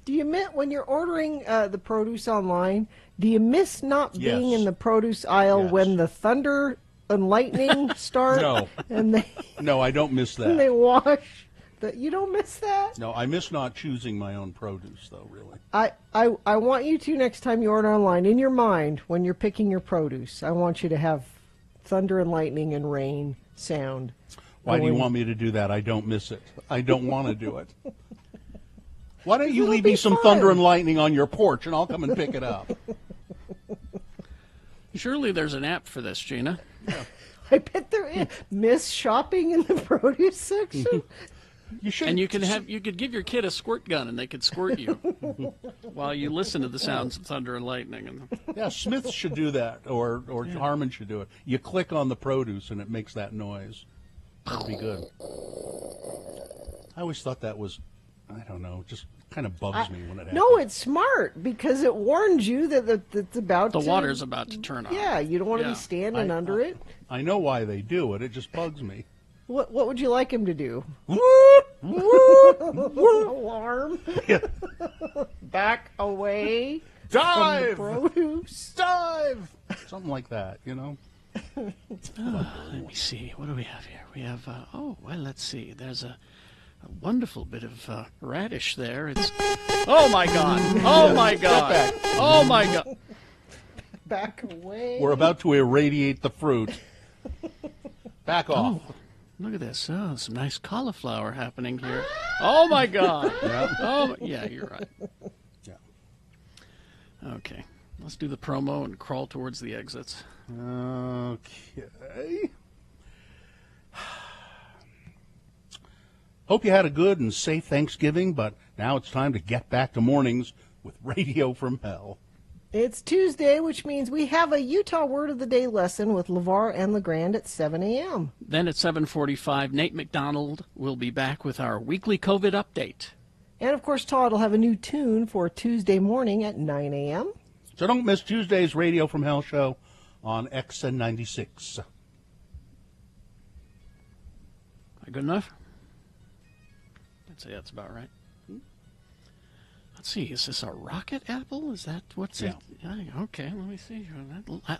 Do you miss, when you're ordering the produce online, do you miss not being Yes. in the produce aisle when the thunder and lightning start? No. And No, I don't miss and they that. wash. You don't miss that? No, I miss not choosing my own produce, though, really. I want you to, next time you order online, in your mind, when you're picking your produce, I want you to have thunder and lightning and rain sound. Why do you going- want me to do that? I don't miss it. I don't want to do it. Why don't you It'll leave be me some fun. thunder and lightning on your porch, and I'll come and pick it up? Surely there's an app for this, Gina. I bet there is. Miss shopping in the produce section? You should. And you could give your kid a squirt gun and they could squirt you while you listen to the sounds of thunder and lightning. And Yeah, Smith should do that, or Harmon should do it. You click on the produce, and it makes that noise. That'd be good. I always thought that was, I don't know, just kind of bugs me when it happens. No, it's smart because it warns you that it's about the to... water's about to turn on. Yeah, you don't want to Yeah. be standing under it. I know why they do it. It just bugs me. What would you like him to do? Alarm. Back away. Dive! From the produce. Dive! Something like that, Let me see. What do we have here? We have, let's see. There's a wonderful bit of radish there. It's, oh my God! Oh my God! Oh my God! Back away. We're about to irradiate the fruit. Back off. Oh, look at this. Oh, some nice cauliflower happening here. Oh my God! Yeah. Oh, yeah, you're right. Yeah. Okay, let's do the promo and crawl towards the exits. Okay. Hope you had a good and safe Thanksgiving, but now it's time to get back to mornings with Radio from Hell. It's Tuesday, which means we have a Utah Word of the Day lesson with LeVar and LeGrand at 7 a.m. Then at 7:45, Nate McDonald will be back with our weekly COVID update. And, of course, Todd will have a new tune for Tuesday morning at 9 a.m. So don't miss Tuesday's Radio from Hell show on XN96. Good enough? I'd say that's about right. Let's see, is this a rocket apple? Is that what's it? Yeah, okay, let me see.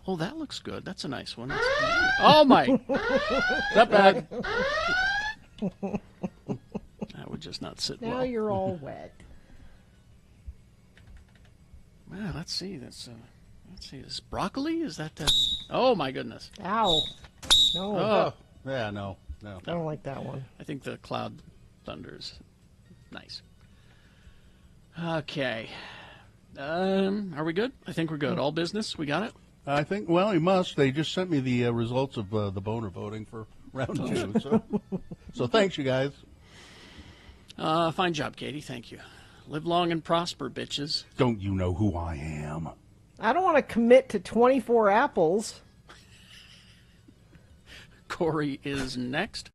Oh, that looks good. That's a nice one. Oh, my. Step back. That would just not sit Now well. you're all wet. Well, let's see. Let's see. Is broccoli? Is that? Oh my goodness! Ow! No, Yeah, no. I don't like that one. I think the cloud Thunders. Nice. Okay. Are we good? I think we're good. All business? We got it? I think, well, you must. They just sent me the results of the boner voting for round 2. So thanks, you guys. Fine job, Katie. Thank you. Live long and prosper, bitches. Don't you know who I am? I don't want to commit to 24 apples. Corey is next.